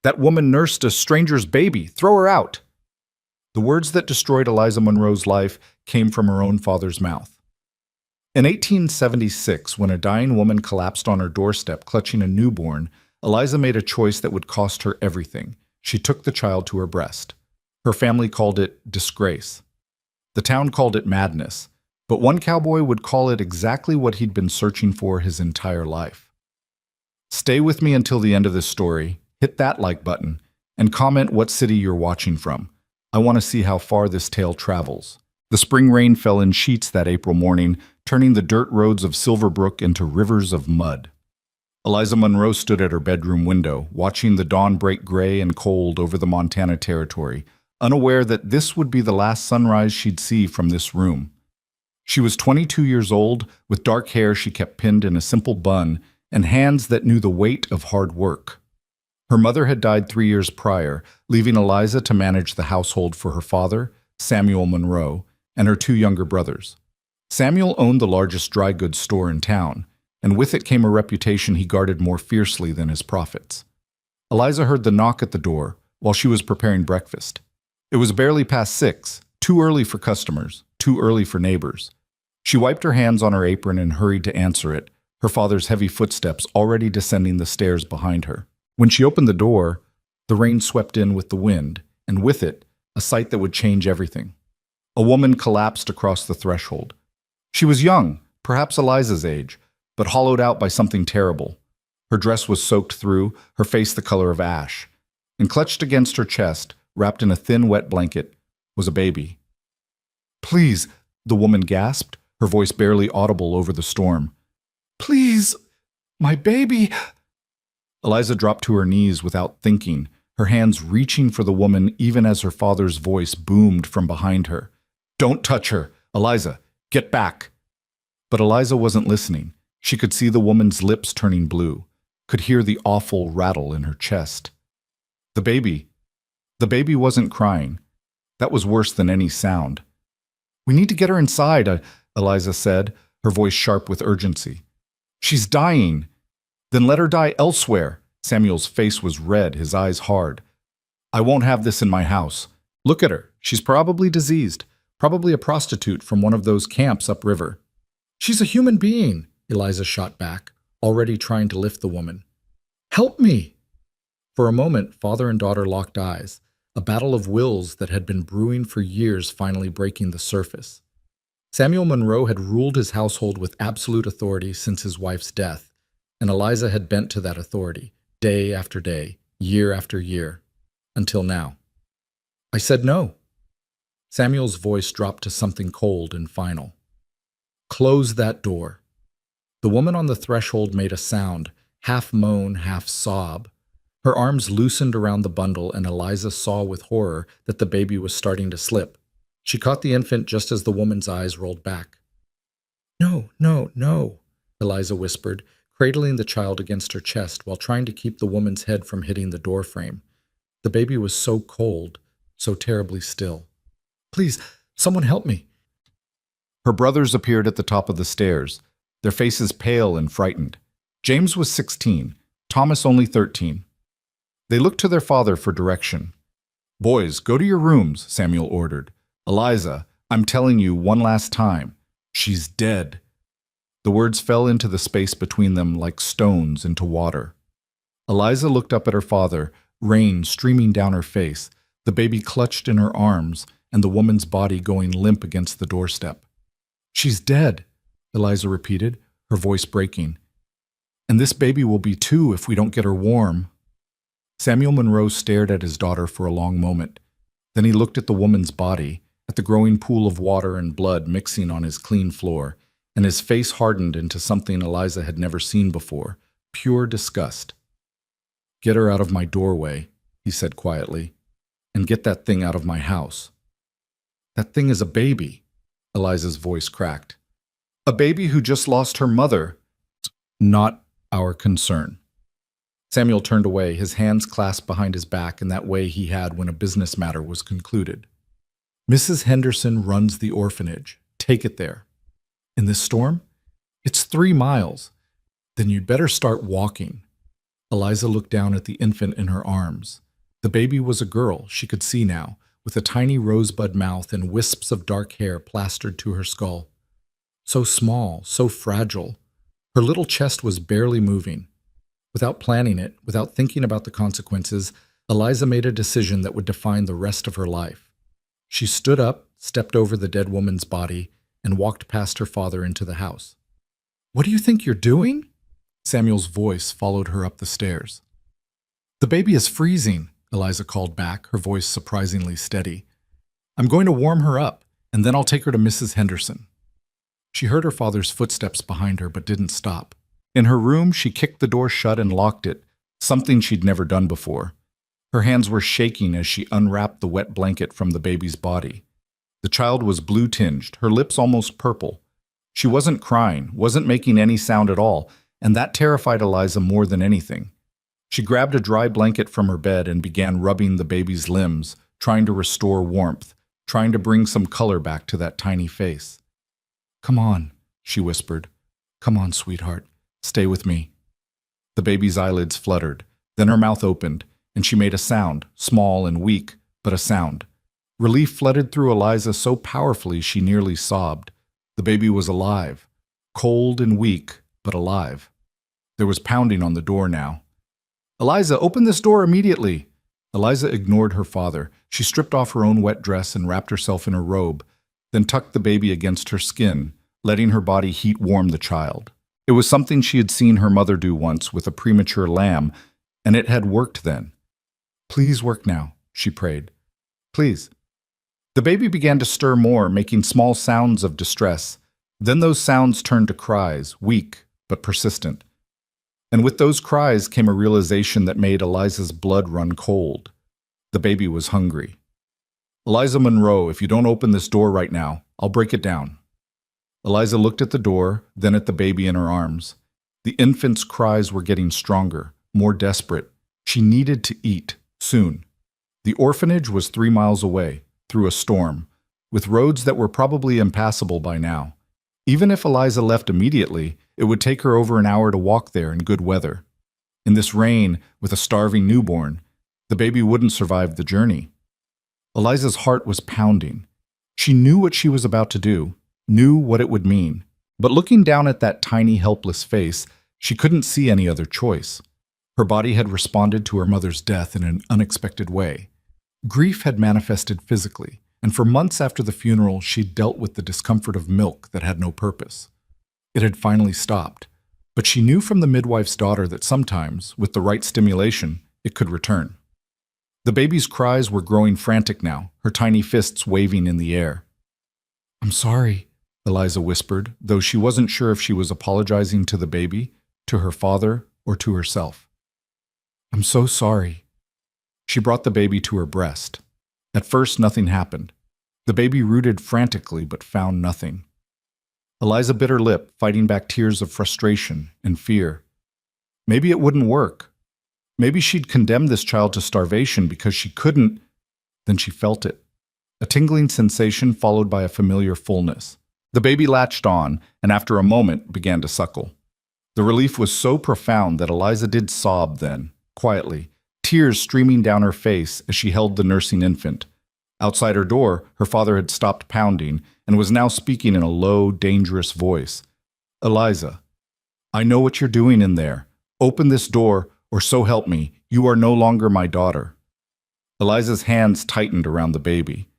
That woman nursed a stranger's baby. Throw her out. The words that destroyed Eliza Monroe's life came from her own father's mouth. In 1876, when a dying woman collapsed on her doorstep clutching a newborn, Eliza made a choice that would cost her everything. She took the child to her breast. Her family called it disgrace. The town called it madness, but one cowboy would call it exactly what he'd been searching for his entire life. Stay with me until the end of this story, hit that like button, and comment what city you're watching from. I want to see how far this tale travels. The spring rain fell in sheets that April morning, turning the dirt roads of Silverbrook into rivers of mud. Eliza Monroe stood at her bedroom window, watching the dawn break gray and cold over the Montana Territory, unaware that this would be the last sunrise she'd see from this room. She was 22 years old, with dark hair she kept pinned in a simple bun, and hands that knew the weight of hard work. Her mother had died 3 years prior, leaving Eliza to manage the household for her father, Samuel Monroe, and her 2 younger brothers. Samuel owned the largest dry goods store in town, and with it came a reputation he guarded more fiercely than his profits. Eliza heard the knock at the door while she was preparing breakfast. It was barely past 6, too early for customers, too early for neighbors. She wiped her hands on her apron and hurried to answer it, her father's heavy footsteps already descending the stairs behind her. When she opened the door, the rain swept in with the wind, and with it, a sight that would change everything. A woman collapsed across the threshold. She was young, perhaps Eliza's age, but hollowed out by something terrible. Her dress was soaked through, her face the color of ash, and clutched against her chest, wrapped in a thin, wet blanket, was a baby. "Please," the woman gasped, her voice barely audible over the storm. "Please, my baby." Eliza dropped to her knees without thinking, her hands reaching for the woman even as her father's voice boomed from behind her. "Don't touch her! Eliza, get back!" But Eliza wasn't listening. She could see the woman's lips turning blue, could hear the awful rattle in her chest. The baby wasn't crying. That was worse than any sound. "We need to get her inside," Eliza said, her voice sharp with urgency. "She's dying." "Then let her die elsewhere." Samuel's face was red, his eyes hard. "I won't have this in my house. Look at her. She's probably diseased, probably a prostitute from one of those camps upriver." "She's a human being," Eliza shot back, already trying to lift the woman. "Help me!" For a moment, father and daughter locked eyes, a battle of wills that had been brewing for years finally breaking the surface. Samuel Monroe had ruled his household with absolute authority since his wife's death, and Eliza had bent to that authority, day after day, year after year, until now. "I said no." Samuel's voice dropped to something cold and final. "Close that door." The woman on the threshold made a sound, half moan, half sob. Her arms loosened around the bundle, and Eliza saw with horror that the baby was starting to slip. She caught the infant just as the woman's eyes rolled back. "No, no, no," Eliza whispered, cradling the child against her chest while trying to keep the woman's head from hitting the doorframe. The baby was so cold, so terribly still. "Please, someone help me." Her brothers appeared at the top of the stairs, their faces pale and frightened. James was 16, Thomas only 13. They looked to their father for direction. "Boys, go to your rooms," Samuel ordered. "Eliza, I'm telling you one last time, she's dead." The words fell into the space between them like stones into water. Eliza looked up at her father, rain streaming down her face, the baby clutched in her arms, and the woman's body going limp against the doorstep. "She's dead," Eliza repeated, her voice breaking. "And this baby will be too if we don't get her warm." Samuel Monroe stared at his daughter for a long moment. Then he looked at the woman's body, at the growing pool of water and blood mixing on his clean floor, and his face hardened into something Eliza had never seen before, pure disgust. "Get her out of my doorway," he said quietly, "and get that thing out of my house." "That thing is a baby," Eliza's voice cracked. "A baby who just lost her mother." "Not our concern." Samuel turned away, his hands clasped behind his back in that way he had when a business matter was concluded. "Mrs. Henderson runs the orphanage. Take it there." "In this storm? It's 3 miles. Then you'd better start walking." Eliza looked down at the infant in her arms. The baby was a girl, she could see now, with a tiny rosebud mouth and wisps of dark hair plastered to her skull. So small, so fragile. Her little chest was barely moving. Without planning it, without thinking about the consequences, Eliza made a decision that would define the rest of her life. She stood up, stepped over the dead woman's body, and walked past her father into the house. "What do you think you're doing?" Samuel's voice followed her up the stairs. "The baby is freezing," Eliza called back, her voice surprisingly steady. "I'm going to warm her up, and then I'll take her to Mrs. Henderson." She heard her father's footsteps behind her but didn't stop. In her room, she kicked the door shut and locked it, something she'd never done before. Her hands were shaking as she unwrapped the wet blanket from the baby's body. The child was blue-tinged, her lips almost purple. She wasn't crying, wasn't making any sound at all, and that terrified Eliza more than anything. She grabbed a dry blanket from her bed and began rubbing the baby's limbs, trying to restore warmth, trying to bring some color back to that tiny face. "Come on," she whispered. "Come on, sweetheart. Stay with me." The baby's eyelids fluttered, then her mouth opened, and she made a sound, small and weak, but a sound. Relief flooded through Eliza so powerfully she nearly sobbed. The baby was alive, cold and weak, but alive. There was pounding on the door now. "Eliza, open this door immediately!" Eliza ignored her father. She stripped off her own wet dress and wrapped herself in her robe, then tucked the baby against her skin, letting her body heat warm the child. It was something she had seen her mother do once with a premature lamb, and it had worked then. "Please work now," she prayed. "Please." The baby began to stir more, making small sounds of distress. Then those sounds turned to cries, weak but persistent. And with those cries came a realization that made Eliza's blood run cold. The baby was hungry. "Eliza Monroe, if you don't open this door right now, I'll break it down." Eliza looked at the door, then at the baby in her arms. The infant's cries were getting stronger, more desperate. She needed to eat, soon. The orphanage was 3 miles away, through a storm, with roads that were probably impassable by now. Even if Eliza left immediately, it would take her over an hour to walk there in good weather. In this rain, with a starving newborn, the baby wouldn't survive the journey. Eliza's heart was pounding. She knew what she was about to do, knew what it would mean. But looking down at that tiny, helpless face, she couldn't see any other choice. Her body had responded to her mother's death in an unexpected way. Grief had manifested physically, and for months after the funeral, she'd dealt with the discomfort of milk that had no purpose. It had finally stopped, but she knew from the midwife's daughter that sometimes, with the right stimulation, it could return. The baby's cries were growing frantic now, her tiny fists waving in the air. "I'm sorry," Eliza whispered, though she wasn't sure if she was apologizing to the baby, to her father, or to herself. "I'm so sorry." She brought the baby to her breast. At first, nothing happened. The baby rooted frantically but found nothing. Eliza bit her lip, fighting back tears of frustration and fear. Maybe it wouldn't work. Maybe she'd condemned this child to starvation because she couldn't. Then she felt it. A tingling sensation followed by a familiar fullness. The baby latched on, and after a moment began to suckle. The relief was so profound that Eliza did sob then, quietly, tears streaming down her face as she held the nursing infant. Outside her door, her father had stopped pounding and was now speaking in a low, dangerous voice. "Eliza, I know what you're doing in there. Open this door, or so help me, you are no longer my daughter." Eliza's hands tightened around the baby.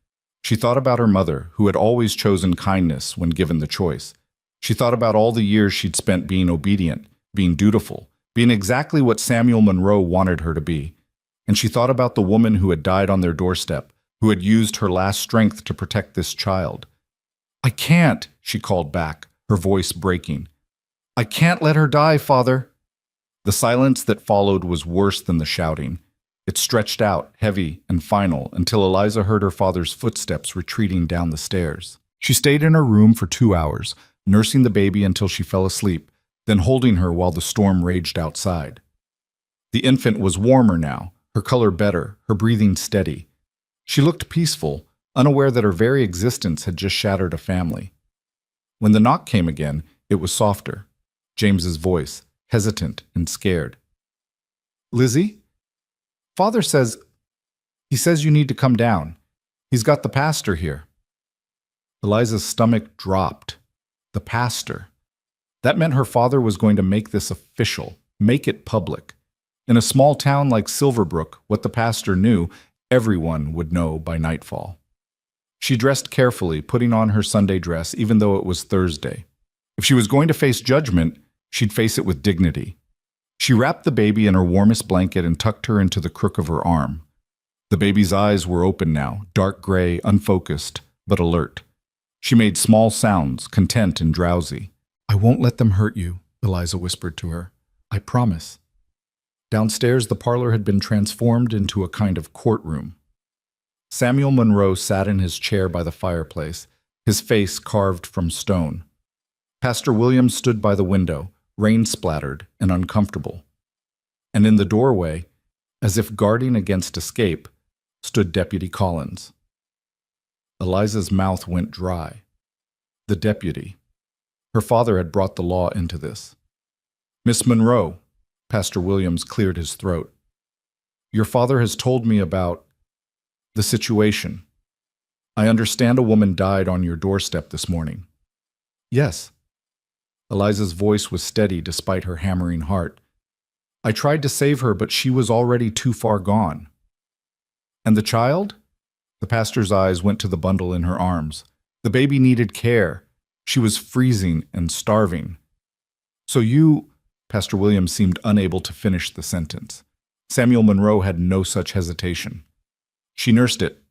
She thought about her mother, who had always chosen kindness when given the choice. She thought about all the years she'd spent being obedient, being dutiful, being exactly what Samuel Monroe wanted her to be. And she thought about the woman who had died on their doorstep, who had used her last strength to protect this child. "I can't," she called back, her voice breaking. "I can't let her die, Father." The silence that followed was worse than the shouting. It stretched out, heavy and final, until Eliza heard her father's footsteps retreating down the stairs. She stayed in her room for 2 hours, nursing the baby until she fell asleep, then holding her while the storm raged outside. The infant was warmer now, her color better, her breathing steady. She looked peaceful, unaware that her very existence had just shattered a family. When the knock came again, it was softer. James's voice, hesitant and scared. Lizzie? Father says, he says you need to come down. He's got the pastor here. Eliza's stomach dropped. The pastor. That meant her father was going to make this official, make it public. In a small town like Silverbrook, what the pastor knew, everyone would know by nightfall. She dressed carefully, putting on her Sunday dress even though it was Thursday. If she was going to face judgment, she'd face it with dignity. She wrapped the baby in her warmest blanket and tucked her into the crook of her arm. The baby's eyes were open now, dark gray, unfocused, but alert. She made small sounds, content and drowsy. "I won't let them hurt you," Eliza whispered to her. "I promise." Downstairs, the parlor had been transformed into a kind of courtroom. Samuel Monroe sat in his chair by the fireplace, his face carved from stone. Pastor Williams stood by the window, rain-splattered and uncomfortable. And in the doorway, as if guarding against escape, stood Deputy Collins. Eliza's mouth went dry. The deputy. Her father had brought the law into this. "Miss Monroe," Pastor Williams cleared his throat. "Your father has told me about the situation. I understand a woman died on your doorstep this morning." "Yes." Eliza's voice was steady despite her hammering heart. "I tried to save her, but she was already too far gone." "And the child?" The pastor's eyes went to the bundle in her arms. The baby needed care. She was freezing and starving. "So you—" Pastor Williams seemed unable to finish the sentence. Samuel Monroe had no such hesitation. "She nursed it,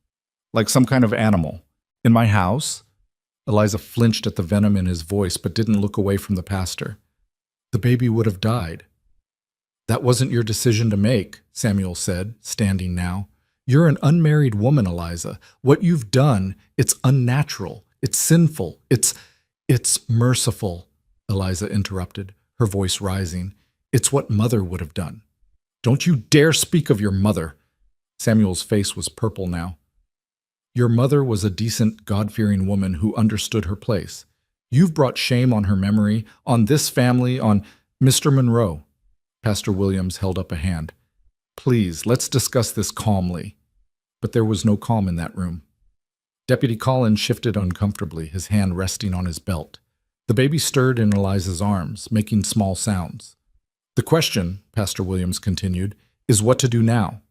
like some kind of animal. In my house?" Eliza flinched at the venom in his voice but didn't look away from the pastor. "The baby would have died." "That wasn't your decision to make," Samuel said, standing now. "You're an unmarried woman, Eliza. What you've done, it's unnatural. It's sinful. It's merciful," Eliza interrupted, her voice rising. "It's what Mother would have done." "Don't you dare speak of your mother." Samuel's face was purple now. "Your mother was a decent, God-fearing woman who understood her place. You've brought shame on her memory, on this family, on Mr. Monroe." Pastor Williams held up a hand. "Please, let's discuss this calmly." But there was no calm in that room. Deputy Collins shifted uncomfortably, his hand resting on his belt. The baby stirred in Eliza's arms, making small sounds. "The question," Pastor Williams continued, "is what to do now.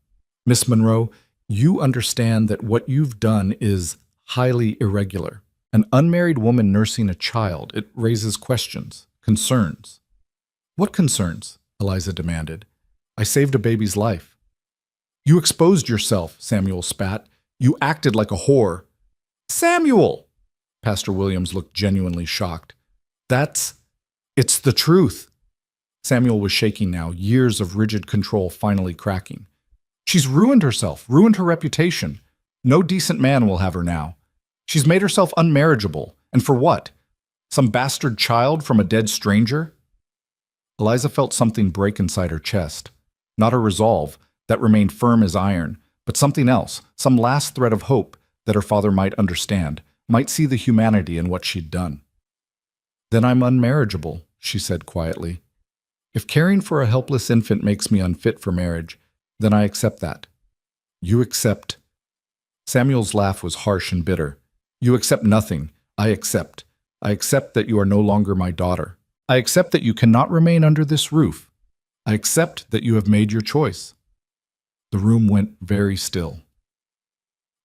Miss Monroe, you understand that what you've done is highly irregular. An unmarried woman nursing a child, it raises questions, concerns." "What concerns?" Eliza demanded. "I saved a baby's life." "You exposed yourself," Samuel spat. "You acted like a whore." "Samuel!" Pastor Williams looked genuinely shocked. It's the truth." Samuel was shaking now, years of rigid control finally cracking. "She's ruined herself, ruined her reputation. No decent man will have her now. She's made herself unmarriageable. And for what? Some bastard child from a dead stranger?" Eliza felt something break inside her chest. Not her resolve, that remained firm as iron, but something else, some last thread of hope that her father might understand, might see the humanity in what she'd done. "Then I'm unmarriageable," she said quietly. "If caring for a helpless infant makes me unfit for marriage, then I accept that." "You accept—" Samuel's laugh was harsh and bitter. "You accept nothing. I accept. I accept that you are no longer my daughter. I accept that you cannot remain under this roof. I accept that you have made your choice." The room went very still.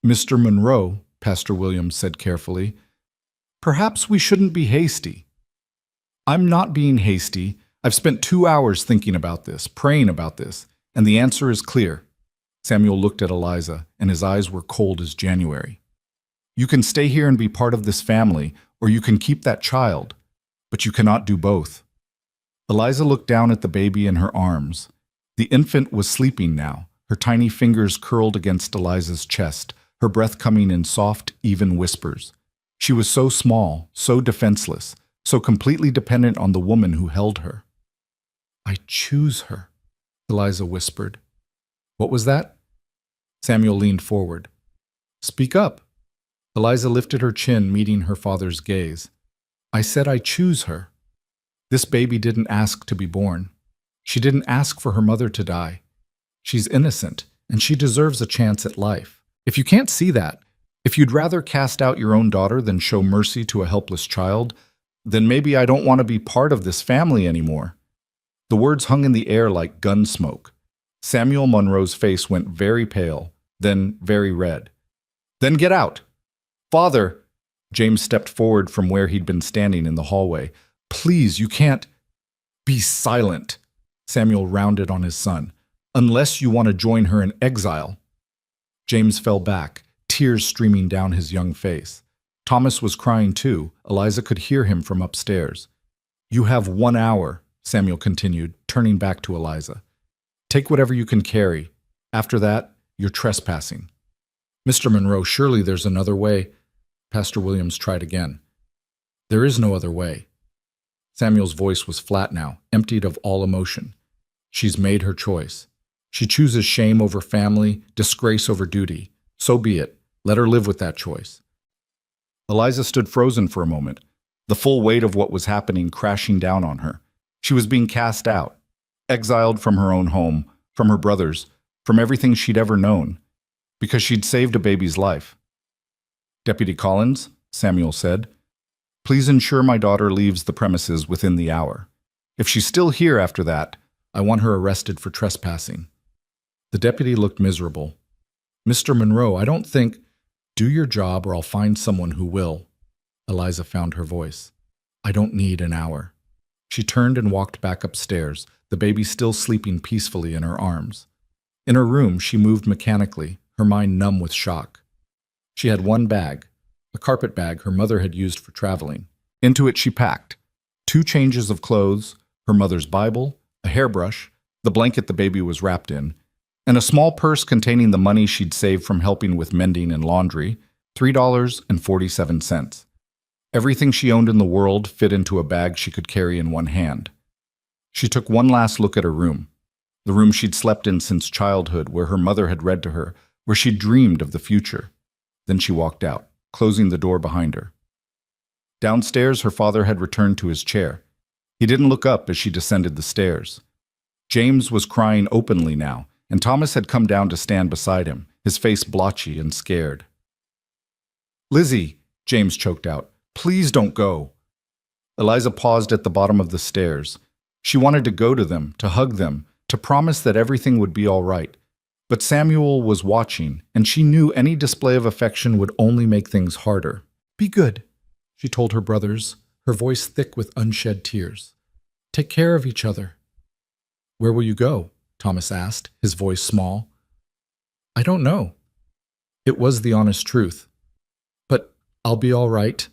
"Mr. Monroe," Pastor Williams said carefully, "perhaps we shouldn't be hasty." "I'm not being hasty. I've spent 2 hours thinking about this, praying about this, and the answer is clear." Samuel looked at Eliza, and his eyes were cold as January. "You can stay here and be part of this family, or you can keep that child, but you cannot do both." Eliza looked down at the baby in her arms. The infant was sleeping now, her tiny fingers curled against Eliza's chest, her breath coming in soft, even whispers. She was so small, so defenseless, so completely dependent on the woman who held her. "I choose her," Eliza whispered. "What was that?" Samuel leaned forward. "Speak up." Eliza lifted her chin, meeting her father's gaze. "I said I choose her. This baby didn't ask to be born. She didn't ask for her mother to die. She's innocent, and she deserves a chance at life. If you can't see that, if you'd rather cast out your own daughter than show mercy to a helpless child, then maybe I don't want to be part of this family anymore." The words hung in the air like gun smoke. Samuel Monroe's face went very pale, then very red. "Then get out!" "Father!" James stepped forward from where he'd been standing in the hallway. "Please, you can't—" "Be silent," Samuel rounded on his son. "Unless you want to join her in exile." James fell back, tears streaming down his young face. Thomas was crying too. Eliza could hear him from upstairs. "You have 1 hour," Samuel continued, turning back to Eliza. "Take whatever you can carry. After that, you're trespassing." "Mr. Monroe, surely there's another way." Pastor Williams tried again. "There is no other way." Samuel's voice was flat now, emptied of all emotion. "She's made her choice. She chooses shame over family, disgrace over duty. So be it. Let her live with that choice." Eliza stood frozen for a moment, the full weight of what was happening crashing down on her. She was being cast out, exiled from her own home, from her brothers, from everything she'd ever known, because she'd saved a baby's life. "Deputy Collins," Samuel said, "please ensure my daughter leaves the premises within the hour. If she's still here after that, I want her arrested for trespassing." The deputy looked miserable. "Mr. Monroe, I don't think—" "Do your job or I'll find someone who will." Eliza found her voice. "I don't need an hour." She turned and walked back upstairs, the baby still sleeping peacefully in her arms. In her room, she moved mechanically, her mind numb with shock. She had one bag, a carpet bag her mother had used for traveling. Into it she packed 2 changes of clothes, her mother's Bible, a hairbrush, the blanket the baby was wrapped in, and a small purse containing the money she'd saved from helping with mending and laundry, $3.47. Everything she owned in the world fit into a bag she could carry in one hand. She took one last look at her room, the room she'd slept in since childhood, where her mother had read to her, where she'd dreamed of the future. Then she walked out, closing the door behind her. Downstairs, her father had returned to his chair. He didn't look up as she descended the stairs. James was crying openly now, and Thomas had come down to stand beside him, his face blotchy and scared. "Lizzie," James choked out, "please don't go." Eliza paused at the bottom of the stairs. She wanted to go to them, to hug them, to promise that everything would be all right. But Samuel was watching, and she knew any display of affection would only make things harder. "Be good," she told her brothers, her voice thick with unshed tears. "Take care of each other." "Where will you go?" Thomas asked, his voice small. "I don't know." It was the honest truth. "But I'll be all right."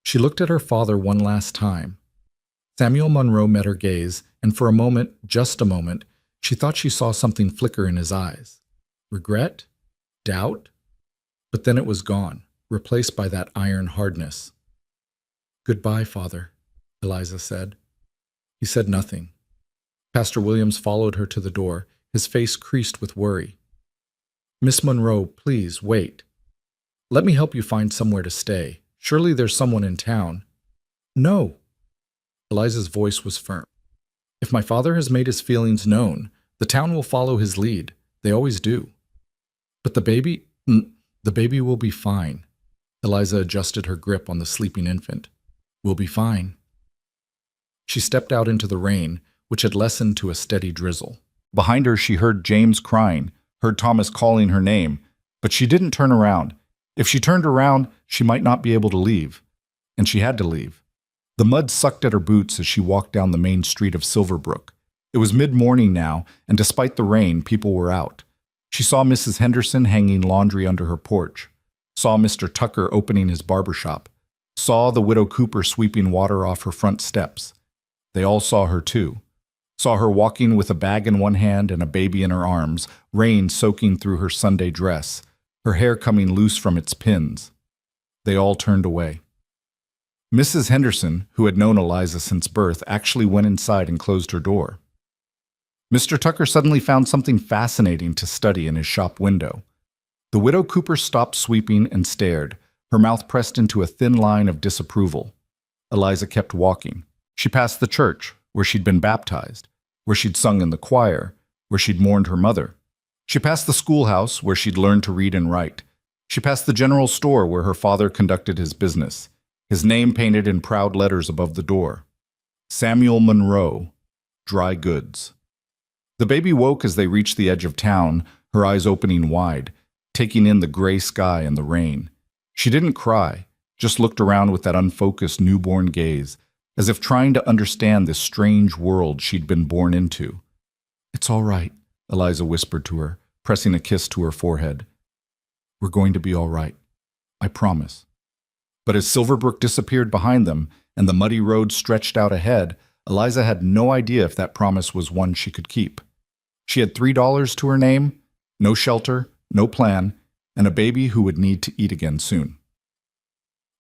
She looked at her father one last time. Samuel Monroe met her gaze, and for a moment, just a moment, she thought she saw something flicker in his eyes. Regret? Doubt? But then it was gone, replaced by that iron hardness. "Goodbye, Father," Eliza said. He said nothing. Pastor Williams followed her to the door, his face creased with worry. "Miss Monroe, please, wait. Let me help you find somewhere to stay. Surely there's someone in town." "No." Eliza's voice was firm. "If my father has made his feelings known, the town will follow his lead. They always do." "But the baby will be fine." Eliza adjusted her grip on the sleeping infant. "We'll be fine." She stepped out into the rain, which had lessened to a steady drizzle. Behind her, she heard James crying, heard Thomas calling her name, but she didn't turn around. If she turned around, she might not be able to leave. And she had to leave. The mud sucked at her boots as she walked down the main street of Silverbrook. It was mid-morning now, and despite the rain, people were out. She saw Mrs. Henderson hanging laundry under her porch, saw Mr. Tucker opening his barber shop, saw the widow Cooper sweeping water off her front steps. They all saw her too. Saw her walking with a bag in one hand and a baby in her arms, rain soaking through her Sunday dress, her hair coming loose from its pins. They all turned away. Mrs. Henderson, who had known Eliza since birth, actually went inside and closed her door. Mr. Tucker suddenly found something fascinating to study in his shop window. The widow Cooper stopped sweeping and stared, her mouth pressed into a thin line of disapproval. Eliza kept walking. She passed the church, where she'd been baptized, where she'd sung in the choir, where she'd mourned her mother. She passed the schoolhouse where she'd learned to read and write. She passed the general store where her father conducted his business, his name painted in proud letters above the door. Samuel Monroe, Dry Goods. The baby woke as they reached the edge of town, her eyes opening wide, taking in the gray sky and the rain. She didn't cry, just looked around with that unfocused newborn gaze, as if trying to understand this strange world she'd been born into. "It's all right," Eliza whispered to her, pressing a kiss to her forehead. "We're going to be all right. I promise." But as Silverbrook disappeared behind them and the muddy road stretched out ahead, Eliza had no idea if that promise was one she could keep. She had $3 to her name, no shelter, no plan, and a baby who would need to eat again soon.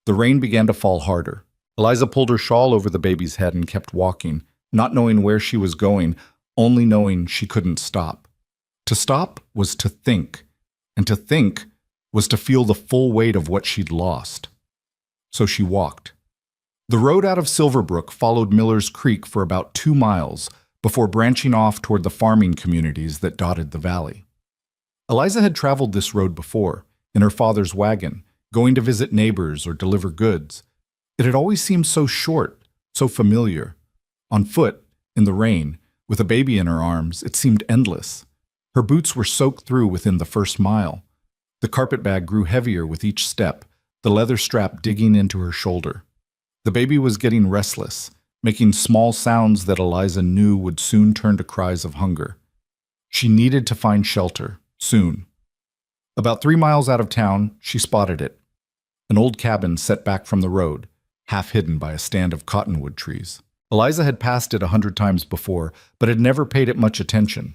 The rain began to fall harder. Eliza pulled her shawl over the baby's head and kept walking, not knowing where she was going, only knowing she couldn't stop. To stop was to think, and to think was to feel the full weight of what she'd lost. So she walked. The road out of Silverbrook followed Miller's Creek for about 2 miles before branching off toward the farming communities that dotted the valley. Eliza had traveled this road before, in her father's wagon, going to visit neighbors or deliver goods. It had always seemed so short, so familiar. On foot, in the rain, with a baby in her arms, it seemed endless. Her boots were soaked through within the first mile. The carpetbag grew heavier with each step, the leather strap digging into her shoulder. The baby was getting restless, making small sounds that Eliza knew would soon turn to cries of hunger. She needed to find shelter, soon. About 3 miles out of town, she spotted it. An old cabin set back from the road, half hidden by a stand of cottonwood trees. Eliza had passed it 100 times before, but had never paid it much attention.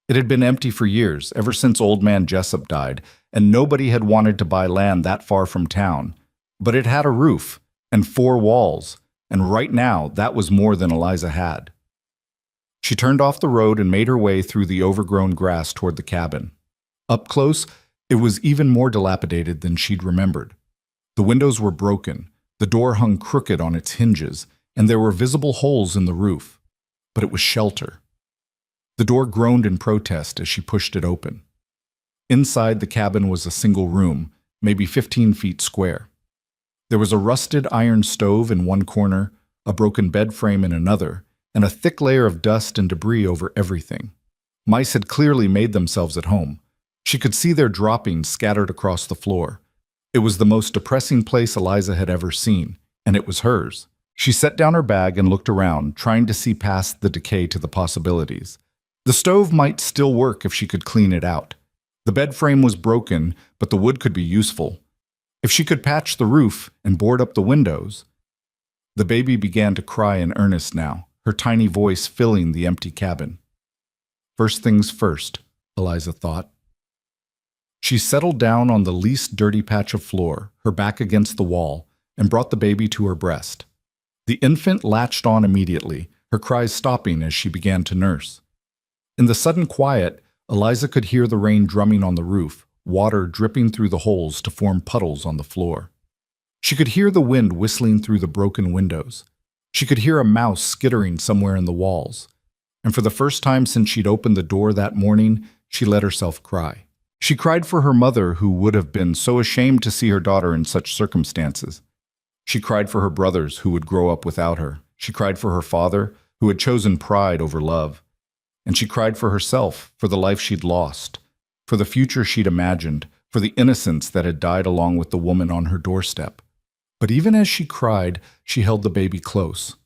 It had been empty for years, ever since Old Man Jessup died, and nobody had wanted to buy land that far from town. But it had a roof and 4 walls, and right now that was more than Eliza had. She turned off the road and made her way through the overgrown grass toward the cabin. Up close, it was even more dilapidated than she'd remembered. The windows were broken, the door hung crooked on its hinges, and there were visible holes in the roof. But it was shelter. The door groaned in protest as she pushed it open. Inside the cabin was a single room, maybe 15 feet square. There was a rusted iron stove in one corner, a broken bed frame in another, and a thick layer of dust and debris over everything. Mice had clearly made themselves at home. She could see their droppings scattered across the floor. It was the most depressing place Eliza had ever seen, and it was hers. She set down her bag and looked around, trying to see past the decay to the possibilities. The stove might still work if she could clean it out. The bed frame was broken, but the wood could be useful. If she could patch the roof and board up the windows. The baby began to cry in earnest now, her tiny voice filling the empty cabin. First things first, Eliza thought. She settled down on the least dirty patch of floor, her back against the wall, and brought the baby to her breast. The infant latched on immediately, her cries stopping as she began to nurse. In the sudden quiet, Eliza could hear the rain drumming on the roof, water dripping through the holes to form puddles on the floor. She could hear the wind whistling through the broken windows. She could hear a mouse skittering somewhere in the walls. And for the first time since she'd opened the door that morning, she let herself cry. She cried for her mother, who would have been so ashamed to see her daughter in such circumstances. She cried for her brothers, who would grow up without her. She cried for her father, who had chosen pride over love. And she cried for herself, for the life she'd lost, for the future she'd imagined, for the innocence that had died along with the woman on her doorstep. But even as she cried, she held the baby close.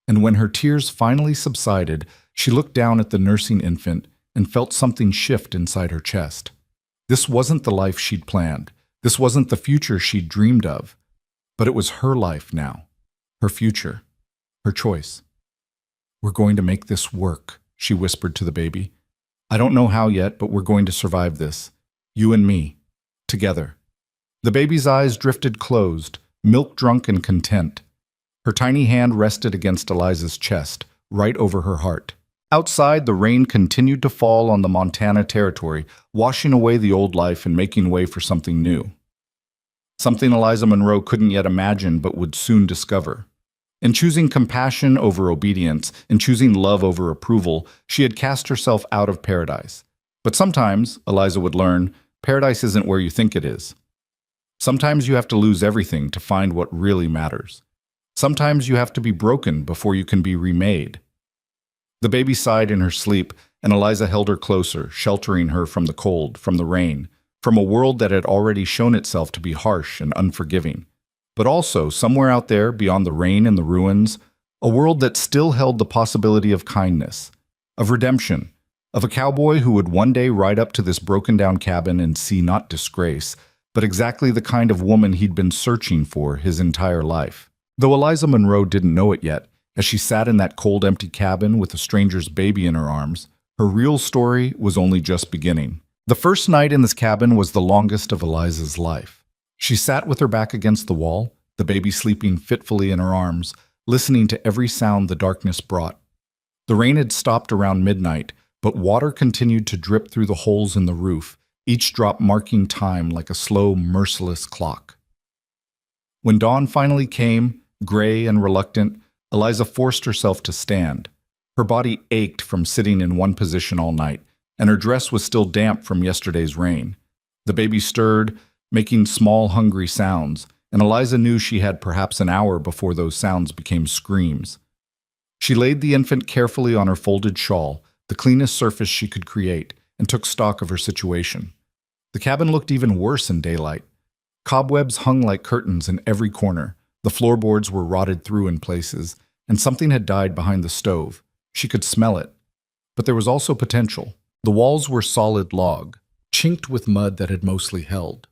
And when her tears finally subsided, she looked down at the nursing infant and felt something shift inside her chest. This wasn't the life she'd planned. This wasn't the future she'd dreamed of. But it was her life now, her future, her choice. "We're going to make this work," she whispered to the baby. "I don't know how yet, but we're going to survive this. You and me. Together." The baby's eyes drifted closed, milk-drunk and content. Her tiny hand rested against Eliza's chest, right over her heart. Outside, the rain continued to fall on the Montana territory, washing away the old life and making way for something new. Something Eliza Monroe couldn't yet imagine but would soon discover. In choosing compassion over obedience, in choosing love over approval, she had cast herself out of paradise. But sometimes, Eliza would learn, paradise isn't where you think it is. Sometimes you have to lose everything to find what really matters. Sometimes you have to be broken before you can be remade. The baby sighed in her sleep, and Eliza held her closer, sheltering her from the cold, from the rain, from a world that had already shown itself to be harsh and unforgiving. But also, somewhere out there, beyond the rain and the ruins, a world that still held the possibility of kindness, of redemption, of a cowboy who would one day ride up to this broken-down cabin and see not disgrace, but exactly the kind of woman he'd been searching for his entire life. Though Eliza Monroe didn't know it yet, as she sat in that cold, empty cabin with a stranger's baby in her arms, her real story was only just beginning. The first night in this cabin was the longest of Eliza's life. She sat with her back against the wall, the baby sleeping fitfully in her arms, listening to every sound the darkness brought. The rain had stopped around midnight, but water continued to drip through the holes in the roof, each drop marking time like a slow, merciless clock. When dawn finally came, gray and reluctant, Eliza forced herself to stand. Her body ached from sitting in one position all night, and her dress was still damp from yesterday's rain. The baby stirred, making small, hungry sounds, and Eliza knew she had perhaps an hour before those sounds became screams. She laid the infant carefully on her folded shawl, the cleanest surface she could create, and took stock of her situation. The cabin looked even worse in daylight. Cobwebs hung like curtains in every corner. The floorboards were rotted through in places, and something had died behind the stove. She could smell it. But there was also potential. The walls were solid log, chinked with mud that had mostly held.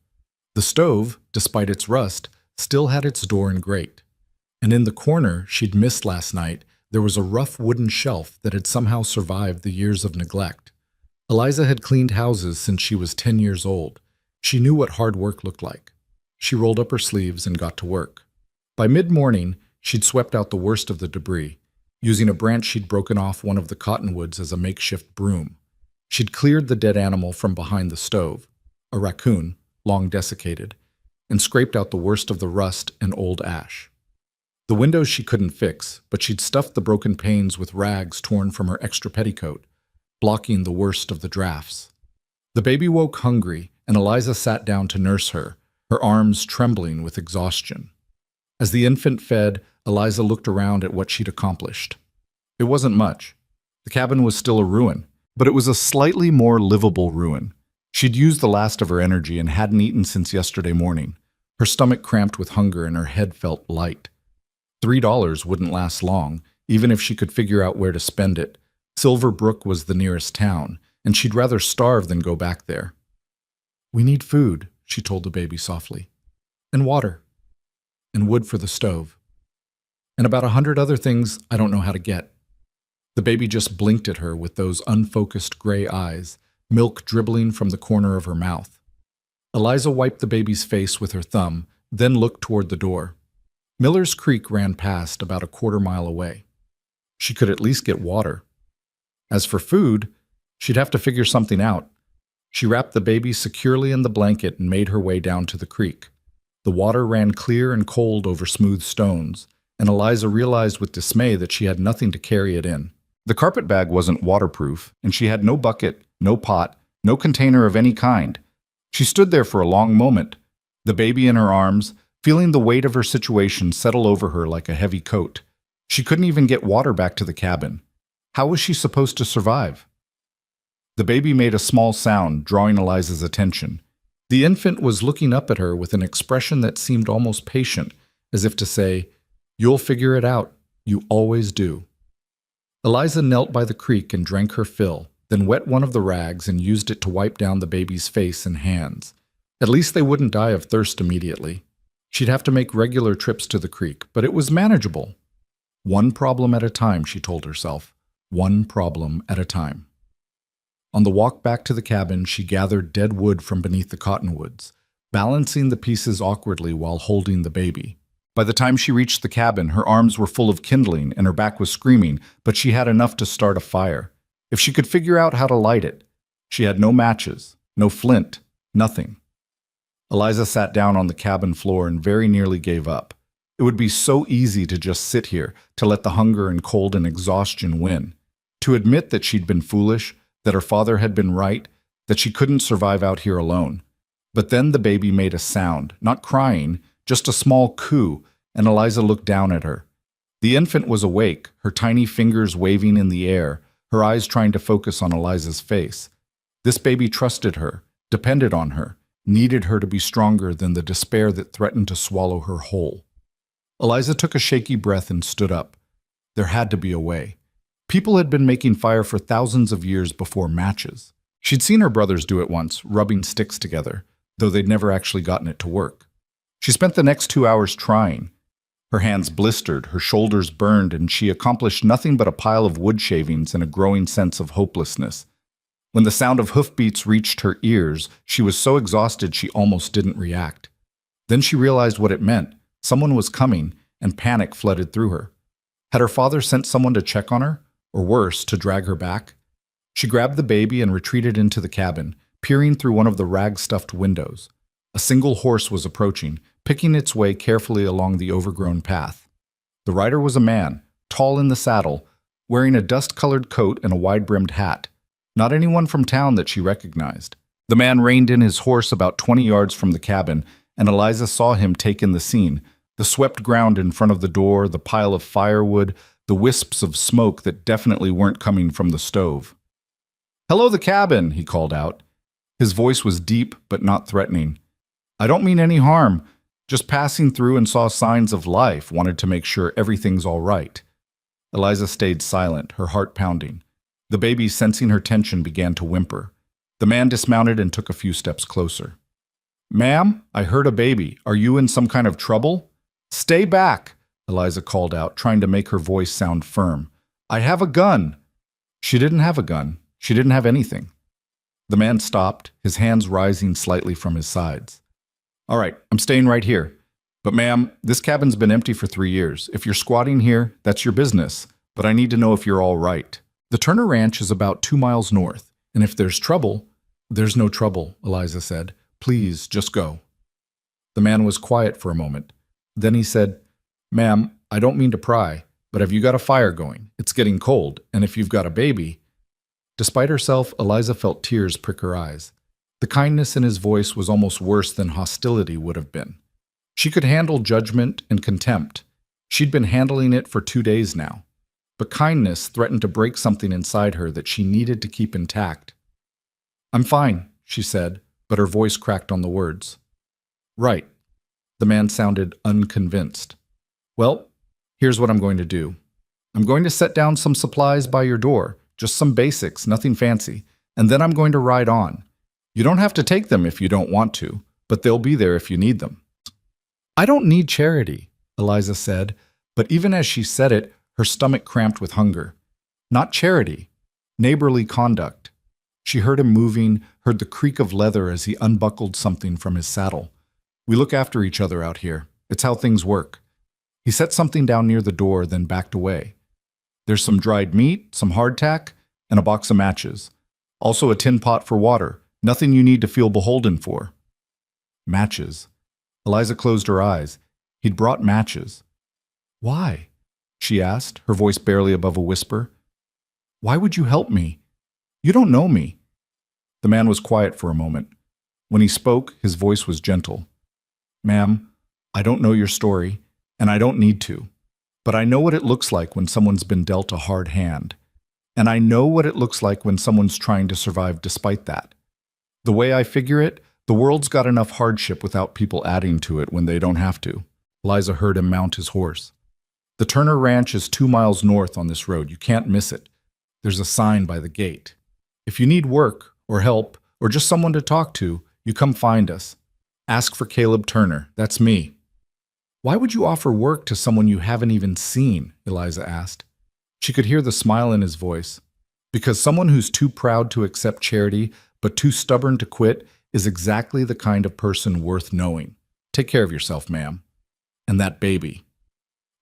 The stove, despite its rust, still had its door and grate. And in the corner she'd missed last night, there was a rough wooden shelf that had somehow survived the years of neglect. Eliza had cleaned houses since she was 10 years old. She knew what hard work looked like. She rolled up her sleeves and got to work. By mid-morning, she'd swept out the worst of the debris, using a branch she'd broken off one of the cottonwoods as a makeshift broom. She'd cleared the dead animal from behind the stove, a raccoon, long desiccated, and scraped out the worst of the rust and old ash. The windows she couldn't fix, but she'd stuffed the broken panes with rags torn from her extra petticoat, blocking the worst of the drafts. The baby woke hungry, and Eliza sat down to nurse her, her arms trembling with exhaustion. As the infant fed, Eliza looked around at what she'd accomplished. It wasn't much. The cabin was still a ruin, but it was a slightly more livable ruin. She'd used the last of her energy and hadn't eaten since yesterday morning. Her stomach cramped with hunger and her head felt light. $3 wouldn't last long, even if she could figure out where to spend it. Silver Brook was the nearest town, and she'd rather starve than go back there. "We need food," she told the baby softly. "And water. And wood for the stove. And about 100 other things I don't know how to get." The baby just blinked at her with those unfocused gray eyes, milk dribbling from the corner of her mouth. Eliza wiped the baby's face with her thumb, then looked toward the door. Miller's Creek ran past about a quarter-mile away. She could at least get water. As for food, she'd have to figure something out. She wrapped the baby securely in the blanket and made her way down to the creek. The water ran clear and cold over smooth stones, and Eliza realized with dismay that she had nothing to carry it in. The carpet bag wasn't waterproof, and she had no bucket, no pot, no container of any kind. She stood there for a long moment, the baby in her arms, feeling the weight of her situation settle over her like a heavy coat. She couldn't even get water back to the cabin. How was she supposed to survive? The baby made a small sound, drawing Eliza's attention. The infant was looking up at her with an expression that seemed almost patient, as if to say, "You'll figure it out. You always do." Eliza knelt by the creek and drank her fill, then wet one of the rags and used it to wipe down the baby's face and hands. At least they wouldn't die of thirst immediately. She'd have to make regular trips to the creek, but it was manageable. One problem at a time, she told herself. One problem at a time. On the walk back to the cabin, she gathered dead wood from beneath the cottonwoods, balancing the pieces awkwardly while holding the baby. By the time she reached the cabin, her arms were full of kindling and her back was screaming, but she had enough to start a fire. If she could figure out how to light it. She had no matches, no flint, nothing. Eliza sat down on the cabin floor and very nearly gave up. It would be so easy to just sit here, to let the hunger and cold and exhaustion win. To admit that she'd been foolish, that her father had been right, that she couldn't survive out here alone. But then the baby made a sound, not crying, just a small coo, and Eliza looked down at her. The infant was awake, her tiny fingers waving in the air, her eyes trying to focus on Eliza's face. This baby trusted her, depended on her, needed her to be stronger than the despair that threatened to swallow her whole. Eliza took a shaky breath and stood up. There had to be a way. People had been making fire for thousands of years before matches. She'd seen her brothers do it once, rubbing sticks together, though they'd never actually gotten it to work. She spent the next 2 hours trying. Her hands blistered, her shoulders burned, and she accomplished nothing but a pile of wood shavings and a growing sense of hopelessness. When the sound of hoofbeats reached her ears, she was so exhausted she almost didn't react. Then she realized what it meant. Someone was coming, and panic flooded through her. Had her father sent someone to check on her? Or worse, to drag her back? She grabbed the baby and retreated into the cabin, peering through one of the rag-stuffed windows. A single horse was approaching, picking its way carefully along the overgrown path. The rider was a man, tall in the saddle, wearing a dust-colored coat and a wide-brimmed hat. Not anyone from town that she recognized. The man reined in his horse about 20 yards from the cabin, and Eliza saw him take in the scene. The swept ground in front of the door, the pile of firewood, the wisps of smoke that definitely weren't coming from the stove. "Hello, the cabin," he called out. His voice was deep but not threatening. "I don't mean any harm. Just passing through and saw signs of life, wanted to make sure everything's all right." Eliza stayed silent, her heart pounding. The baby, sensing her tension, began to whimper. The man dismounted and took a few steps closer. "Ma'am, I heard a baby. Are you in some kind of trouble?" "Stay back," Eliza called out, trying to make her voice sound firm. "I have a gun." She didn't have a gun. She didn't have anything. The man stopped, his hands rising slightly from his sides. "All right, I'm staying right here. But ma'am, this cabin's been empty for 3 years. If you're squatting here, that's your business. But I need to know if you're all right. The Turner Ranch is about 2 miles north, and if there's trouble—" "There's no trouble," Eliza said. "Please, just go." The man was quiet for a moment. Then he said, "Ma'am, I don't mean to pry, but have you got a fire going? It's getting cold, and if you've got a baby—" Despite herself, Eliza felt tears prick her eyes. The kindness in his voice was almost worse than hostility would have been. She could handle judgment and contempt. She'd been handling it for 2 days now. But kindness threatened to break something inside her that she needed to keep intact. "I'm fine," she said, but her voice cracked on the words. "Right." The man sounded unconvinced. "Well, here's what I'm going to do. I'm going to set down some supplies by your door. Just some basics, nothing fancy, and then I'm going to ride on. You don't have to take them if you don't want to, but they'll be there if you need them." "I don't need charity," Eliza said, but even as she said it, her stomach cramped with hunger. Not charity, neighborly conduct. She heard him moving, heard the creak of leather as he unbuckled something from his saddle. "We look after each other out here. It's how things work." He set something down near the door, then backed away. "There's some dried meat, some hardtack, and a box of matches. Also a tin pot for water. Nothing you need to feel beholden for." Matches. Eliza closed her eyes. He'd brought matches. "Why?" she asked, her voice barely above a whisper. "Why would you help me? You don't know me." The man was quiet for a moment. When he spoke, his voice was gentle. "Ma'am, I don't know your story, and I don't need to. But I know what it looks like when someone's been dealt a hard hand. And I know what it looks like when someone's trying to survive despite that. The way I figure it, the world's got enough hardship without people adding to it when they don't have to." Eliza heard him mount his horse. "The Turner Ranch is 2 miles north on this road. You can't miss it. There's a sign by the gate. If you need work or help or just someone to talk to, you come find us. Ask for Caleb Turner. That's me." "Why would you offer work to someone you haven't even seen?" Eliza asked. She could hear the smile in his voice. "Because someone who's too proud to accept charity but too stubborn to quit is exactly the kind of person worth knowing. Take care of yourself, ma'am. And that baby."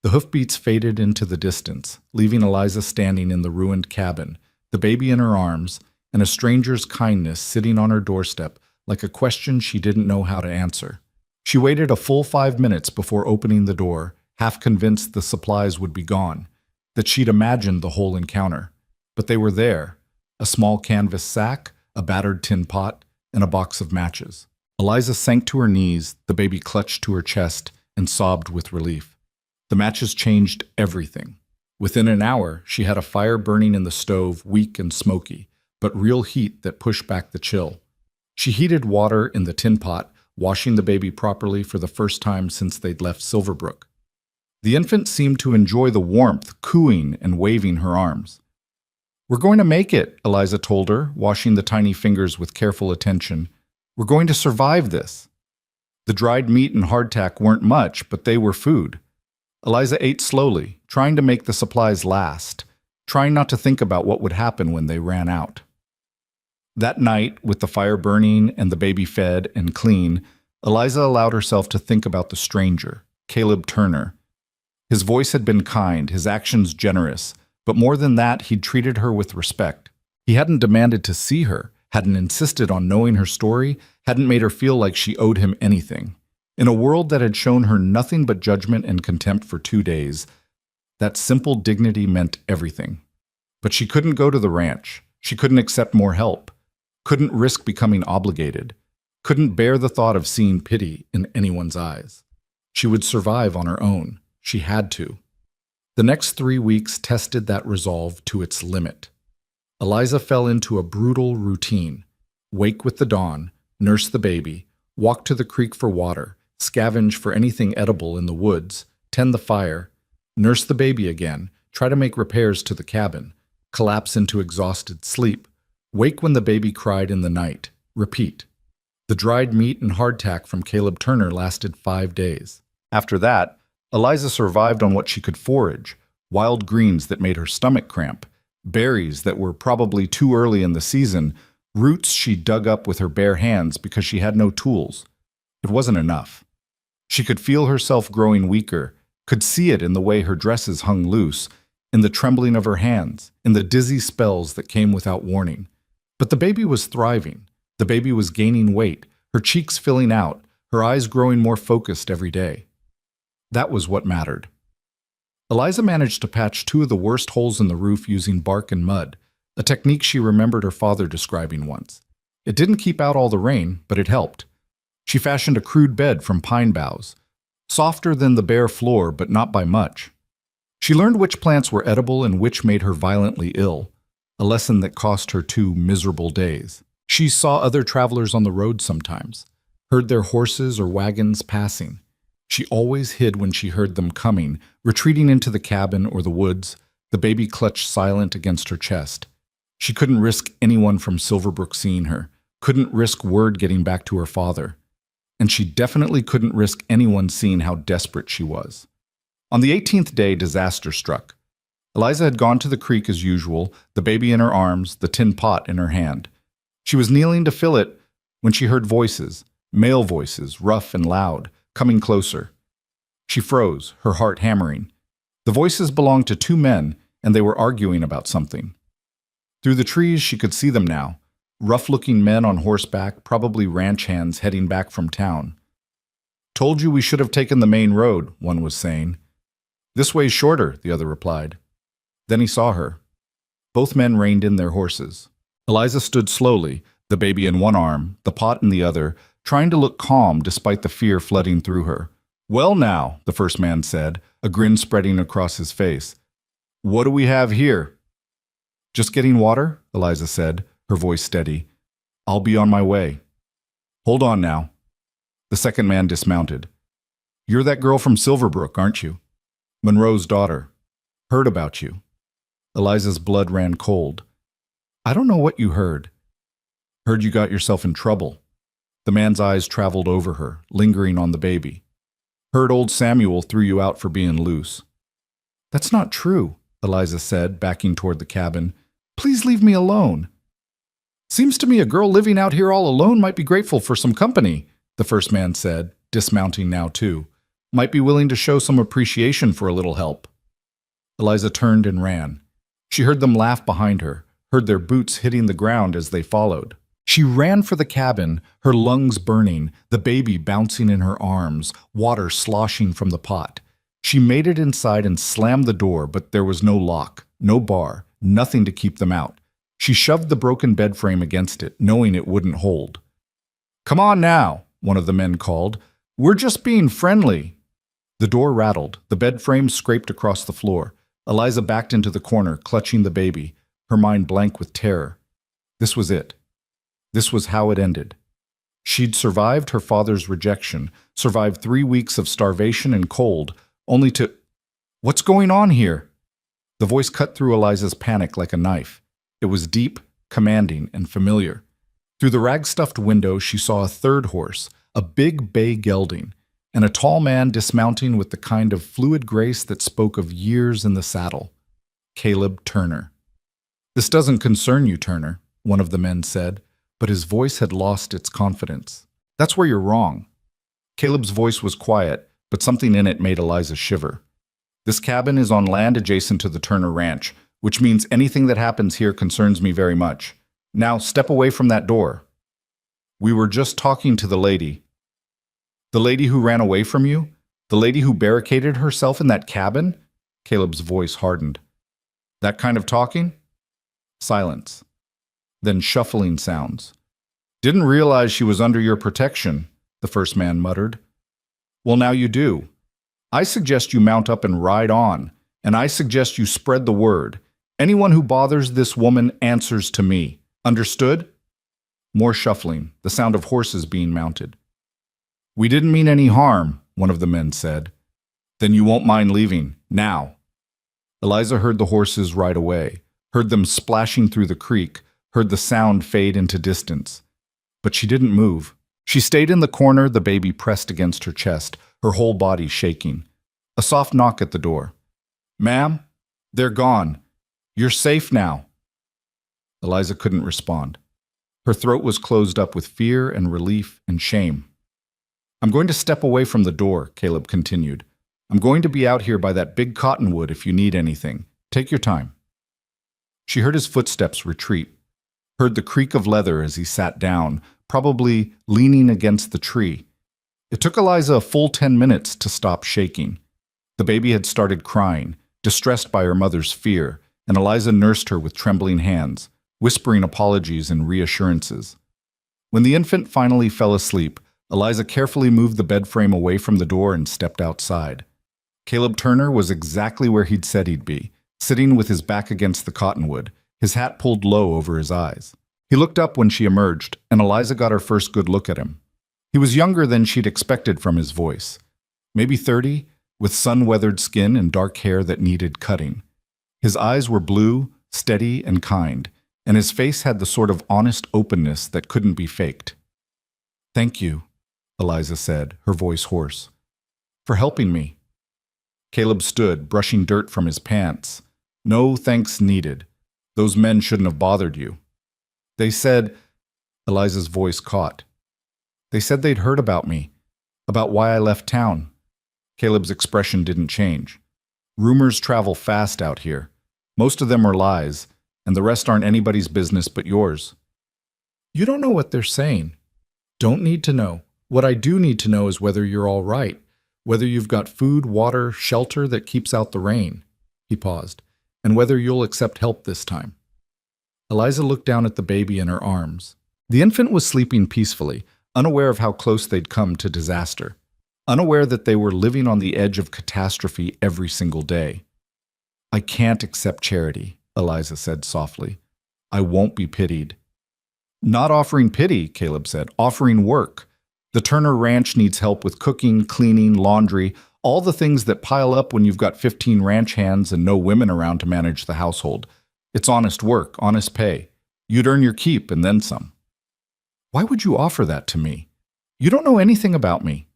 The hoofbeats faded into the distance, leaving Eliza standing in the ruined cabin, the baby in her arms, and a stranger's kindness sitting on her doorstep like a question she didn't know how to answer. She waited a full 5 minutes before opening the door, half convinced the supplies would be gone, that she'd imagined the whole encounter. But they were there: a small canvas sack, a battered tin pot, and a box of matches. Eliza sank to her knees, the baby clutched to her chest, and sobbed with relief. The matches changed everything. Within an hour, she had a fire burning in the stove, weak and smoky, but real heat that pushed back the chill. She heated water in the tin pot, washing the baby properly for the first time since they'd left Silverbrook. The infant seemed to enjoy the warmth, cooing and waving her arms. "We're going to make it," Eliza told her, washing the tiny fingers with careful attention. "We're going to survive this." The dried meat and hardtack weren't much, but they were food. Eliza ate slowly, trying to make the supplies last, trying not to think about what would happen when they ran out. That night, with the fire burning and the baby fed and clean, Eliza allowed herself to think about the stranger, Caleb Turner. His voice had been kind, his actions generous, but more than that, he'd treated her with respect. He hadn't demanded to see her, hadn't insisted on knowing her story, hadn't made her feel like she owed him anything. In a world that had shown her nothing but judgment and contempt for 2 days, that simple dignity meant everything. But she couldn't go to the ranch. She couldn't accept more help. Couldn't risk becoming obligated. Couldn't bear the thought of seeing pity in anyone's eyes. She would survive on her own. She had to. The next 3 weeks tested that resolve to its limit. Eliza fell into a brutal routine. Wake with the dawn, nurse the baby, walk to the creek for water, scavenge for anything edible in the woods, tend the fire, nurse the baby again, try to make repairs to the cabin, collapse into exhausted sleep, wake when the baby cried in the night, repeat. The dried meat and hardtack from Caleb Turner lasted 5 days. After that, Eliza survived on what she could forage, wild greens that made her stomach cramp, berries that were probably too early in the season, roots she dug up with her bare hands because she had no tools. It wasn't enough. She could feel herself growing weaker, could see it in the way her dresses hung loose, in the trembling of her hands, in the dizzy spells that came without warning. But the baby was thriving. The baby was gaining weight, her cheeks filling out, her eyes growing more focused every day. That was what mattered. Eliza managed to patch 2 of the worst holes in the roof using bark and mud, a technique she remembered her father describing once. It didn't keep out all the rain, but it helped. She fashioned a crude bed from pine boughs, softer than the bare floor, but not by much. She learned which plants were edible and which made her violently ill, a lesson that cost her 2 miserable days. She saw other travelers on the road sometimes, heard their horses or wagons passing. She always hid when she heard them coming, retreating into the cabin or the woods, the baby clutched silent against her chest. She couldn't risk anyone from Silverbrook seeing her, couldn't risk word getting back to her father. And she definitely couldn't risk anyone seeing how desperate she was. On the 18th day, disaster struck. Eliza had gone to the creek as usual, the baby in her arms, the tin pot in her hand. She was kneeling to fill it when she heard voices, male voices, rough and loud, coming closer. She froze, her heart hammering. The voices belonged to 2 men, and they were arguing about something. Through the trees, she could see them now, rough-looking men on horseback, probably ranch hands heading back from town. "Told you we should have taken the main road," one was saying. "This way's shorter," the other replied. Then he saw her. Both men reined in their horses. Eliza stood slowly, the baby in one arm, the pot in the other, trying to look calm despite the fear flooding through her. "Well now," the first man said, a grin spreading across his face. "What do we have here?" "Just getting water," Eliza said, her voice steady. "I'll be on my way." "Hold on now." The second man dismounted. "You're that girl from Silverbrook, aren't you? Monroe's daughter. Heard about you." Eliza's blood ran cold. "I don't know what you heard." "Heard you got yourself in trouble." The man's eyes traveled over her, lingering on the baby. "Heard old Samuel threw you out for being loose." "That's not true," Eliza said, backing toward the cabin. "Please leave me alone." "Seems to me a girl living out here all alone might be grateful for some company," the first man said, dismounting now too. "Might be willing to show some appreciation for a little help." Eliza turned and ran. She heard them laugh behind her, heard their boots hitting the ground as they followed. She ran for the cabin, her lungs burning, the baby bouncing in her arms, water sloshing from the pot. She made it inside and slammed the door, but there was no lock, no bar, nothing to keep them out. She shoved the broken bed frame against it, knowing it wouldn't hold. "Come on now," one of the men called. "We're just being friendly." The door rattled. The bed frame scraped across the floor. Eliza backed into the corner, clutching the baby, her mind blank with terror. This was it. This was how it ended. She'd survived her father's rejection, survived 3 weeks of starvation and cold, only to— "What's going on here?" The voice cut through Eliza's panic like a knife. It was deep, commanding, and familiar. Through the rag-stuffed window, she saw a third horse, a big bay gelding, and a tall man dismounting with the kind of fluid grace that spoke of years in the saddle. Caleb Turner. "This doesn't concern you, Turner," one of the men said, but his voice had lost its confidence. "That's where you're wrong." Caleb's voice was quiet, but something in it made Eliza shiver. "This cabin is on land adjacent to the Turner Ranch, which means anything that happens here concerns me very much. Now step away from that door." "We were just talking to the lady." "The lady who ran away from you? The lady who barricaded herself in that cabin?" Caleb's voice hardened. "That kind of talking?" Silence. Then shuffling sounds. "Didn't realize she was under your protection," the first man muttered. "Well, now you do. I suggest you mount up and ride on, and I suggest you spread the word. Anyone who bothers this woman answers to me. Understood?" More shuffling, the sound of horses being mounted. "We didn't mean any harm," one of the men said. "Then you won't mind leaving, now." Eliza heard the horses ride away, heard them splashing through the creek, heard the sound fade into distance. But she didn't move. She stayed in the corner, the baby pressed against her chest, her whole body shaking. A soft knock at the door. "Ma'am, they're gone. You're safe now." Eliza couldn't respond. Her throat was closed up with fear and relief and shame. "I'm going to step away from the door," Caleb continued. "I'm going to be out here by that big cottonwood if you need anything. Take your time." She heard his footsteps retreat, heard the creak of leather as he sat down, probably leaning against the tree. It took Eliza a full 10 minutes to stop shaking. The baby had started crying, distressed by her mother's fear, and Eliza nursed her with trembling hands, whispering apologies and reassurances. When the infant finally fell asleep, Eliza carefully moved the bed frame away from the door and stepped outside. Caleb Turner was exactly where he'd said he'd be, sitting with his back against the cottonwood, his hat pulled low over his eyes. He looked up when she emerged, and Eliza got her first good look at him. He was younger than she'd expected from his voice. Maybe 30, with sun-weathered skin and dark hair that needed cutting. His eyes were blue, steady, and kind, and his face had the sort of honest openness that couldn't be faked. "Thank you," Eliza said, her voice hoarse, "for helping me." Caleb stood, brushing dirt from his pants. "No thanks needed. Those men shouldn't have bothered you." "They said—" Eliza's voice caught. "They said they'd heard about me, about why I left town." Caleb's expression didn't change. "Rumors travel fast out here. Most of them are lies, and the rest aren't anybody's business but yours." "You don't know what they're saying." "Don't need to know. What I do need to know is whether you're all right, whether you've got food, water, shelter that keeps out the rain." He paused. "And whether you'll accept help this time." Eliza looked down at the baby in her arms. The infant was sleeping peacefully, unaware of how close they'd come to disaster, unaware that they were living on the edge of catastrophe every single day. "I can't accept charity," Eliza said softly. "I won't be pitied." "Not offering pity," Caleb said, "offering work. The Turner Ranch needs help with cooking, cleaning, laundry, all the things that pile up when you've got 15 ranch hands and no women around to manage the household. It's honest work, honest pay. You'd earn your keep and then some." "Why would you offer that to me? You don't know anything about me."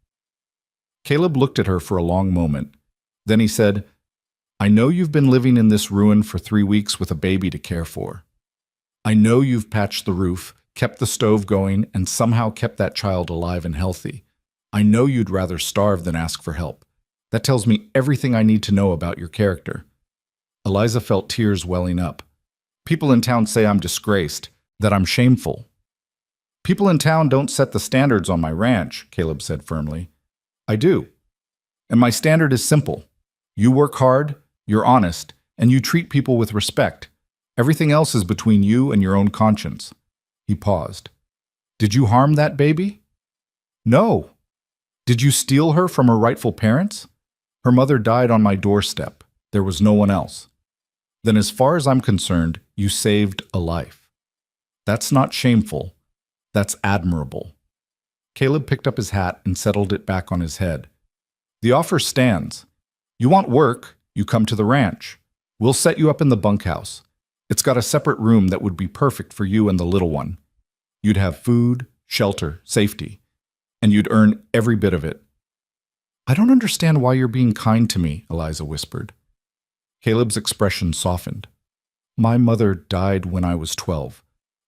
Caleb looked at her for a long moment. Then he said, "I know you've been living in this ruin for 3 weeks with a baby to care for. I know you've patched the roof, kept the stove going, and somehow kept that child alive and healthy. I know you'd rather starve than ask for help. That tells me everything I need to know about your character." Eliza felt tears welling up. "People in town say I'm disgraced, that I'm shameful." "People in town don't set the standards on my ranch," Caleb said firmly. "I do. And my standard is simple. You work hard, you're honest, and you treat people with respect. Everything else is between you and your own conscience." He paused. "Did you harm that baby?" "No." "Did you steal her from her rightful parents?" "Her mother died on my doorstep. There was no one else." "Then as far as I'm concerned, you saved a life. That's not shameful. That's admirable." Caleb picked up his hat and settled it back on his head. "The offer stands. You want work, you come to the ranch. We'll set you up in the bunkhouse. It's got a separate room that would be perfect for you and the little one. You'd have food, shelter, safety, and you'd earn every bit of it." "I don't understand why you're being kind to me," Eliza whispered. Caleb's expression softened. "My mother died when I was 12.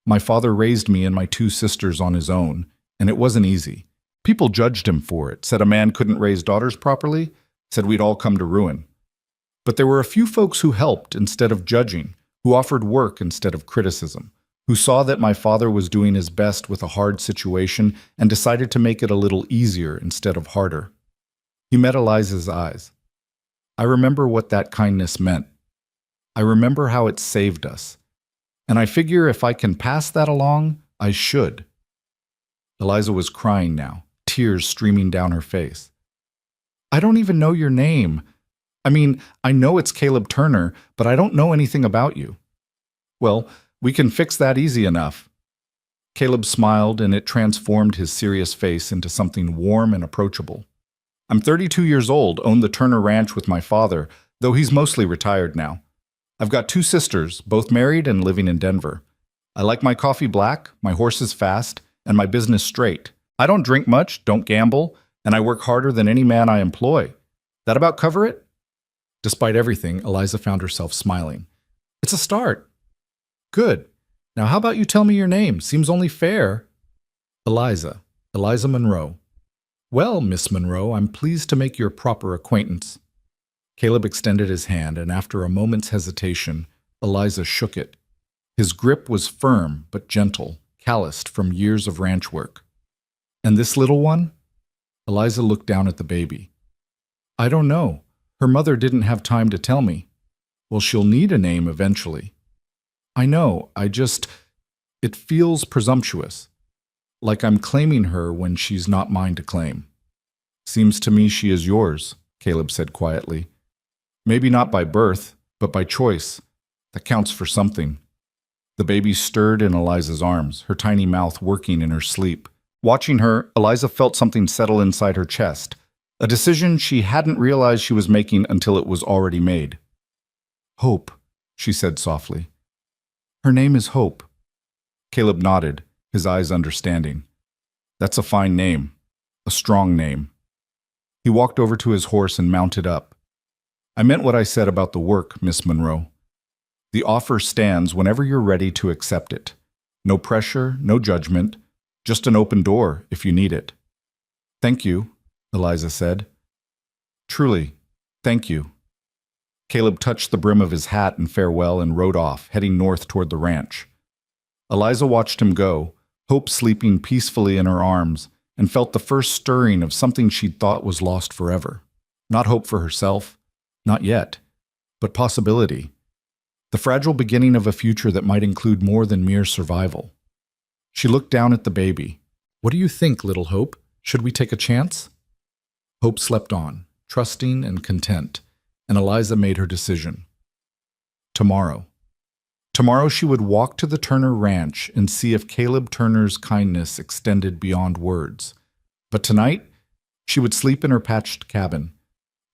My father raised me and my two sisters on his own, and it wasn't easy. People judged him for it, said a man couldn't raise daughters properly, said we'd all come to ruin. But there were a few folks who helped instead of judging, who offered work instead of criticism, who saw that my father was doing his best with a hard situation and decided to make it a little easier instead of harder." He met Eliza's eyes. "I remember what that kindness meant. I remember how it saved us. And I figure if I can pass that along, I should." Eliza was crying now, tears streaming down her face. "I don't even know your name. I mean, I know it's Caleb Turner, but I don't know anything about you." "Well, we can fix that easy enough." Caleb smiled, and it transformed his serious face into something warm and approachable. "I'm 32 years old, own the Turner Ranch with my father, though he's mostly retired now. I've got two sisters, both married and living in Denver. I like my coffee black, my horses fast, and my business straight. I don't drink much, don't gamble, and I work harder than any man I employ. That about cover it?" Despite everything, Eliza found herself smiling. "It's a start." "Good. Now how about you tell me your name? Seems only fair." "Eliza. Eliza Monroe." "Well, Miss Monroe, I'm pleased to make your proper acquaintance." Caleb extended his hand, and after a moment's hesitation, Eliza shook it. His grip was firm but gentle, calloused from years of ranch work. "And this little one?" Eliza looked down at the baby. "I don't know. Her mother didn't have time to tell me." "Well, she'll need a name eventually." "I know, it feels presumptuous. Like I'm claiming her when she's not mine to claim." "Seems to me she is yours," Caleb said quietly. "Maybe not by birth, but by choice. That counts for something." The baby stirred in Eliza's arms, her tiny mouth working in her sleep. Watching her, Eliza felt something settle inside her chest, a decision she hadn't realized she was making until it was already made. "Hope," she said softly. "Her name is Hope." Caleb nodded, his eyes understanding. "That's a fine name, a strong name." He walked over to his horse and mounted up. "I meant what I said about the work, Miss Monroe. The offer stands whenever you're ready to accept it. No pressure, no judgment, just an open door if you need it." "Thank you," Eliza said. "Truly, thank you." Caleb touched the brim of his hat in farewell and rode off, heading north toward the ranch. Eliza watched him go, Hope sleeping peacefully in her arms, and felt the first stirring of something she'd thought was lost forever. Not hope for herself, not yet, but possibility. The fragile beginning of a future that might include more than mere survival. She looked down at the baby. "What do you think, little Hope? Should we take a chance?" Hope slept on, trusting and content, and Eliza made her decision. Tomorrow. Tomorrow she would walk to the Turner Ranch and see if Caleb Turner's kindness extended beyond words. But tonight, she would sleep in her patched cabin,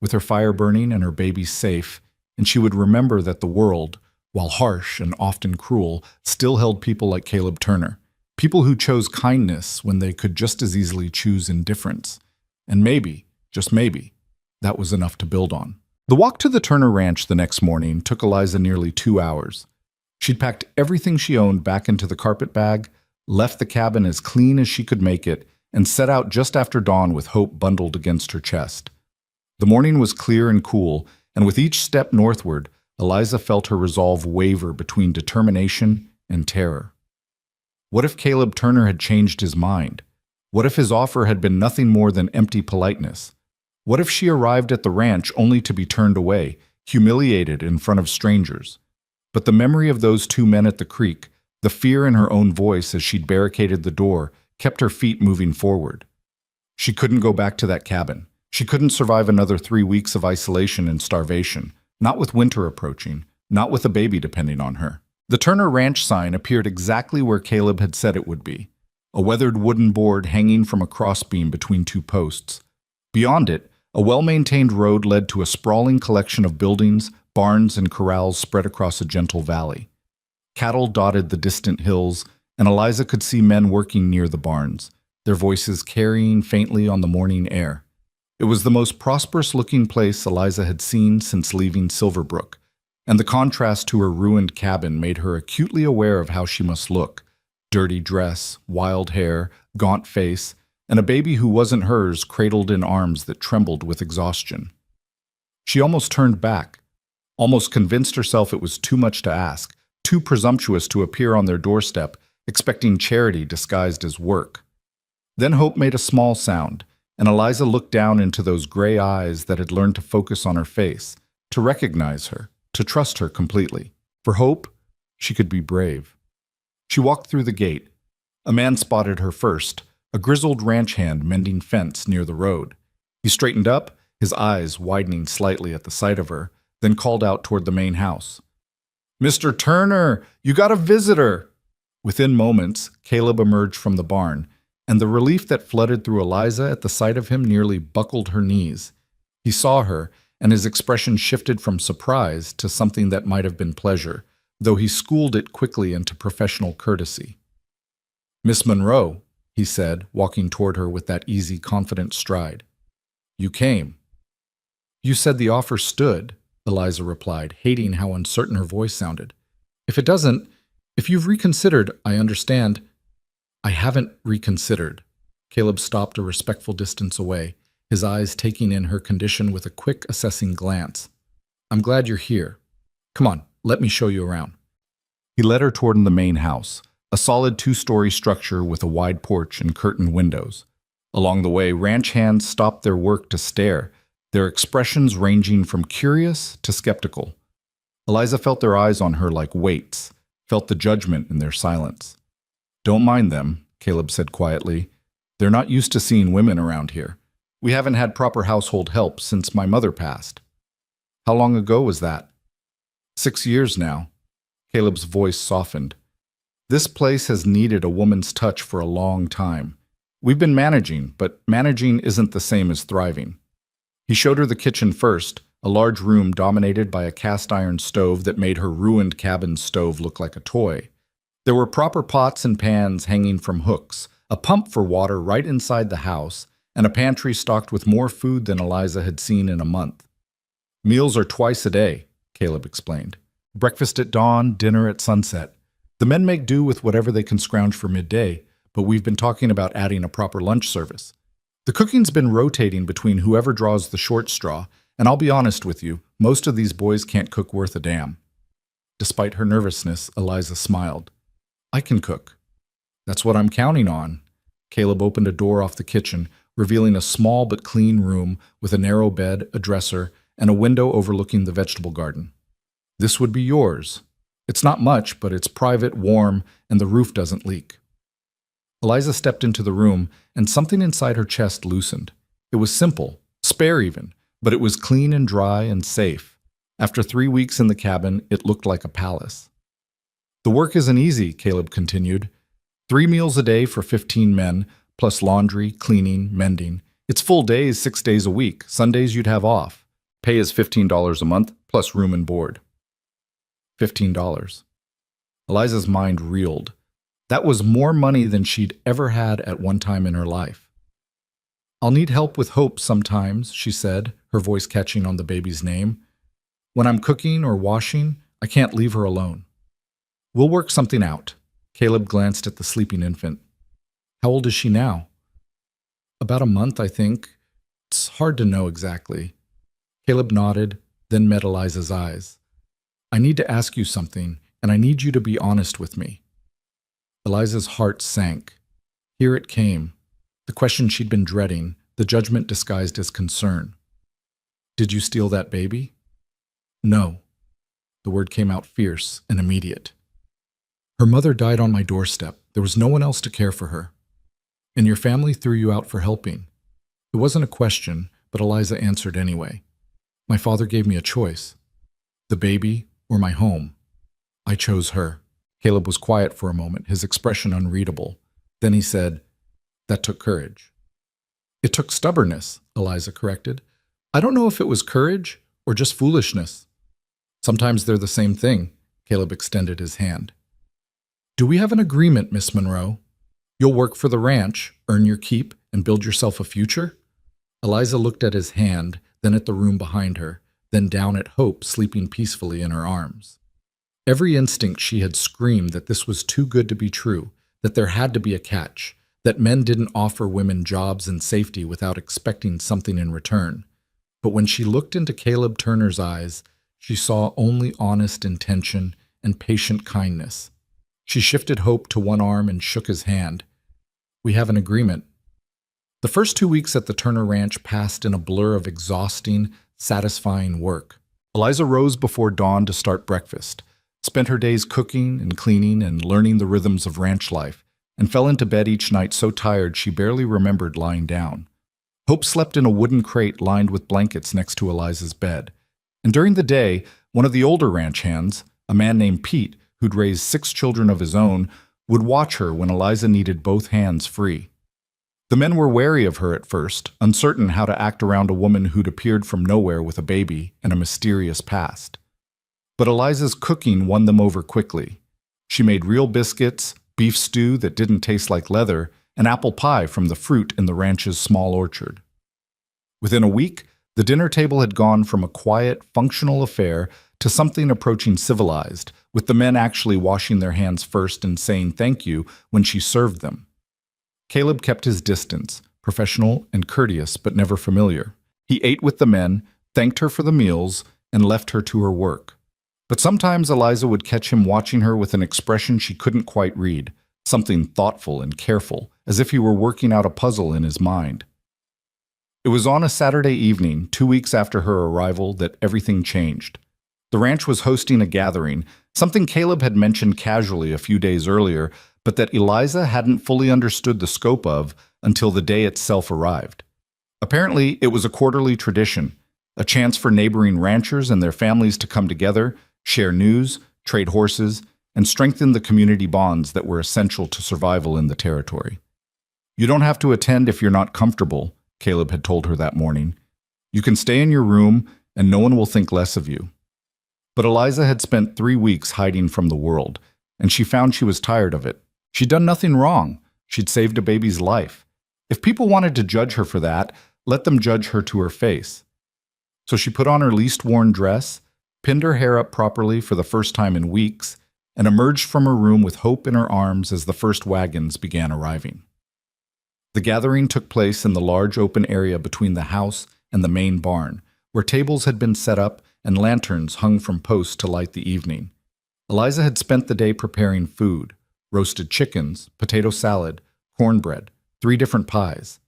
with her fire burning and her baby safe, and she would remember that the world, while harsh and often cruel, still held people like Caleb Turner, people who chose kindness when they could just as easily choose indifference. And maybe, just maybe, that was enough to build on. The walk to the Turner Ranch the next morning took Eliza nearly 2 hours. She'd packed everything she owned back into the carpet bag, left the cabin as clean as she could make it, and set out just after dawn with Hope bundled against her chest. The morning was clear and cool, and with each step northward, Eliza felt her resolve waver between determination and terror. What if Caleb Turner had changed his mind? What if his offer had been nothing more than empty politeness? What if she arrived at the ranch only to be turned away, humiliated in front of strangers? But the memory of those two men at the creek, the fear in her own voice as she'd barricaded the door, kept her feet moving forward. She couldn't go back to that cabin. She couldn't survive another 3 weeks of isolation and starvation, not with winter approaching, not with a baby depending on her. The Turner Ranch sign appeared exactly where Caleb had said it would be, a weathered wooden board hanging from a crossbeam between two posts. Beyond it, a well-maintained road led to a sprawling collection of buildings, barns, and corrals spread across a gentle valley. Cattle dotted the distant hills, and Eliza could see men working near the barns, their voices carrying faintly on the morning air. It was the most prosperous-looking place Eliza had seen since leaving Silverbrook, and the contrast to her ruined cabin made her acutely aware of how she must look: dirty dress, wild hair, gaunt face, and a baby who wasn't hers cradled in arms that trembled with exhaustion. She almost turned back, almost convinced herself it was too much to ask, too presumptuous to appear on their doorstep, expecting charity disguised as work. Then Hope made a small sound, and Eliza looked down into those gray eyes that had learned to focus on her face, to recognize her, to trust her completely. For Hope, she could be brave. She walked through the gate. A man spotted her first, a grizzled ranch hand mending fence near the road. He straightened up, his eyes widening slightly at the sight of her, then called out toward the main house. "Mr. Turner, you got a visitor!" Within moments, Caleb emerged from the barn, and the relief that flooded through Eliza at the sight of him nearly buckled her knees. He saw her, and his expression shifted from surprise to something that might have been pleasure, though he schooled it quickly into professional courtesy. "Miss Monroe," he said, walking toward her with that easy, confident stride. "You came." "You said the offer stood," Eliza replied, hating how uncertain her voice sounded. "If it doesn't, if you've reconsidered, I understand." "I haven't reconsidered." Caleb stopped a respectful distance away, his eyes taking in her condition with a quick, assessing glance. "I'm glad you're here. Come on, let me show you around." He led her toward the main house, a solid 2-story structure with a wide porch and curtained windows. Along the way, ranch hands stopped their work to stare, their expressions ranging from curious to skeptical. Eliza felt their eyes on her like weights, felt the judgment in their silence. "Don't mind them," Caleb said quietly. "They're not used to seeing women around here. We haven't had proper household help since my mother passed." "How long ago was that?" 6 years now." Caleb's voice softened. "This place has needed a woman's touch for a long time. We've been managing, but managing isn't the same as thriving." He showed her the kitchen first, a large room dominated by a cast-iron stove that made her ruined cabin stove look like a toy. There were proper pots and pans hanging from hooks, a pump for water right inside the house, and a pantry stocked with more food than Eliza had seen in a month. "Meals are twice a day," Caleb explained. "Breakfast at dawn, dinner at sunset. The men make do with whatever they can scrounge for midday, but we've been talking about adding a proper lunch service. The cooking's been rotating between whoever draws the short straw, and I'll be honest with you, most of these boys can't cook worth a damn." Despite her nervousness, Eliza smiled. "I can cook." "That's what I'm counting on." Caleb opened a door off the kitchen, revealing a small but clean room with a narrow bed, a dresser, and a window overlooking the vegetable garden. "This would be yours. It's not much, but it's private, warm, and the roof doesn't leak." Eliza stepped into the room, and something inside her chest loosened. It was simple, spare even, but it was clean and dry and safe. After 3 weeks in the cabin, it looked like a palace. "The work isn't easy," Caleb continued. 3 meals a day for 15 men, plus laundry, cleaning, mending. It's full days, 6 days a week. Sundays you'd have off. Pay is $15 a month, plus room and board. $15. Eliza's mind reeled. That was more money than she'd ever had at one time in her life. "I'll need help with Hope sometimes," she said, her voice catching on the baby's name. "When I'm cooking or washing, I can't leave her alone." "We'll work something out." Caleb glanced at the sleeping infant. "How old is she now?" "About a month, I think. It's hard to know exactly." Caleb nodded, then met Eliza's eyes. "I need to ask you something, and I need you to be honest with me." Eliza's heart sank. Here it came. The question she'd been dreading, the judgment disguised as concern. "Did you steal that baby?" "No." The word came out fierce and immediate. Her mother died on my doorstep. There was no one else to care for her. And your family threw you out for helping. It wasn't a question, but Eliza answered anyway. My father gave me a choice. The baby or my home. I chose her. Caleb was quiet for a moment, his expression unreadable. Then he said, that took courage. It took stubbornness, Eliza corrected. I don't know if it was courage or just foolishness. Sometimes they're the same thing. Caleb extended his hand. Do we have an agreement, Miss Monroe? You'll work for the ranch, earn your keep, and build yourself a future? Eliza looked at his hand, then at the room behind her, then down at Hope sleeping peacefully in her arms. Every instinct she had screamed that this was too good to be true, that there had to be a catch, that men didn't offer women jobs and safety without expecting something in return. But when she looked into Caleb Turner's eyes, she saw only honest intention and patient kindness. She shifted Hope to one arm and shook his hand. We have an agreement. The first 2 weeks at the Turner Ranch passed in a blur of exhausting, satisfying work. Eliza rose before dawn to start breakfast, spent her days cooking and cleaning and learning the rhythms of ranch life, and fell into bed each night so tired she barely remembered lying down. Hope slept in a wooden crate lined with blankets next to Eliza's bed. And during the day, one of the older ranch hands, a man named Pete, who'd raised 6 children of his own, would watch her when Eliza needed both hands free. The men were wary of her at first, uncertain how to act around a woman who'd appeared from nowhere with a baby and a mysterious past. But Eliza's cooking won them over quickly. She made real biscuits, beef stew that didn't taste like leather, and apple pie from the fruit in the ranch's small orchard. Within a week, the dinner table had gone from a quiet, functional affair to something approaching civilized, with the men actually washing their hands first and saying thank you when she served them. Caleb kept his distance, professional and courteous but never familiar. He ate with the men, thanked her for the meals, and left her to her work. But sometimes Eliza would catch him watching her with an expression she couldn't quite read, something thoughtful and careful, as if he were working out a puzzle in his mind. It was on a Saturday evening, 2 weeks after her arrival, that everything changed. The ranch was hosting a gathering, something Caleb had mentioned casually a few days earlier, but that Eliza hadn't fully understood the scope of until the day itself arrived. Apparently, it was a quarterly tradition, a chance for neighboring ranchers and their families to come together, share news, trade horses, and strengthen the community bonds that were essential to survival in the territory. You don't have to attend if you're not comfortable, Caleb had told her that morning. You can stay in your room, and no one will think less of you. But Eliza had spent 3 weeks hiding from the world, and she found she was tired of it. She'd done nothing wrong. She'd saved a baby's life. If people wanted to judge her for that, let them judge her to her face. So she put on her least worn dress, pinned her hair up properly for the first time in weeks, and emerged from her room with Hope in her arms as the first wagons began arriving. The gathering took place in the large open area between the house and the main barn, where tables had been set up and lanterns hung from posts to light the evening. Eliza had spent the day preparing food: roasted chickens, potato salad, cornbread, 3 different pies.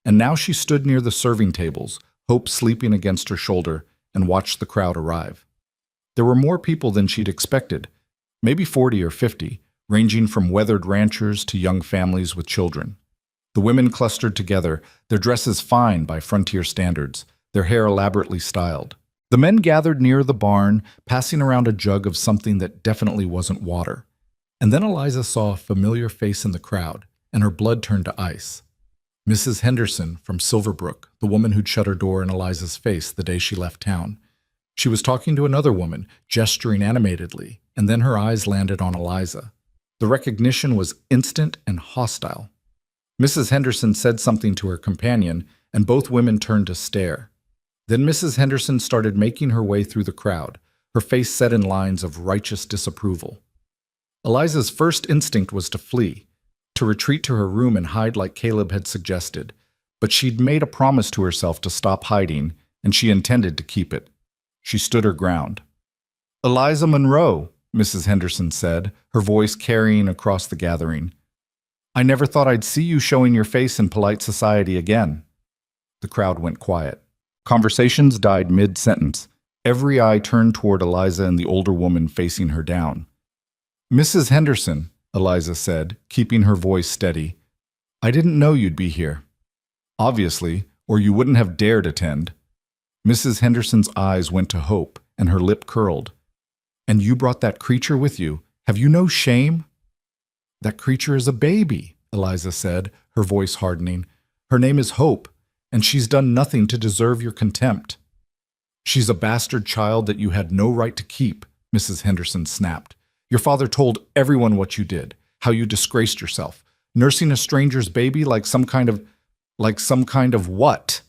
And now she stood near the serving tables, Hope sleeping against her shoulder, and watched the crowd arrive. There were more people than she'd expected, maybe 40 or 50, ranging from weathered ranchers to young families with children. The women clustered together, their dresses fine by Frontier standards, their hair elaborately styled. The men gathered near the barn, passing around a jug of something that definitely wasn't water. And then Eliza saw a familiar face in the crowd, and her blood turned to ice. Mrs. Henderson from Silverbrook, the woman who'd shut her door in Eliza's face the day she left town. She was talking to another woman, gesturing animatedly, and then her eyes landed on Eliza. The recognition was instant and hostile. Mrs. Henderson said something to her companion, and both women turned to stare. Then Mrs. Henderson started making her way through the crowd, her face set in lines of righteous disapproval. Eliza's first instinct was to flee, to retreat to her room and hide like Caleb had suggested, but she'd made a promise to herself to stop hiding, and she intended to keep it. She stood her ground. "Eliza Monroe," Mrs. Henderson said, her voice carrying across the gathering. "I never thought I'd see you showing your face in polite society again." The crowd went quiet. Conversations died mid-sentence. Every eye turned toward Eliza and the older woman facing her down. "Mrs. Henderson," Eliza said, keeping her voice steady, "I didn't know you'd be here. Obviously, or you wouldn't have dared attend." Mrs. Henderson's eyes went to Hope, and her lip curled. "And you brought that creature with you. Have you no shame?" "That creature is a baby," Eliza said, her voice hardening. "Her name is Hope, and she's done nothing to deserve your contempt." "She's a bastard child that you had no right to keep," Mrs. Henderson snapped. "Your father told everyone what you did, how you disgraced yourself, nursing a stranger's baby like some kind of what?"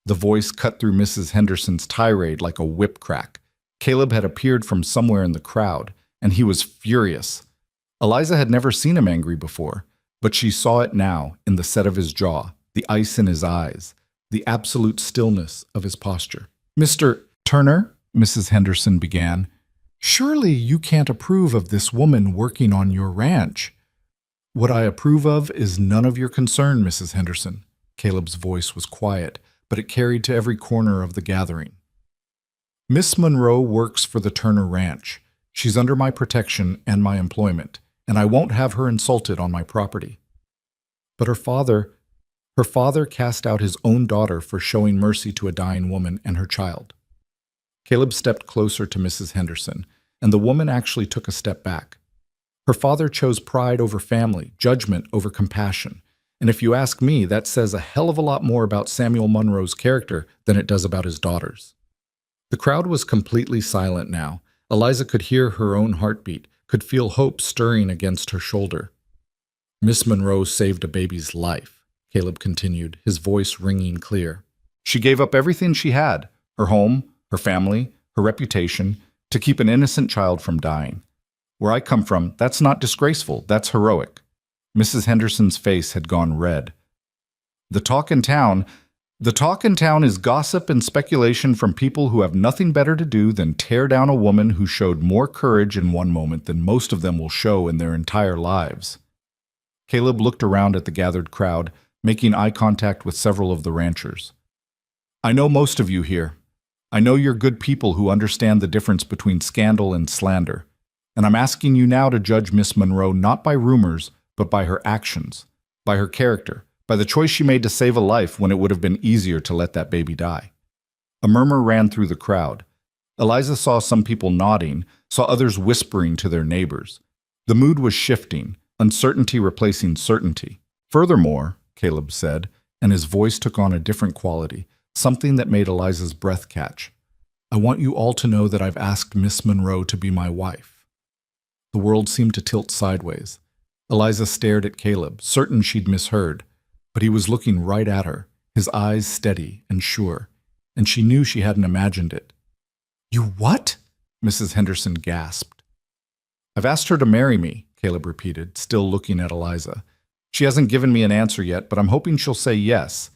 The voice cut through Mrs. Henderson's tirade like a whip crack. Caleb had appeared from somewhere in the crowd, and he was furious. Eliza had never seen him angry before, but she saw it now in the set of his jaw, the ice in his eyes, the absolute stillness of his posture. "Mr. Turner," Mrs. Henderson began, "surely you can't approve of this woman working on your ranch." "What I approve of is none of your concern, Mrs. Henderson." Caleb's voice was quiet, but it carried to every corner of the gathering. "Miss Monroe works for the Turner Ranch. She's under my protection and my employment, and I won't have her insulted on my property." "But her father cast out his own daughter for showing mercy to a dying woman and her child." Caleb stepped closer to Mrs. Henderson, and the woman actually took a step back. "Her father chose pride over family, judgment over compassion. And if you ask me, that says a hell of a lot more about Samuel Monroe's character than it does about his daughter's." The crowd was completely silent now. Eliza could hear her own heartbeat, could feel hope stirring against her shoulder. "Miss Monroe saved a baby's life," Caleb continued, his voice ringing clear. "She gave up everything she had, her home, her family, her reputation, to keep an innocent child from dying. Where I come from, that's not disgraceful, that's heroic." Mrs. Henderson's face had gone red. The talk in town is gossip and speculation from people who have nothing better to do than tear down a woman who showed more courage in one moment than most of them will show in their entire lives." Caleb looked around at the gathered crowd, making eye contact with several of the ranchers. "I know most of you here. I know you're good people who understand the difference between scandal and slander. And I'm asking you now to judge Miss Monroe not by rumors, but by her actions, by her character, by the choice she made to save a life when it would have been easier to let that baby die." A murmur ran through the crowd. Eliza saw some people nodding, saw others whispering to their neighbors. The mood was shifting, uncertainty replacing certainty. "Furthermore," Caleb said, and his voice took on a different quality, something that made Eliza's breath catch. "I want you all to know that I've asked Miss Monroe to be my wife." The world seemed to tilt sideways. Eliza stared at Caleb, certain she'd misheard, but he was looking right at her, his eyes steady and sure, and she knew she hadn't imagined it. "You what?" Mrs. Henderson gasped. "I've asked her to marry me," Caleb repeated, still looking at Eliza. "She hasn't given me an answer yet, but I'm hoping she'll say yes,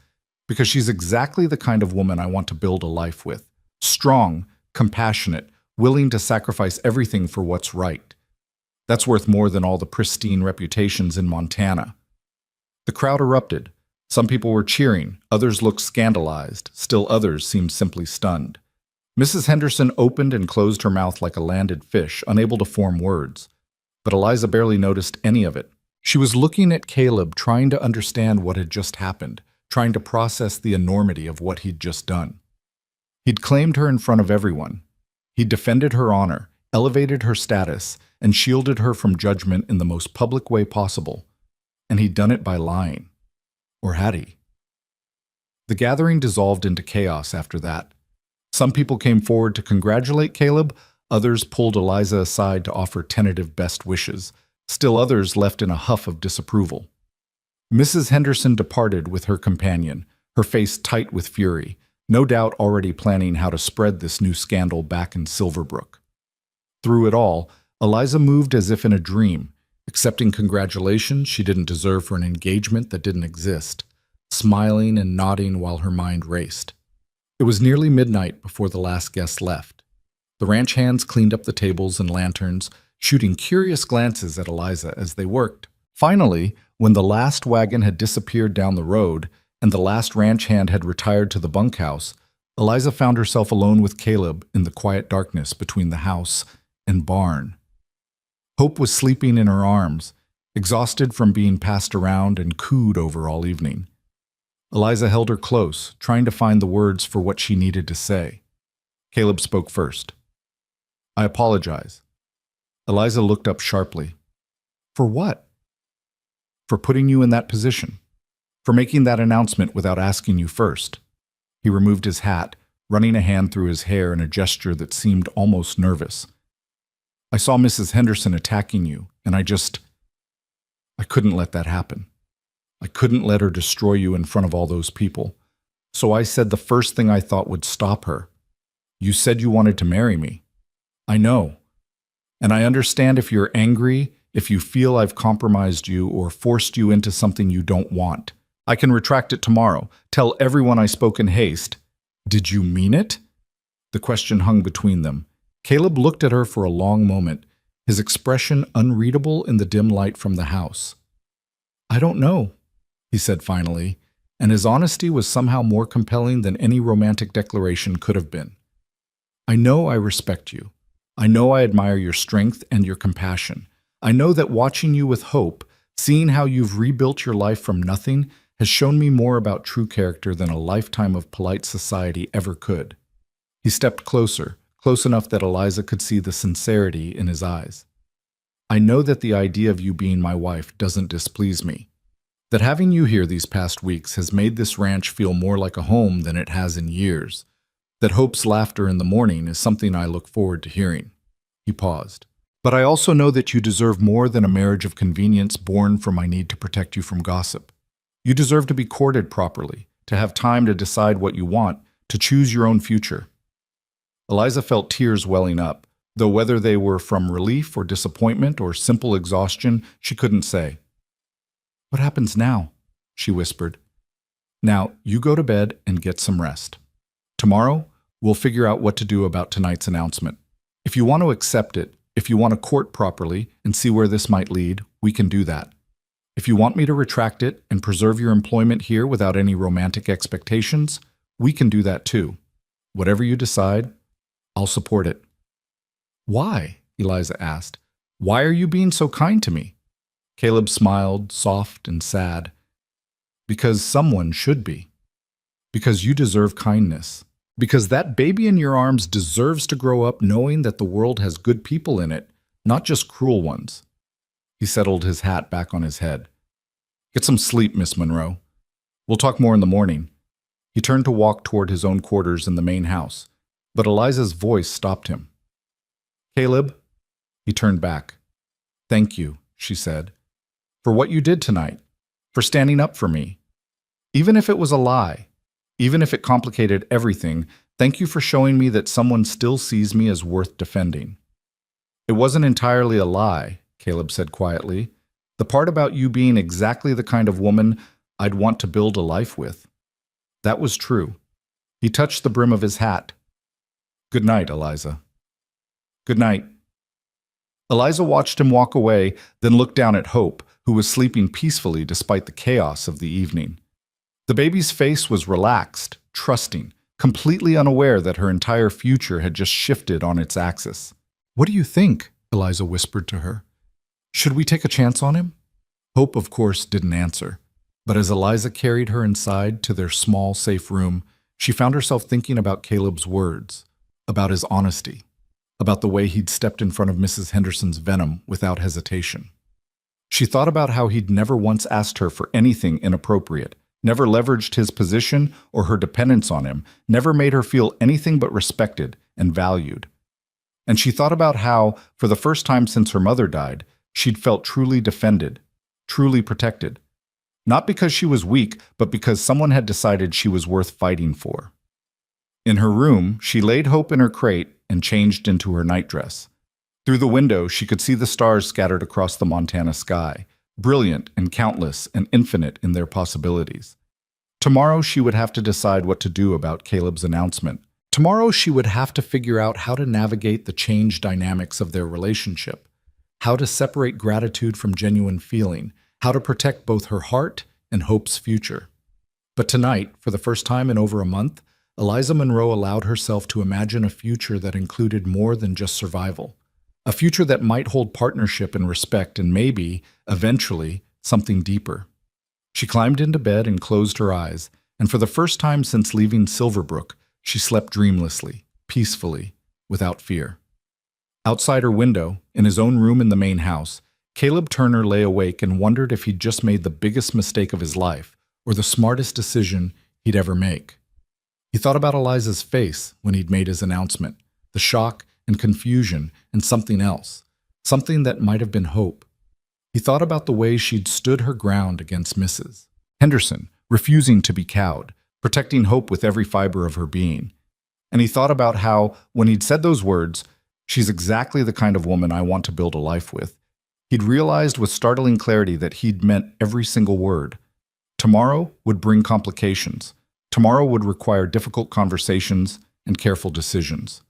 because she's exactly the kind of woman I want to build a life with. Strong, compassionate, willing to sacrifice everything for what's right. That's worth more than all the pristine reputations in Montana." The crowd erupted. Some people were cheering, others looked scandalized, still others seemed simply stunned. Mrs. Henderson opened and closed her mouth like a landed fish, unable to form words. But Eliza barely noticed any of it. She was looking at Caleb, trying to understand what had just happened, trying to process the enormity of what he'd just done. He'd claimed her in front of everyone. He'd defended her honor, elevated her status, and shielded her from judgment in the most public way possible. And he'd done it by lying. Or had he? The gathering dissolved into chaos after that. Some people came forward to congratulate Caleb, others pulled Eliza aside to offer tentative best wishes, still others left in a huff of disapproval. Mrs. Henderson departed with her companion, her face tight with fury, no doubt already planning how to spread this new scandal back in Silverbrook. Through it all, Eliza moved as if in a dream, accepting congratulations she didn't deserve for an engagement that didn't exist, smiling and nodding while her mind raced. It was nearly midnight before the last guest left. The ranch hands cleaned up the tables and lanterns, shooting curious glances at Eliza as they worked. Finally, when the last wagon had disappeared down the road and the last ranch hand had retired to the bunkhouse, Eliza found herself alone with Caleb in the quiet darkness between the house and barn. Hope was sleeping in her arms, exhausted from being passed around and cooed over all evening. Eliza held her close, trying to find the words for what she needed to say. Caleb spoke first. "I apologize." Eliza looked up sharply. "For what?" "For putting you in that position. For making that announcement without asking you first." He removed his hat, running a hand through his hair in a gesture that seemed almost nervous. "I saw Mrs. Henderson attacking you, and I couldn't let that happen. I couldn't let her destroy you in front of all those people. So I said the first thing I thought would stop her. You said you wanted to marry me. I know. And I understand if you're angry, if you feel I've compromised you or forced you into something you don't want. I can retract it tomorrow. Tell everyone I spoke in haste. Did you mean it?" The question hung between them. Caleb looked at her for a long moment, his expression unreadable in the dim light from the house. "I don't know," he said finally, and his honesty was somehow more compelling than any romantic declaration could have been. "I know I respect you. I know I admire your strength and your compassion. I know that watching you with hope, seeing how you've rebuilt your life from nothing, has shown me more about true character than a lifetime of polite society ever could." He stepped closer, close enough that Eliza could see the sincerity in his eyes. "I know that the idea of you being my wife doesn't displease me. That having you here these past weeks has made this ranch feel more like a home than it has in years. That Hope's laughter in the morning is something I look forward to hearing." He paused. "But I also know that you deserve more than a marriage of convenience born from my need to protect you from gossip. You deserve to be courted properly, to have time to decide what you want, to choose your own future." Eliza felt tears welling up, though whether they were from relief or disappointment or simple exhaustion, she couldn't say. "What happens now?" she whispered. "Now, you go to bed and get some rest. Tomorrow, we'll figure out what to do about tonight's announcement. If you want to accept it, if you want to court properly and see where this might lead, we can do that. If you want me to retract it and preserve your employment here without any romantic expectations, we can do that too. Whatever you decide, I'll support it." "Why?" Eliza asked. "Why are you being so kind to me?" Caleb smiled, soft and sad. "Because someone should be. Because you deserve kindness. Because that baby in your arms deserves to grow up knowing that the world has good people in it, not just cruel ones." He settled his hat back on his head. "Get some sleep, Miss Monroe. We'll talk more in the morning." He turned to walk toward his own quarters in the main house, but Eliza's voice stopped him. "Caleb," he turned back. "Thank you," she said, "for what you did tonight, for standing up for me. Even if it was a lie, even if it complicated everything, thank you for showing me that someone still sees me as worth defending." "It wasn't entirely a lie," Caleb said quietly. "The part about you being exactly the kind of woman I'd want to build a life with. That was true." He touched the brim of his hat. "Good night, Eliza." "Good night." Eliza watched him walk away, then looked down at Hope, who was sleeping peacefully despite the chaos of the evening. The baby's face was relaxed, trusting, completely unaware that her entire future had just shifted on its axis. "What do you think?" Eliza whispered to her. "Should we take a chance on him?" Hope, of course, didn't answer. But as Eliza carried her inside to their small, safe room, she found herself thinking about Caleb's words, about his honesty, about the way he'd stepped in front of Mrs. Henderson's venom without hesitation. She thought about how he'd never once asked her for anything inappropriate, never leveraged his position or her dependence on him, never made her feel anything but respected and valued. And she thought about how, for the first time since her mother died, she'd felt truly defended, truly protected. Not because she was weak, but because someone had decided she was worth fighting for. In her room, she laid Hope in her crate and changed into her nightdress. Through the window, she could see the stars scattered across the Montana sky, brilliant and countless and infinite in their possibilities. Tomorrow, she would have to decide what to do about Caleb's announcement. Tomorrow, she would have to figure out how to navigate the changed dynamics of their relationship, how to separate gratitude from genuine feeling, how to protect both her heart and Hope's future. But tonight, for the first time in over a month, Eliza Monroe allowed herself to imagine a future that included more than just survival. A future that might hold partnership and respect and maybe, eventually, something deeper. She climbed into bed and closed her eyes, and for the first time since leaving Silverbrook, she slept dreamlessly, peacefully, without fear. Outside her window, in his own room in the main house, Caleb Turner lay awake and wondered if he'd just made the biggest mistake of his life, or the smartest decision he'd ever make. He thought about Eliza's face when he'd made his announcement, the shock and confusion and something else, something that might have been hope. He thought about the way she'd stood her ground against Mrs. Henderson, refusing to be cowed, protecting hope with every fiber of her being. And he thought about how, when he'd said those words, "She's exactly the kind of woman I want to build a life with," he'd realized with startling clarity that he'd meant every single word. Tomorrow would bring complications. Tomorrow would require difficult conversations and careful decisions.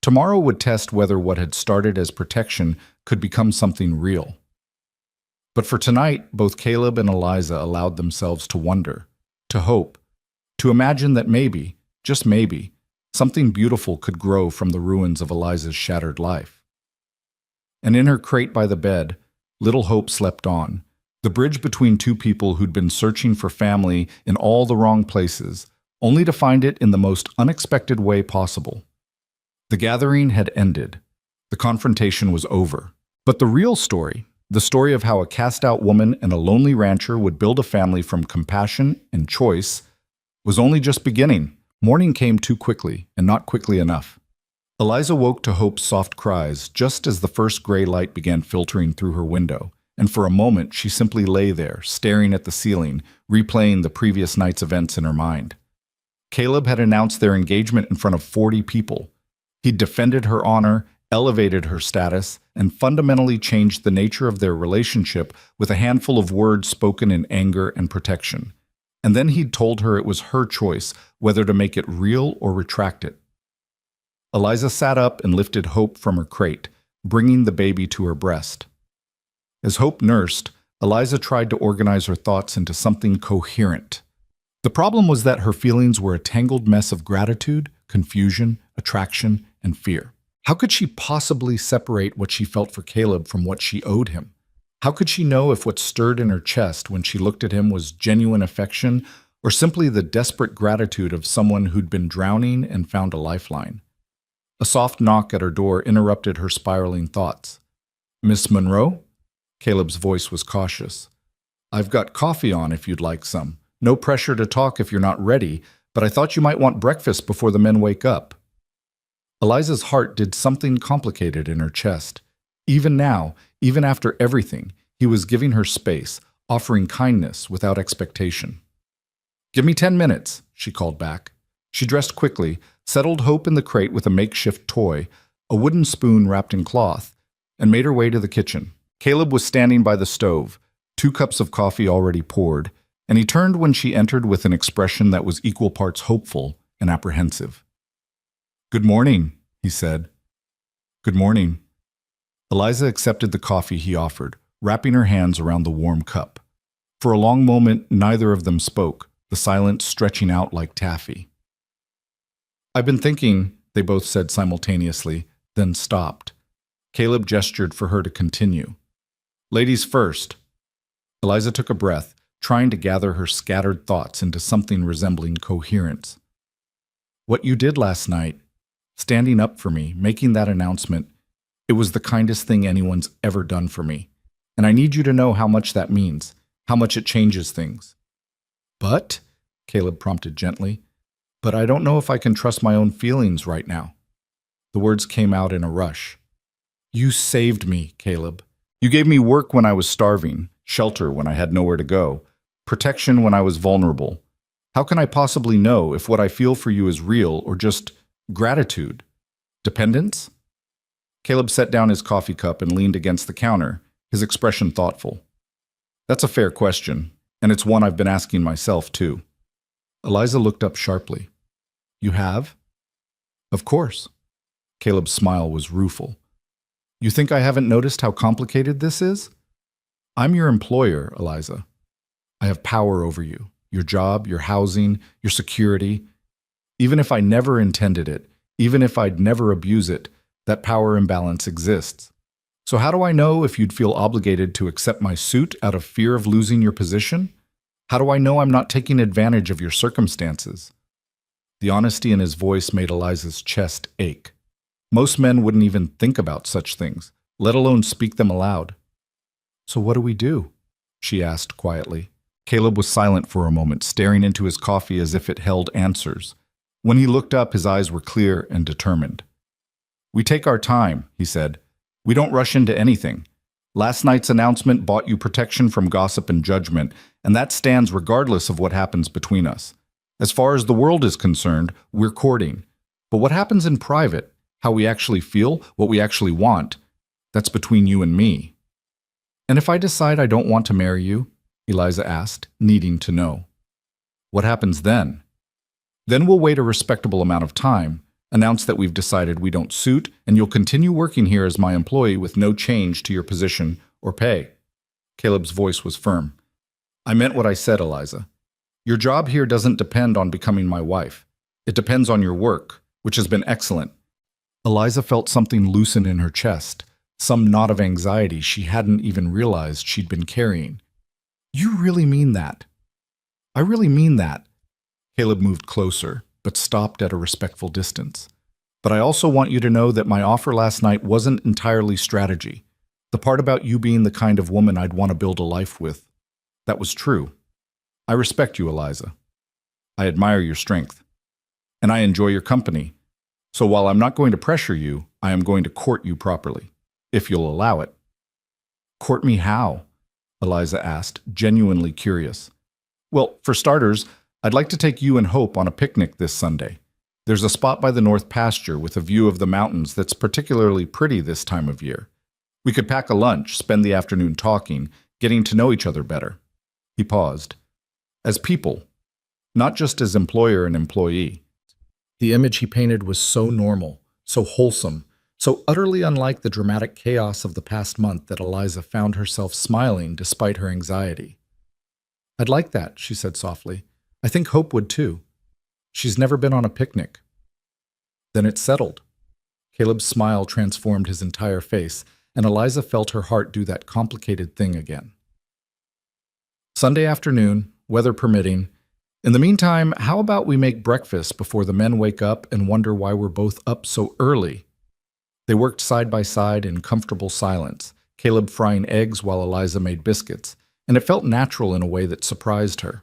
Tomorrow would test whether what had started as protection could become something real. But for tonight, both Caleb and Eliza allowed themselves to wonder, to hope, to imagine that maybe, just maybe, something beautiful could grow from the ruins of Eliza's shattered life. And in her crate by the bed, little Hope slept on, the bridge between two people who'd been searching for family in all the wrong places, only to find it in the most unexpected way possible. The gathering had ended. The confrontation was over. But the real story, the story of how a cast-out woman and a lonely rancher would build a family from compassion and choice, was only just beginning. Morning came too quickly, and not quickly enough. Eliza woke to Hope's soft cries just as the first gray light began filtering through her window, and for a moment she simply lay there, staring at the ceiling, replaying the previous night's events in her mind. Caleb had announced their engagement in front of 40 people. He'd defended her honor, elevated her status, and fundamentally changed the nature of their relationship with a handful of words spoken in anger and protection. And then he'd told her it was her choice whether to make it real or retract it. Eliza sat up and lifted Hope from her crate, bringing the baby to her breast. As Hope nursed, Eliza tried to organize her thoughts into something coherent. The problem was that her feelings were a tangled mess of gratitude, confusion, attraction, and fear. How could she possibly separate what she felt for Caleb from what she owed him? How could she know if what stirred in her chest when she looked at him was genuine affection or simply the desperate gratitude of someone who'd been drowning and found a lifeline? A soft knock at her door interrupted her spiraling thoughts. "Miss Monroe?" Caleb's voice was cautious. "I've got coffee on if you'd like some. No pressure to talk if you're not ready, but I thought you might want breakfast before the men wake up." Eliza's heart did something complicated in her chest. Even now, even after everything, he was giving her space, offering kindness without expectation. "Give me 10 minutes, she called back. She dressed quickly, settled Hope in the crate with a makeshift toy, a wooden spoon wrapped in cloth, and made her way to the kitchen. Caleb was standing by the stove, 2 cups of coffee already poured, and he turned when she entered with an expression that was equal parts hopeful and apprehensive. "Good morning," he said. "Good morning." Eliza accepted the coffee he offered, wrapping her hands around the warm cup. For a long moment, neither of them spoke, the silence stretching out like taffy. "I've been thinking," they both said simultaneously, then stopped. Caleb gestured for her to continue. "Ladies first." Eliza took a breath, trying to gather her scattered thoughts into something resembling coherence. "What you did last night, standing up for me, making that announcement, it was the kindest thing anyone's ever done for me. And I need you to know how much that means, how much it changes things." "But," Caleb prompted gently, "but I don't know if I can trust my own feelings right now." The words came out in a rush. "You saved me, Caleb. You gave me work when I was starving, shelter when I had nowhere to go, protection when I was vulnerable. How can I possibly know if what I feel for you is real or just gratitude? Dependence?" Caleb set down his coffee cup and leaned against the counter, his expression thoughtful. "That's a fair question, and it's one I've been asking myself, too." Eliza looked up sharply. "You have?" "Of course." Caleb's smile was rueful. "You think I haven't noticed how complicated this is? I'm your employer, Eliza. I have power over you, your job, your housing, your security. Even if I never intended it, even if I'd never abuse it, that power imbalance exists. So how do I know if you'd feel obligated to accept my suit out of fear of losing your position? How do I know I'm not taking advantage of your circumstances? The honesty in his voice made Eliza's chest ache. Most men wouldn't even think about such things, let alone speak them aloud. So what do we do? She asked quietly. Caleb was silent for a moment, staring into his coffee as if it held answers. When he looked up, his eyes were clear and determined. We take our time, he said. We don't rush into anything. Last night's announcement bought you protection from gossip and judgment, and that stands regardless of what happens between us. As far as the world is concerned, we're courting. But what happens in private, how we actually feel, what we actually want, that's between you and me. And if I decide I don't want to marry you, Eliza asked, needing to know. What happens then? Then we'll wait a respectable amount of time, announce that we've decided we don't suit, and you'll continue working here as my employee with no change to your position or pay. Caleb's voice was firm. I meant what I said, Eliza. Your job here doesn't depend on becoming my wife. It depends on your work, which has been excellent. Eliza felt something loosen in her chest, some knot of anxiety she hadn't even realized she'd been carrying. You really mean that? I really mean that. Caleb moved closer, but stopped at a respectful distance. But I also want you to know that my offer last night wasn't entirely strategy. The part about you being the kind of woman I'd want to build a life with, that was true. I respect you, Eliza. I admire your strength. And I enjoy your company. So while I'm not going to pressure you, I am going to court you properly, if you'll allow it. Court me how? Eliza asked, genuinely curious. Well, for starters, I'd like to take you and Hope on a picnic this Sunday. There's a spot by the north pasture with a view of the mountains that's particularly pretty this time of year. We could pack a lunch, spend the afternoon talking, getting to know each other better. He paused. As people, not just as employer and employee. The image he painted was so normal, so wholesome, so utterly unlike the dramatic chaos of the past month that Eliza found herself smiling despite her anxiety. I'd like that, she said softly. I think Hope would too. She's never been on a picnic. Then it's settled. Caleb's smile transformed his entire face, and Eliza felt her heart do that complicated thing again. Sunday afternoon, weather permitting. In the meantime, how about we make breakfast before the men wake up and wonder why we're both up so early? They worked side by side in comfortable silence, Caleb frying eggs while Eliza made biscuits, and it felt natural in a way that surprised her.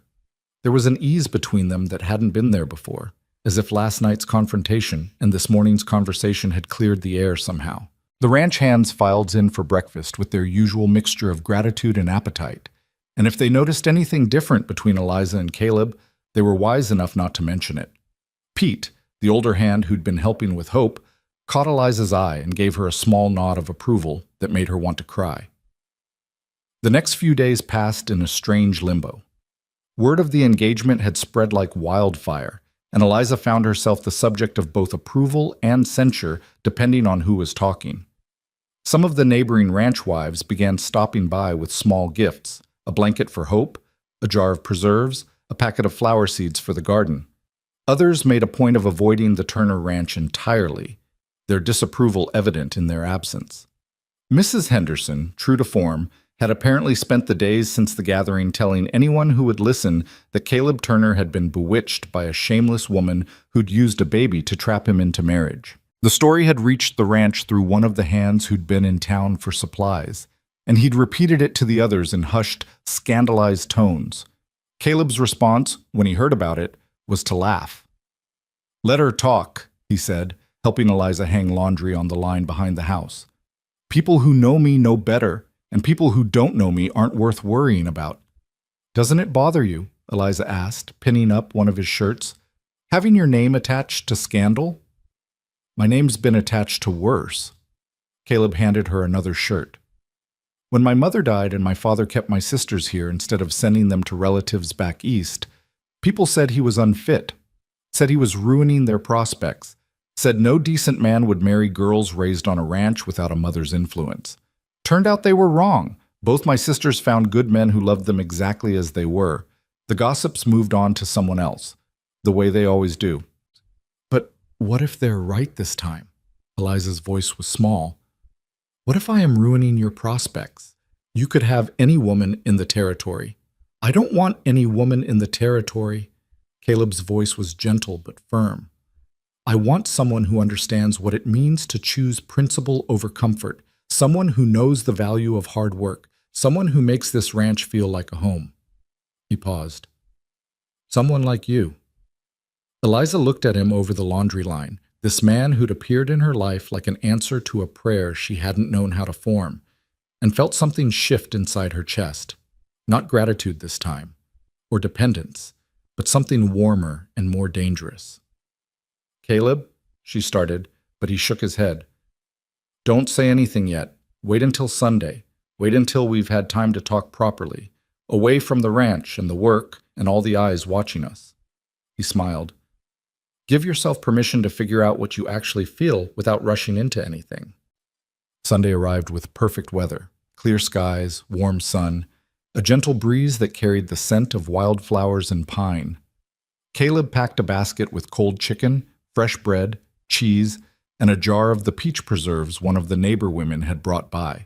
There was an ease between them that hadn't been there before, as if last night's confrontation and this morning's conversation had cleared the air somehow. The ranch hands filed in for breakfast with their usual mixture of gratitude and appetite, and if they noticed anything different between Eliza and Caleb, they were wise enough not to mention it. Pete, the older hand who'd been helping with Hope, caught Eliza's eye and gave her a small nod of approval that made her want to cry. The next few days passed in a strange limbo. Word of the engagement had spread like wildfire, and Eliza found herself the subject of both approval and censure depending on who was talking. Some of the neighboring ranch wives began stopping by with small gifts, a blanket for Hope, a jar of preserves, a packet of flower seeds for the garden. Others made a point of avoiding the Turner Ranch entirely, their disapproval evident in their absence. Mrs. Henderson, true to form, had apparently spent the days since the gathering telling anyone who would listen that Caleb Turner had been bewitched by a shameless woman who'd used a baby to trap him into marriage. The story had reached the ranch through one of the hands who'd been in town for supplies, and he'd repeated it to the others in hushed, scandalized tones. Caleb's response, when he heard about it, was to laugh. Let her talk, he said, helping Eliza hang laundry on the line behind the house. People who know me know better, and people who don't know me aren't worth worrying about. Doesn't it bother you, Eliza asked, pinning up one of his shirts, having your name attached to scandal? My name's been attached to worse. Caleb handed her another shirt. When my mother died and my father kept my sisters here instead of sending them to relatives back east, people said he was unfit, said he was ruining their prospects, said no decent man would marry girls raised on a ranch without a mother's influence. Turned out they were wrong. Both my sisters found good men who loved them exactly as they were. The gossips moved on to someone else, the way they always do. What if they're right this time? Eliza's voice was small. What if I am ruining your prospects? You could have any woman in the territory. I don't want any woman in the territory. Caleb's voice was gentle but firm. I want someone who understands what it means to choose principle over comfort, someone who knows the value of hard work, someone who makes this ranch feel like a home. He paused. Someone like you. Eliza looked at him over the laundry line, this man who'd appeared in her life like an answer to a prayer she hadn't known how to form, and felt something shift inside her chest. Not gratitude this time, or dependence, but something warmer and more dangerous. Caleb, she started, but he shook his head. Don't say anything yet. Wait until Sunday. Wait until we've had time to talk properly, away from the ranch and the work and all the eyes watching us. He smiled. Give yourself permission to figure out what you actually feel without rushing into anything. Sunday arrived with perfect weather, clear skies, warm sun, a gentle breeze that carried the scent of wildflowers and pine. Caleb packed a basket with cold chicken, fresh bread, cheese, and a jar of the peach preserves one of the neighbor women had brought by.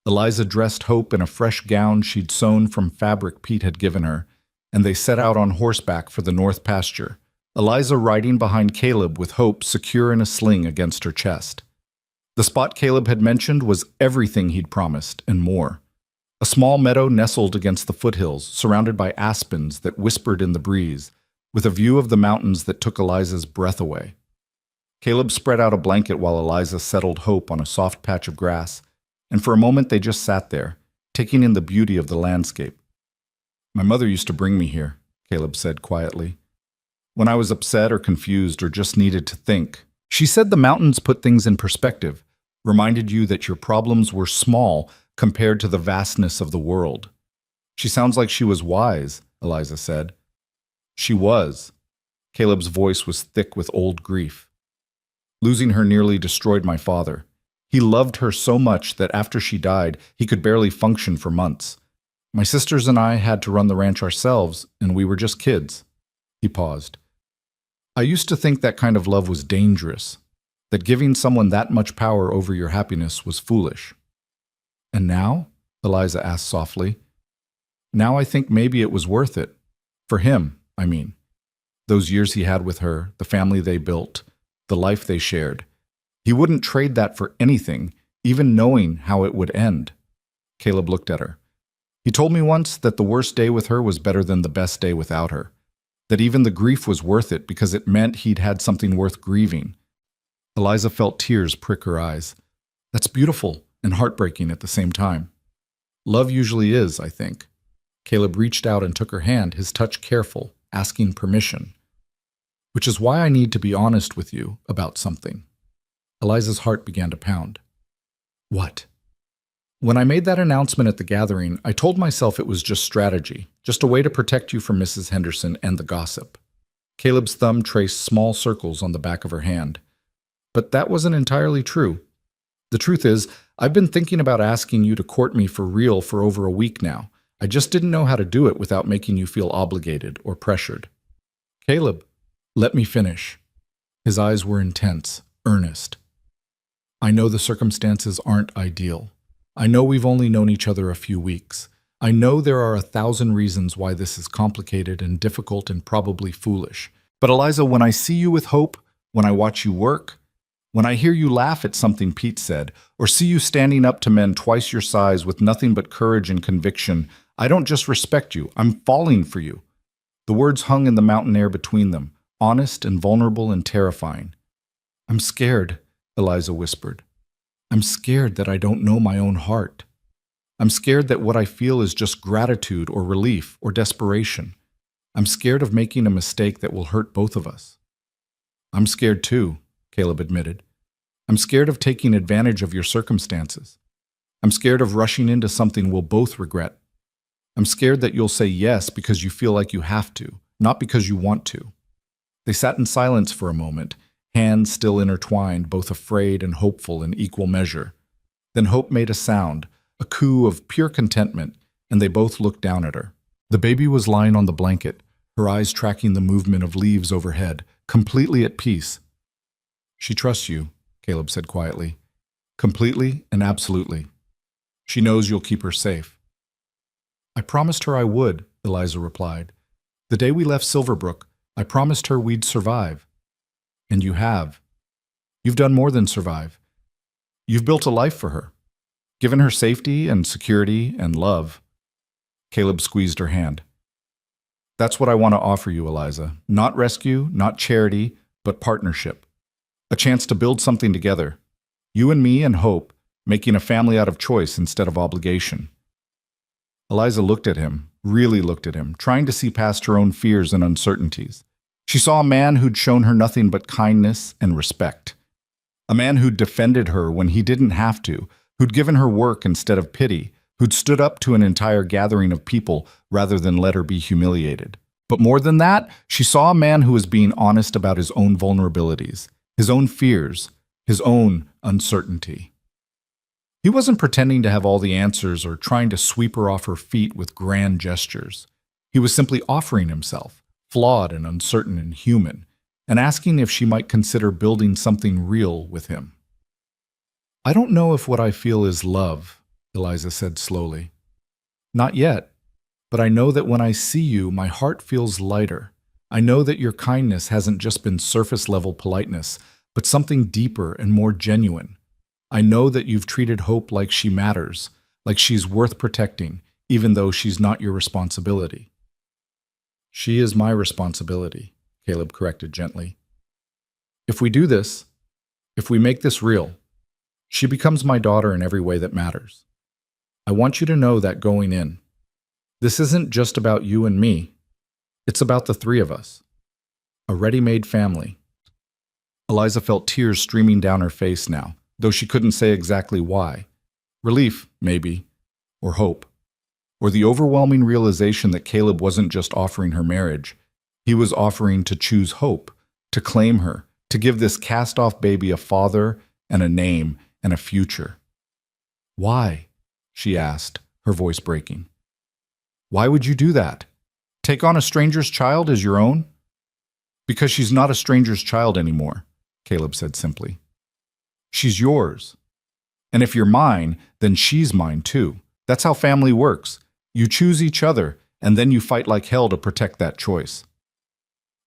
Eliza dressed Hope in a fresh gown she'd sewn from fabric Pete had given her, and they set out on horseback for the north pasture, Eliza riding behind Caleb with Hope secure in a sling against her chest. The spot Caleb had mentioned was everything he'd promised, and more. A small meadow nestled against the foothills, surrounded by aspens that whispered in the breeze, with a view of the mountains that took Eliza's breath away. Caleb spread out a blanket while Eliza settled Hope on a soft patch of grass, and for a moment they just sat there, taking in the beauty of the landscape. My mother used to bring me here, Caleb said quietly. When I was upset or confused or just needed to think. She said the mountains put things in perspective, reminded you that your problems were small compared to the vastness of the world. She sounds like she was wise, Eliza said. She was. Caleb's voice was thick with old grief. Losing her nearly destroyed my father. He loved her so much that after she died, he could barely function for months. My sisters and I had to run the ranch ourselves, and we were just kids. He paused. I used to think that kind of love was dangerous, that giving someone that much power over your happiness was foolish. And now? Eliza asked softly. Now I think maybe it was worth it. For him, I mean. Those years he had with her, the family they built, the life they shared. He wouldn't trade that for anything, even knowing how it would end. Caleb looked at her. He told me once that the worst day with her was better than the best day without her. That even the grief was worth it because it meant he'd had something worth grieving. Eliza felt tears prick her eyes. That's beautiful and heartbreaking at the same time. Love usually is, I think. Caleb reached out and took her hand, his touch careful, asking permission. Which is why I need to be honest with you about something. Eliza's heart began to pound. What? When I made that announcement at the gathering, I told myself it was just strategy, just a way to protect you from Mrs. Henderson and the gossip. Caleb's thumb traced small circles on the back of her hand. But that wasn't entirely true. The truth is, I've been thinking about asking you to court me for real for over a week now. I just didn't know how to do it without making you feel obligated or pressured. Caleb, let me finish. His eyes were intense, earnest. I know the circumstances aren't ideal. I know we've only known each other a few weeks. I know there are 1,000 reasons why this is complicated and difficult and probably foolish. But Eliza, when I see you with Hope, when I watch you work, when I hear you laugh at something Pete said, or see you standing up to men twice your size with nothing but courage and conviction, I don't just respect you, I'm falling for you. The words hung in the mountain air between them, honest and vulnerable and terrifying. I'm scared, Eliza whispered. I'm scared that I don't know my own heart. I'm scared that what I feel is just gratitude or relief or desperation. I'm scared of making a mistake that will hurt both of us. I'm scared too, Caleb admitted. I'm scared of taking advantage of your circumstances. I'm scared of rushing into something we'll both regret. I'm scared that you'll say yes because you feel like you have to, not because you want to. They sat in silence for a moment, hands still intertwined, both afraid and hopeful in equal measure. Then Hope made a sound, a coo of pure contentment, and they both looked down at her. The baby was lying on the blanket, her eyes tracking the movement of leaves overhead, completely at peace. She trusts you, Caleb said quietly. Completely and absolutely. She knows you'll keep her safe. I promised her I would, Eliza replied. The day we left Silverbrook, I promised her we'd survive. And you have. You've done more than survive. You've built a life for her, given her safety and security and love. Caleb squeezed her hand. That's what I want to offer you, Eliza. Not rescue, not charity, but partnership. A chance to build something together. You and me and Hope, making a family out of choice instead of obligation. Eliza looked at him, really looked at him, trying to see past her own fears and uncertainties. She saw a man who'd shown her nothing but kindness and respect. A man who'd defended her when he didn't have to, who'd given her work instead of pity, who'd stood up to an entire gathering of people rather than let her be humiliated. But more than that, she saw a man who was being honest about his own vulnerabilities, his own fears, his own uncertainty. He wasn't pretending to have all the answers or trying to sweep her off her feet with grand gestures. He was simply offering himself, flawed and uncertain and human, and asking if she might consider building something real with him. I don't know if what I feel is love, Eliza said slowly. Not yet, but I know that when I see you, my heart feels lighter. I know that your kindness hasn't just been surface-level politeness, but something deeper and more genuine. I know that you've treated Hope like she matters, like she's worth protecting, even though she's not your responsibility. She is my responsibility, Caleb corrected gently. If we do this, if we make this real, she becomes my daughter in every way that matters. I want you to know that going in. This isn't just about you and me. It's about the three of us. A ready-made family. Eliza felt tears streaming down her face now, though she couldn't say exactly why. Relief, maybe, or hope, or the overwhelming realization that Caleb wasn't just offering her marriage. He was offering to choose Hope, to claim her, to give this cast-off baby a father and a name and a future. Why? She asked, her voice breaking. Why would you do that? Take on a stranger's child as your own? Because she's not a stranger's child anymore, Caleb said simply. She's yours. And if you're mine, then she's mine too. That's how family works. You choose each other, and then you fight like hell to protect that choice.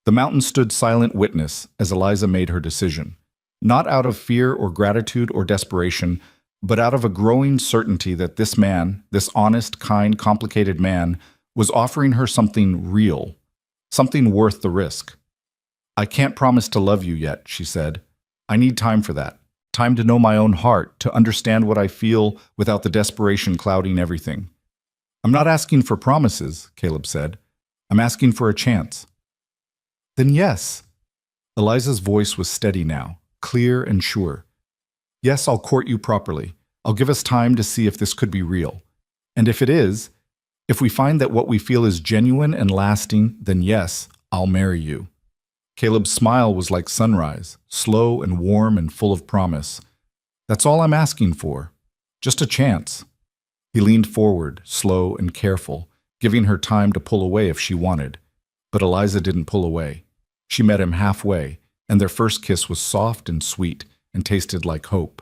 The mountain stood silent witness as Eliza made her decision, not out of fear or gratitude or desperation, but out of a growing certainty that this man, this honest, kind, complicated man, was offering her something real, something worth the risk. I can't promise to love you yet, she said. I need time for that. Time to know my own heart, to understand what I feel without the desperation clouding everything. I'm not asking for promises, Caleb said. I'm asking for a chance. Then yes. Eliza's voice was steady now, clear and sure. Yes, I'll court you properly. I'll give us time to see if this could be real. And if it is, if we find that what we feel is genuine and lasting, then yes, I'll marry you. Caleb's smile was like sunrise, slow and warm and full of promise. That's all I'm asking for. Just a chance. He leaned forward, slow and careful, giving her time to pull away if she wanted. But Eliza didn't pull away. She met him halfway, and their first kiss was soft and sweet and tasted like hope.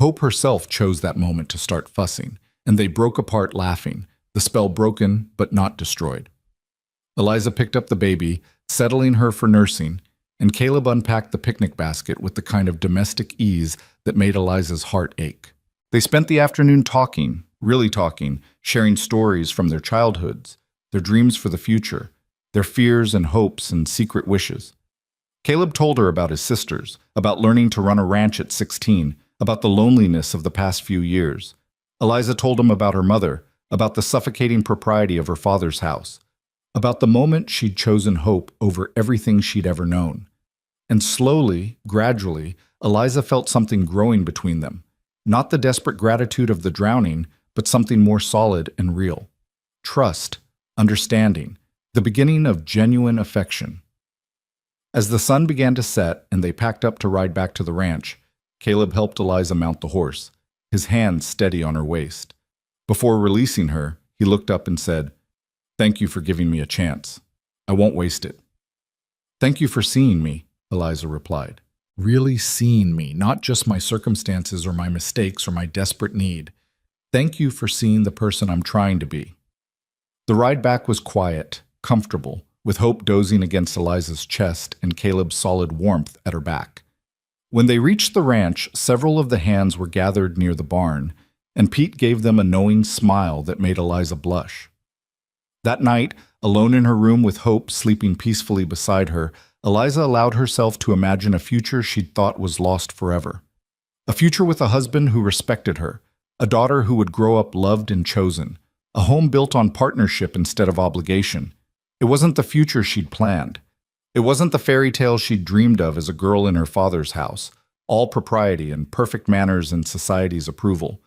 Hope herself chose that moment to start fussing, and they broke apart laughing, the spell broken but not destroyed. Eliza picked up the baby, settling her for nursing, and Caleb unpacked the picnic basket with the kind of domestic ease that made Eliza's heart ache. They spent the afternoon talking, really talking, sharing stories from their childhoods, their dreams for the future, their fears and hopes and secret wishes. Caleb told her about his sisters, about learning to run a ranch at 16, about the loneliness of the past few years. Eliza told him about her mother, about the suffocating propriety of her father's house, about the moment she'd chosen hope over everything she'd ever known. And slowly, gradually, Eliza felt something growing between them. Not the desperate gratitude of the drowning, but something more solid and real. Trust, understanding, the beginning of genuine affection. As the sun began to set and they packed up to ride back to the ranch, Caleb helped Eliza mount the horse, his hand steady on her waist. Before releasing her, he looked up and said, "Thank you for giving me a chance. I won't waste it." "Thank you for seeing me," Eliza replied. Really seeing me, not just my circumstances or my mistakes or my desperate need. Thank you for seeing the person I'm trying to be. The ride back was quiet, comfortable, with Hope dozing against Eliza's chest and Caleb's solid warmth at her back. When they reached the ranch, several of the hands were gathered near the barn, and Pete gave them a knowing smile that made Eliza blush. That night, alone in her room with Hope sleeping peacefully beside her, Eliza allowed herself to imagine a future she'd thought was lost forever. A future with a husband who respected her, a daughter who would grow up loved and chosen, a home built on partnership instead of obligation. It wasn't the future she'd planned. It wasn't the fairy tale she'd dreamed of as a girl in her father's house, all propriety and perfect manners and society's approval.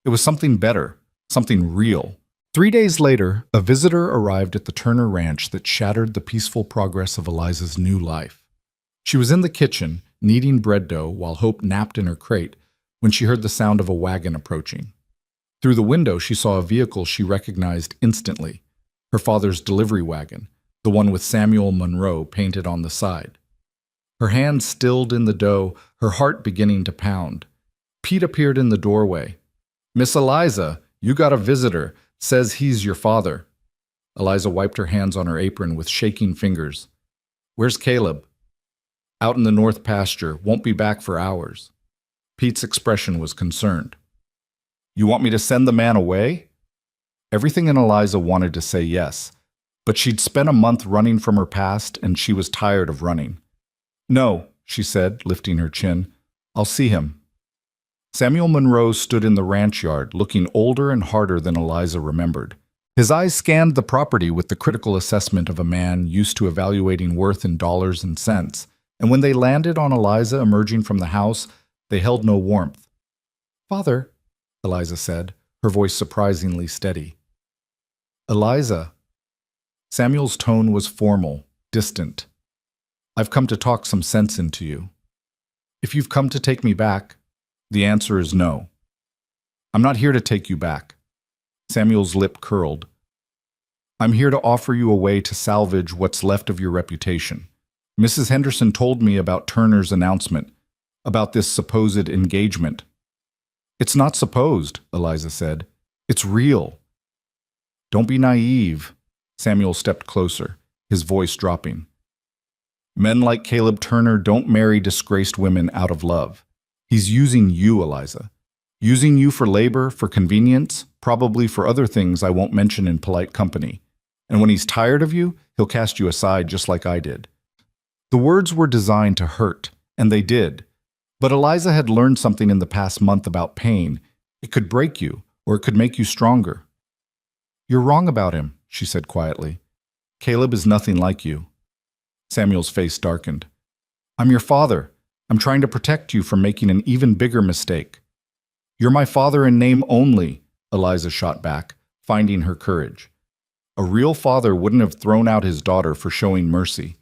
It was something better, something real. 3 days later, a visitor arrived at the Turner Ranch that shattered the peaceful progress of Eliza's new life. She was in the kitchen, kneading bread dough while Hope napped in her crate when she heard the sound of a wagon approaching. Through the window, she saw a vehicle she recognized instantly, her father's delivery wagon, the one with Samuel Monroe painted on the side. Her hand stilled in the dough, her heart beginning to pound. Pete appeared in the doorway. "Miss Eliza, you got a visitor. Says he's your father." Eliza wiped her hands on her apron with shaking fingers. "Where's Caleb?" "Out in the north pasture. Won't be back for hours." Pete's expression was concerned. "You want me to send the man away?" Everything in Eliza wanted to say yes, but she'd spent a month running from her past and she was tired of running. "No," she said, lifting her chin. "I'll see him." Samuel Monroe stood in the ranch yard, looking older and harder than Eliza remembered. His eyes scanned the property with the critical assessment of a man used to evaluating worth in dollars and cents, and when they landed on Eliza emerging from the house, they held no warmth. "Father," Eliza said, her voice surprisingly steady. "Eliza." Samuel's tone was formal, distant. "I've come to talk some sense into you. If you've come to take me back, the answer is no." "I'm not here to take you back." Samuel's lip curled. "I'm here to offer you a way to salvage what's left of your reputation. Mrs. Henderson told me about Turner's announcement, about this supposed engagement." "It's not supposed," Eliza said. "It's real." "Don't be naive." Samuel stepped closer, his voice dropping. "Men like Caleb Turner don't marry disgraced women out of love. He's using you, Eliza. Using you for labor, for convenience, probably for other things I won't mention in polite company. And when he's tired of you, he'll cast you aside just like I did." The words were designed to hurt, and they did. But Eliza had learned something in the past month about pain. It could break you, or it could make you stronger. "You're wrong about him," she said quietly. "Caleb is nothing like you." Samuel's face darkened. "I'm your father. I'm trying to protect you from making an even bigger mistake." "You're my father in name only," Eliza shot back, finding her courage. A real father wouldn't have thrown out his daughter for showing mercy.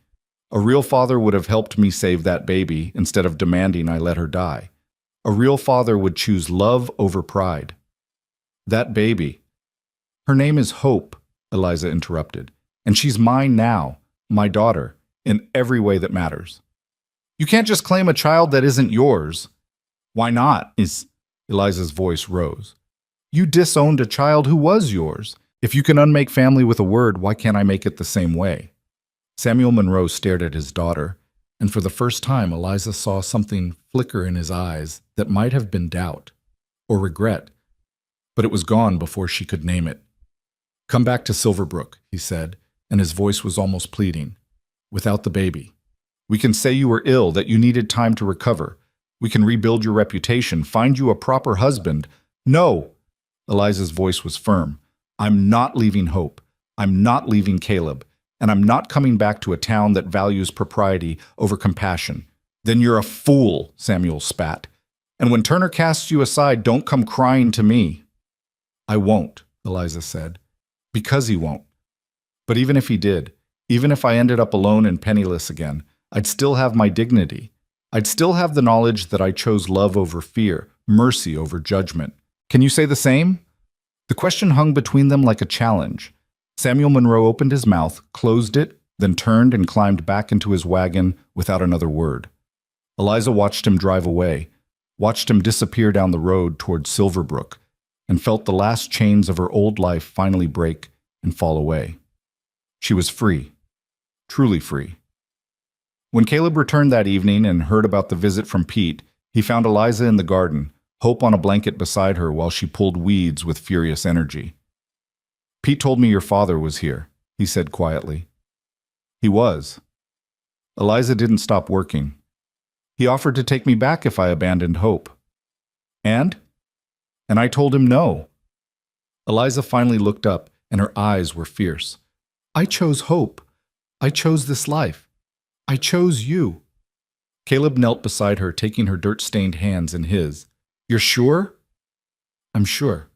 A real father would have helped me save that baby instead of demanding I let her die. A real father would choose love over pride. "That baby." "Her name is Hope," Eliza interrupted, "and she's mine now, my daughter, in every way that matters." "You can't just claim a child that isn't yours." "Why not?" Eliza's voice rose. "You disowned a child who was yours. If you can unmake family with a word, why can't I make it the same way?" Samuel Monroe stared at his daughter, and for the first time Eliza saw something flicker in his eyes that might have been doubt or regret, but it was gone before she could name it. "Come back to Silverbrook," he said, and his voice was almost pleading. "Without the baby. We can say you were ill, that you needed time to recover. We can rebuild your reputation, find you a proper husband." "No!" Eliza's voice was firm. "I'm not leaving Hope. I'm not leaving Caleb. And I'm not coming back to a town that values propriety over compassion." "Then you're a fool," Samuel spat. "And when Turner casts you aside, don't come crying to me." "I won't," Eliza said. "Because he won't. But even if he did, even if I ended up alone and penniless again, I'd still have my dignity. I'd still have the knowledge that I chose love over fear, mercy over judgment. Can you say the same?" The question hung between them like a challenge. Samuel Monroe opened his mouth, closed it, then turned and climbed back into his wagon without another word. Eliza watched him drive away, watched him disappear down the road toward Silverbrook, and felt the last chains of her old life finally break and fall away. She was free, truly free. When Caleb returned that evening and heard about the visit from Pete, he found Eliza in the garden, Hope on a blanket beside her while she pulled weeds with furious energy. "Pete told me your father was here," he said quietly. "He was." Eliza didn't stop working. "He offered to take me back if I abandoned Hope." And I told him no." Eliza finally looked up, and her eyes were fierce. "I chose Hope. I chose this life. I chose you." Caleb knelt beside her, taking her dirt-stained hands in his. "You're sure?" "I'm sure."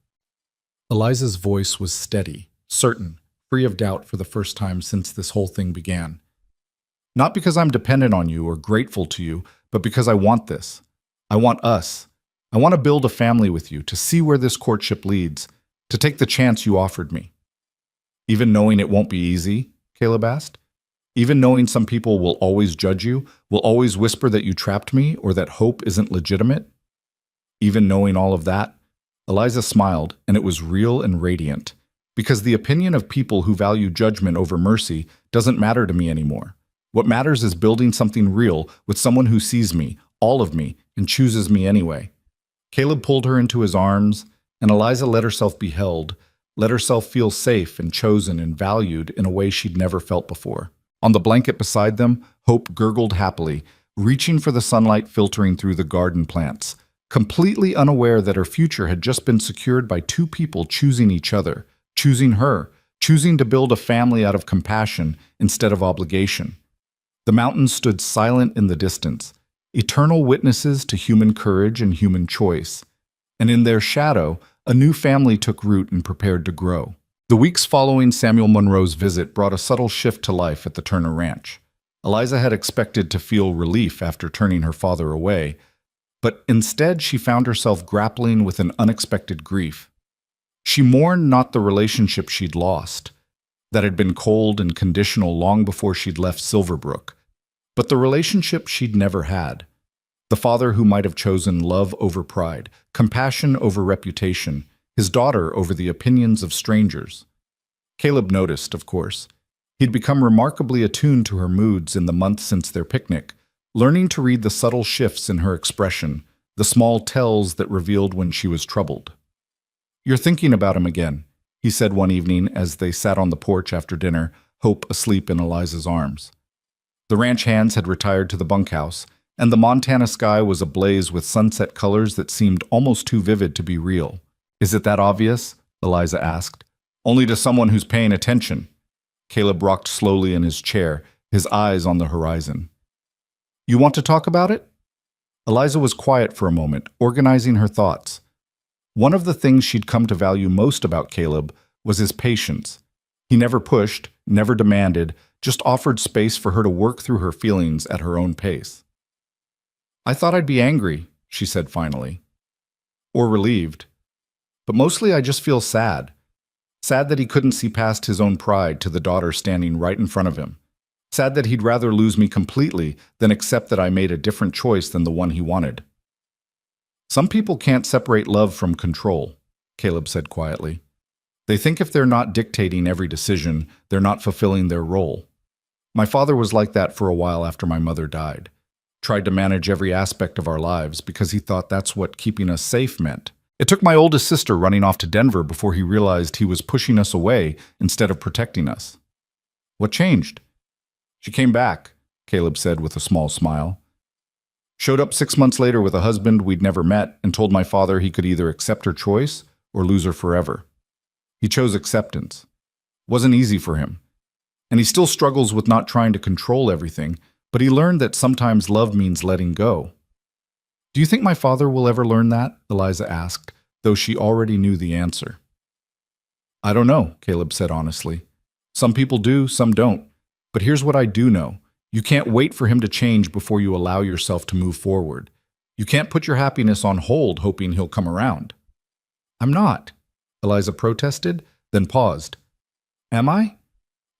Eliza's voice was steady, certain, free of doubt for the first time since this whole thing began. "Not because I'm dependent on you or grateful to you, but because I want this. I want us. I want to build a family with you, to see where this courtship leads, to take the chance you offered me." "Even knowing it won't be easy?" Caleb asked. "Even knowing some people will always judge you, will always whisper that you trapped me or that hope isn't legitimate?" "Even knowing all of that?" Eliza smiled, and it was real and radiant. "Because the opinion of people who value judgment over mercy doesn't matter to me anymore. What matters is building something real with someone who sees me, all of me, and chooses me anyway." Caleb pulled her into his arms, and Eliza let herself be held, let herself feel safe and chosen and valued in a way she'd never felt before. On the blanket beside them, Hope gurgled happily, reaching for the sunlight filtering through the garden plants, completely unaware that her future had just been secured by two people choosing each other, choosing her, choosing to build a family out of compassion instead of obligation. The mountains stood silent in the distance, eternal witnesses to human courage and human choice. And in their shadow, a new family took root and prepared to grow. The weeks following Samuel Monroe's visit brought a subtle shift to life at the Turner Ranch. Eliza had expected to feel relief after turning her father away, but instead she found herself grappling with an unexpected grief. She mourned not the relationship she'd lost, that had been cold and conditional long before she'd left Silverbrook, but the relationship she'd never had. The father who might have chosen love over pride, compassion over reputation, his daughter over the opinions of strangers. Caleb noticed, of course. He'd become remarkably attuned to her moods in the months since their picnic, learning to read the subtle shifts in her expression, the small tells that revealed when she was troubled. "You're thinking about him again," he said one evening as they sat on the porch after dinner, Hope asleep in Eliza's arms. The ranch hands had retired to the bunkhouse, and the Montana sky was ablaze with sunset colors that seemed almost too vivid to be real. "Is it that obvious?" Eliza asked. "Only to someone who's paying attention." Caleb rocked slowly in his chair, his eyes on the horizon. "You want to talk about it?" Eliza was quiet for a moment, organizing her thoughts. One of the things she'd come to value most about Caleb was his patience. He never pushed, never demanded, just offered space for her to work through her feelings at her own pace. "I thought I'd be angry," she said finally. "Or relieved. But mostly I just feel sad. Sad that he couldn't see past his own pride to the daughter standing right in front of him. Sad that he'd rather lose me completely than accept that I made a different choice than the one he wanted." "Some people can't separate love from control," Caleb said quietly. "They think if they're not dictating every decision, they're not fulfilling their role. My father was like that for a while after my mother died. Tried to manage every aspect of our lives because he thought that's what keeping us safe meant. It took my oldest sister running off to Denver before he realized he was pushing us away instead of protecting us." "What changed?" "She came back," Caleb said with a small smile. "Showed up 6 months later with a husband we'd never met and told my father he could either accept her choice or lose her forever. He chose acceptance. Wasn't easy for him. And he still struggles with not trying to control everything, but he learned that sometimes love means letting go." "Do you think my father will ever learn that?" Eliza asked, though she already knew the answer. "I don't know," Caleb said honestly. "Some people do, some don't. But here's what I do know. You can't wait for him to change before you allow yourself to move forward. You can't put your happiness on hold hoping he'll come around." "I'm not," Eliza protested, then paused. "Am I?"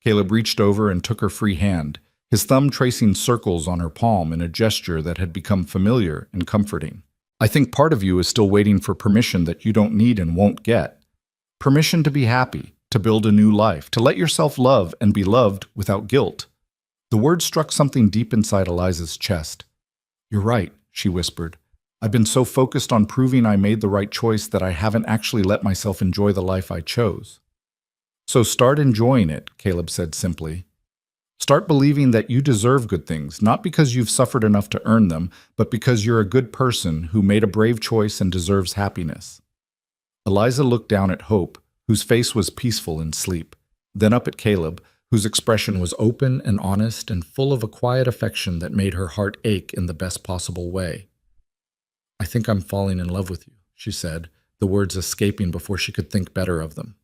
Caleb reached over and took her free hand, his thumb tracing circles on her palm in a gesture that had become familiar and comforting. I think part of you is still waiting for permission that you don't need and won't get. Permission to be happy, to build a new life, to let yourself love and be loved without guilt. The word struck something deep inside Eliza's chest. You're right, she whispered. I've been so focused on proving I made the right choice that I haven't actually let myself enjoy the life I chose. So start enjoying it, Caleb said simply. Start believing that you deserve good things, not because you've suffered enough to earn them, but because you're a good person who made a brave choice and deserves happiness. Eliza looked down at Hope, whose face was peaceful in sleep, then up at Caleb, whose expression was open and honest and full of a quiet affection that made her heart ache in the best possible way. I think I'm falling in love with you, she said, the words escaping before she could think better of them.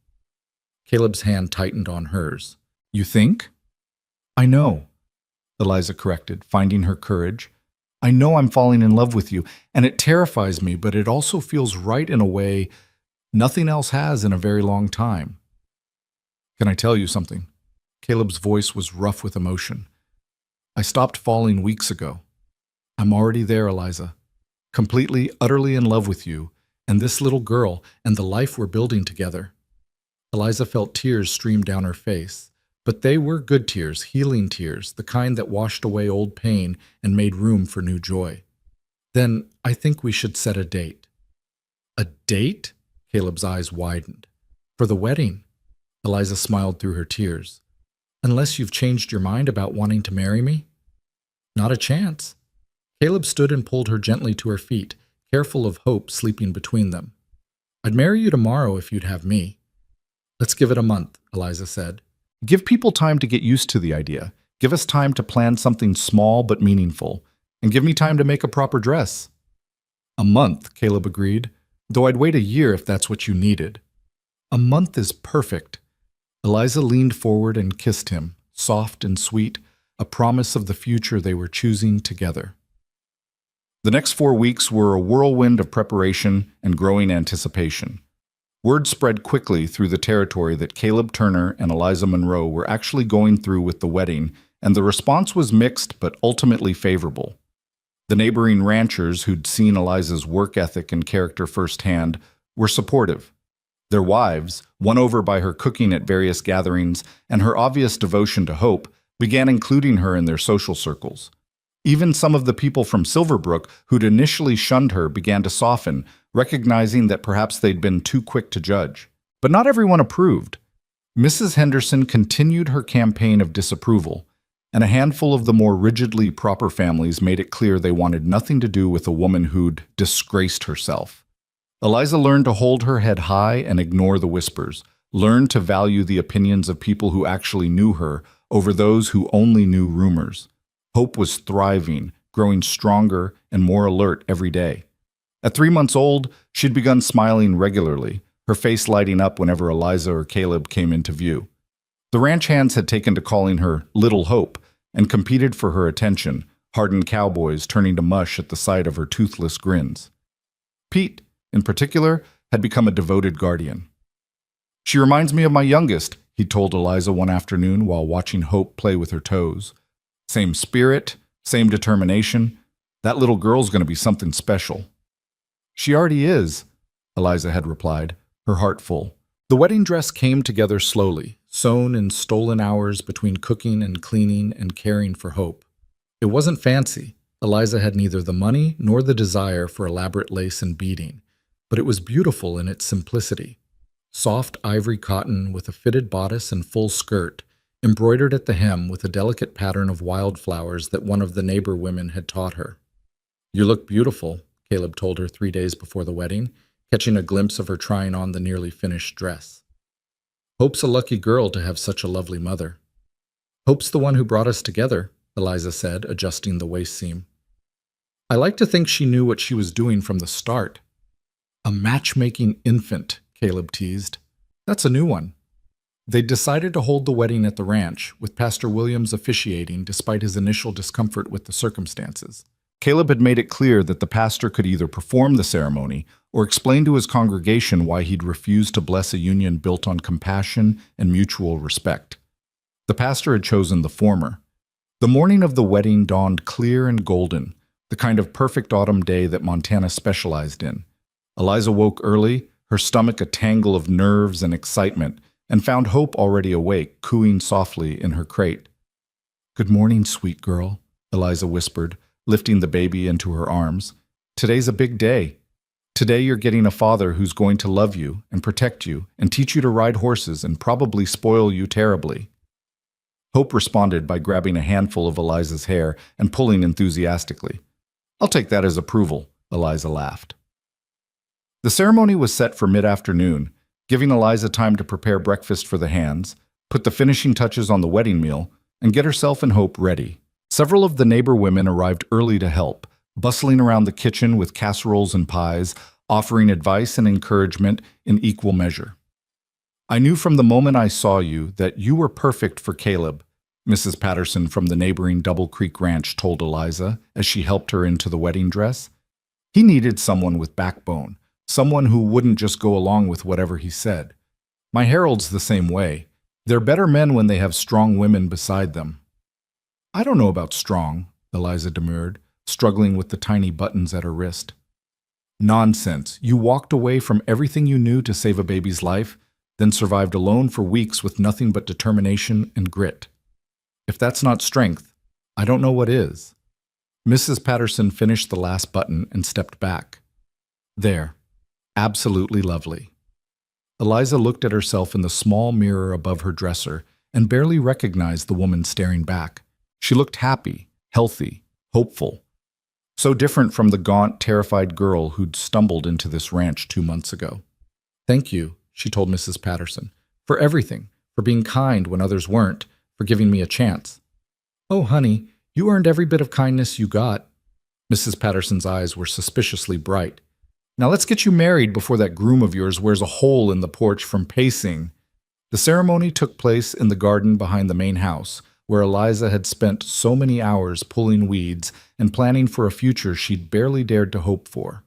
Caleb's hand tightened on hers. You think? I know, Eliza corrected, finding her courage. I know I'm falling in love with you, and it terrifies me, but it also feels right in a way nothing else has in a very long time. Can I tell you something? Caleb's voice was rough with emotion. I stopped falling weeks ago. I'm already there, Eliza. Completely, utterly in love with you, and this little girl, and the life we're building together. Eliza felt tears stream down her face, but they were good tears, healing tears, the kind that washed away old pain and made room for new joy. Then I think we should set a date. A date? Caleb's eyes widened. For the wedding. Eliza smiled through her tears. Unless you've changed your mind about wanting to marry me? Not a chance. Caleb stood and pulled her gently to her feet, careful of Hope sleeping between them. I'd marry you tomorrow if you'd have me. Let's give it a month, Eliza said. Give people time to get used to the idea. Give us time to plan something small but meaningful. And give me time to make a proper dress. A month, Caleb agreed, though I'd wait a year if that's what you needed. A month is perfect. Eliza leaned forward and kissed him, soft and sweet, a promise of the future they were choosing together. The next 4 weeks were a whirlwind of preparation and growing anticipation. Word spread quickly through the territory that Caleb Turner and Eliza Monroe were actually going through with the wedding, and the response was mixed but ultimately favorable. The neighboring ranchers who'd seen Eliza's work ethic and character firsthand were supportive. Their wives, won over by her cooking at various gatherings and her obvious devotion to Hope, began including her in their social circles. Even some of the people from Silverbrook who'd initially shunned her began to soften, recognizing that perhaps they'd been too quick to judge. But not everyone approved. Mrs. Henderson continued her campaign of disapproval, and a handful of the more rigidly proper families made it clear they wanted nothing to do with a woman who'd disgraced herself. Eliza learned to hold her head high and ignore the whispers, learned to value the opinions of people who actually knew her over those who only knew rumors. Hope was thriving, growing stronger and more alert every day. At 3 months old, she'd begun smiling regularly, her face lighting up whenever Eliza or Caleb came into view. The ranch hands had taken to calling her Little Hope and competed for her attention, hardened cowboys turning to mush at the sight of her toothless grins. Pete, in particular, had become a devoted guardian. She reminds me of my youngest, he told Eliza one afternoon while watching Hope play with her toes. Same spirit, same determination. That little girl's going to be something special. She already is, Eliza had replied, her heart full. The wedding dress came together slowly, sewn in stolen hours between cooking and cleaning and caring for Hope. It wasn't fancy. Eliza had neither the money nor the desire for elaborate lace and beading, but it was beautiful in its simplicity. Soft ivory cotton with a fitted bodice and full skirt, embroidered at the hem with a delicate pattern of wildflowers that one of the neighbor women had taught her. You look beautiful, Caleb told her 3 days before the wedding, catching a glimpse of her trying on the nearly finished dress. Hope's a lucky girl to have such a lovely mother. Hope's the one who brought us together, Eliza said, adjusting the waist seam. I like to think she knew what she was doing from the start. A matchmaking infant, Caleb teased. That's a new one. They decided to hold the wedding at the ranch, with Pastor Williams officiating despite his initial discomfort with the circumstances. Caleb had made it clear that the pastor could either perform the ceremony or explain to his congregation why he'd refused to bless a union built on compassion and mutual respect. The pastor had chosen the former. The morning of the wedding dawned clear and golden, the kind of perfect autumn day that Montana specialized in. Eliza woke early, her stomach a tangle of nerves and excitement, and found Hope already awake, cooing softly in her crate. "Good morning, sweet girl," Eliza whispered, lifting the baby into her arms. "Today's a big day. Today you're getting a father who's going to love you and protect you and teach you to ride horses and probably spoil you terribly." Hope responded by grabbing a handful of Eliza's hair and pulling enthusiastically. "I'll take that as approval," Eliza laughed. The ceremony was set for mid-afternoon, giving Eliza time to prepare breakfast for the hands, put the finishing touches on the wedding meal, and get herself and Hope ready. Several of the neighbor women arrived early to help, bustling around the kitchen with casseroles and pies, offering advice and encouragement in equal measure. "I knew from the moment I saw you that you were perfect for Caleb," Mrs. Patterson from the neighboring Double Creek Ranch told Eliza as she helped her into the wedding dress. "He needed someone with backbone, someone who wouldn't just go along with whatever he said. My Harold's the same way. They're better men when they have strong women beside them." "I don't know about strong," Eliza demurred, struggling with the tiny buttons at her wrist. "Nonsense. You walked away from everything you knew to save a baby's life, then survived alone for weeks with nothing but determination and grit. If that's not strength, I don't know what is." Mrs. Patterson finished the last button and stepped back. "There. Absolutely lovely." Eliza looked at herself in the small mirror above her dresser and barely recognized the woman staring back. She looked happy, healthy, hopeful. So different from the gaunt, terrified girl who'd stumbled into this ranch 2 months ago. "Thank you," she told Mrs. Patterson, "for everything, for being kind when others weren't, for giving me a chance." "Oh, honey, you earned every bit of kindness you got." Mrs. Patterson's eyes were suspiciously bright. "Now let's get you married before that groom of yours wears a hole in the porch from pacing." The ceremony took place in the garden behind the main house, where Eliza had spent so many hours pulling weeds and planning for a future she'd barely dared to hope for.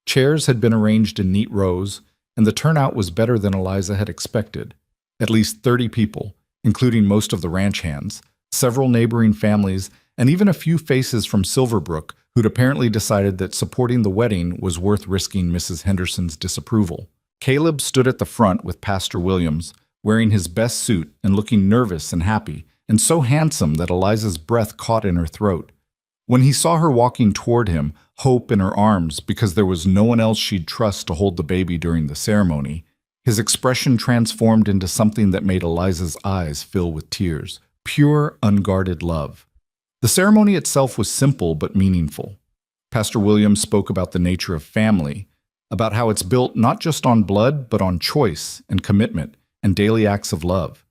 Chairs had been arranged in neat rows, and the turnout was better than Eliza had expected. At least 30 people, including most of the ranch hands, several neighboring families, and even a few faces from Silverbrook who'd apparently decided that supporting the wedding was worth risking Mrs. Henderson's disapproval. Caleb stood at the front with Pastor Williams, wearing his best suit and looking nervous and happy, and so handsome that Eliza's breath caught in her throat. When he saw her walking toward him, Hope in her arms because there was no one else she'd trust to hold the baby during the ceremony, his expression transformed into something that made Eliza's eyes fill with tears, pure, unguarded love. The ceremony itself was simple but meaningful. Pastor Williams spoke about the nature of family, about how it's built not just on blood but on choice and commitment and daily acts of love.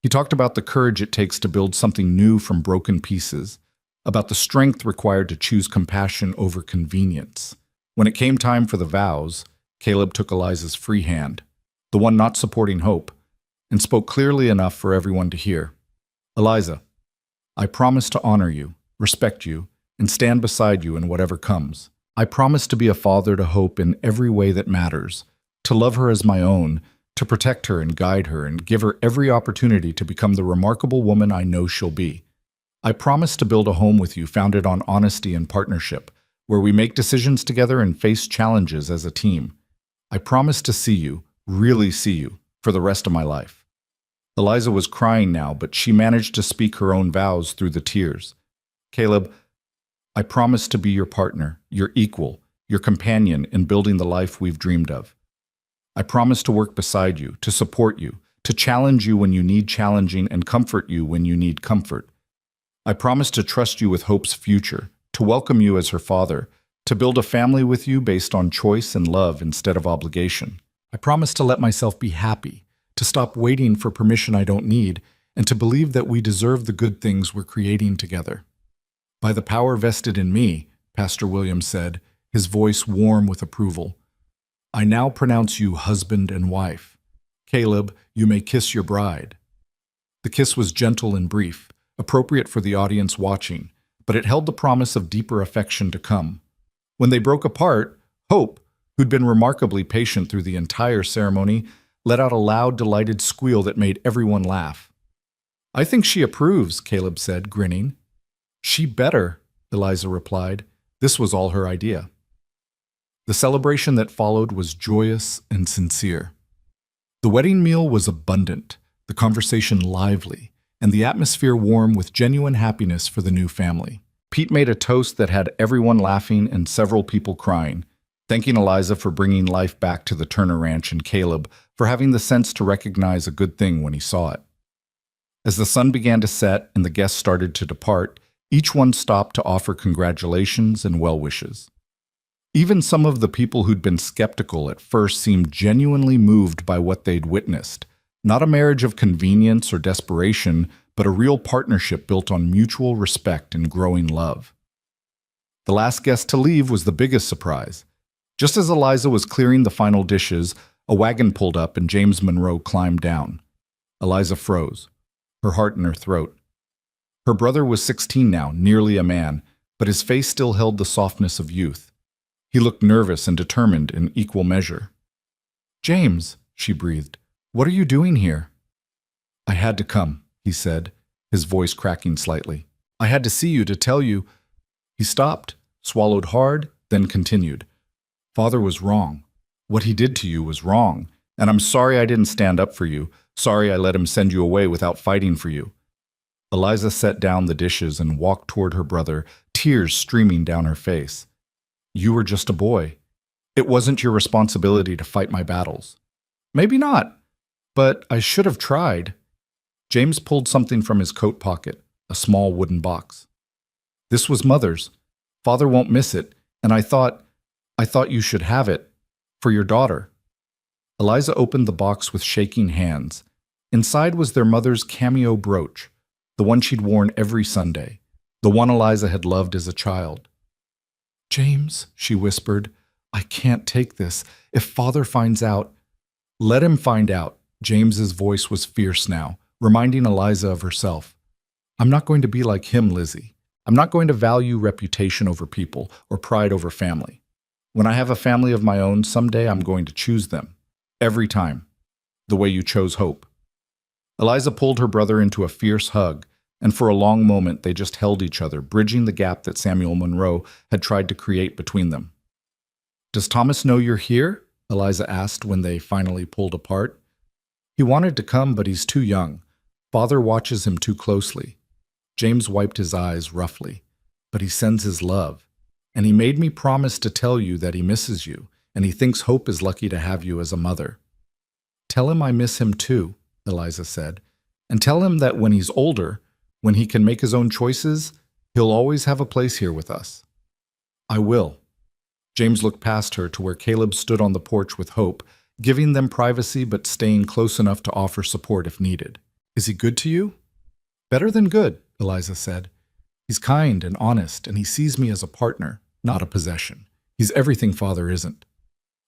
He talked about the courage it takes to build something new from broken pieces, about the strength required to choose compassion over convenience. When it came time for the vows, Caleb took Eliza's free hand, the one not supporting Hope, and spoke clearly enough for everyone to hear. "Eliza, I promise to honor you, respect you, and stand beside you in whatever comes. I promise to be a father to Hope in every way that matters, to love her as my own, to protect her and guide her and give her every opportunity to become the remarkable woman I know she'll be. I promise to build a home with you founded on honesty and partnership, where we make decisions together and face challenges as a team. I promise to see you, really see you, for the rest of my life." Eliza was crying now, but she managed to speak her own vows through the tears. "Caleb, I promise to be your partner, your equal, your companion in building the life we've dreamed of. I promise to work beside you, to support you, to challenge you when you need challenging and comfort you when you need comfort. I promise to trust you with Hope's future, to welcome you as her father, to build a family with you based on choice and love instead of obligation. I promise to let myself be happy, to stop waiting for permission I don't need, and to believe that we deserve the good things we're creating together." "By the power vested in me," Pastor Williams said, his voice warm with approval, "I now pronounce you husband and wife. Caleb, you may kiss your bride." The kiss was gentle and brief, appropriate for the audience watching, but it held the promise of deeper affection to come. When they broke apart, Hope, who'd been remarkably patient through the entire ceremony, let out a loud, delighted squeal that made everyone laugh. I think she approves, Caleb said, grinning. She better, Eliza replied. This was all her idea. The celebration that followed was joyous and sincere. The wedding meal was abundant, the conversation lively, and the atmosphere warm with genuine happiness for the new family. Pete made a toast that had everyone laughing and several people crying, thanking Eliza for bringing life back to the Turner Ranch and Caleb for having the sense to recognize a good thing when he saw it. As the sun began to set and the guests started to depart, each one stopped to offer congratulations and well wishes. Even some of the people who'd been skeptical at first seemed genuinely moved by what they'd witnessed. Not a marriage of convenience or desperation, but a real partnership built on mutual respect and growing love. The last guest to leave was the biggest surprise. Just as Eliza was clearing the final dishes, a wagon pulled up and James Monroe climbed down. Eliza froze, her heart in her throat. Her brother was 16 now, nearly a man, but his face still held the softness of youth. He looked nervous and determined in equal measure. "James," she breathed, "what are you doing here?" "I had to come," he said, his voice cracking slightly. "I had to see you to tell you." He stopped, swallowed hard, then continued. "Father was wrong. What he did to you was wrong, and I'm sorry I didn't stand up for you. Sorry I let him send you away without fighting for you." Eliza set down the dishes and walked toward her brother, tears streaming down her face. "You were just a boy. It wasn't your responsibility to fight my battles." "Maybe not, but I should have tried." James pulled something from his coat pocket, a small wooden box. "This was Mother's. Father won't miss it, and I thought you should have it. For your daughter." Eliza opened the box with shaking hands. Inside was their mother's cameo brooch, the one she'd worn every Sunday, the one Eliza had loved as a child. "James," she whispered, "I can't take this. If Father finds out—" "Let him find out." James's voice was fierce now, reminding Eliza of herself. "I'm not going to be like him, Lizzie. I'm not going to value reputation over people or pride over family. When I have a family of my own, someday I'm going to choose them. Every time. The way you chose Hope." Eliza pulled her brother into a fierce hug, and for a long moment they just held each other, bridging the gap that Samuel Monroe had tried to create between them. "Does Thomas know you're here?" Eliza asked when they finally pulled apart. "He wanted to come, but he's too young. Father watches him too closely." James wiped his eyes roughly. "But he sends his love. And he made me promise to tell you that he misses you, and he thinks Hope is lucky to have you as a mother." "Tell him I miss him too," Eliza said. "And tell him that when he's older, when he can make his own choices, he'll always have a place here with us." "I will." James looked past her to where Caleb stood on the porch with Hope, giving them privacy but staying close enough to offer support if needed. "Is he good to you?" "Better than good," Eliza said. "He's kind and honest, and he sees me as a partner, not a possession. He's everything Father isn't."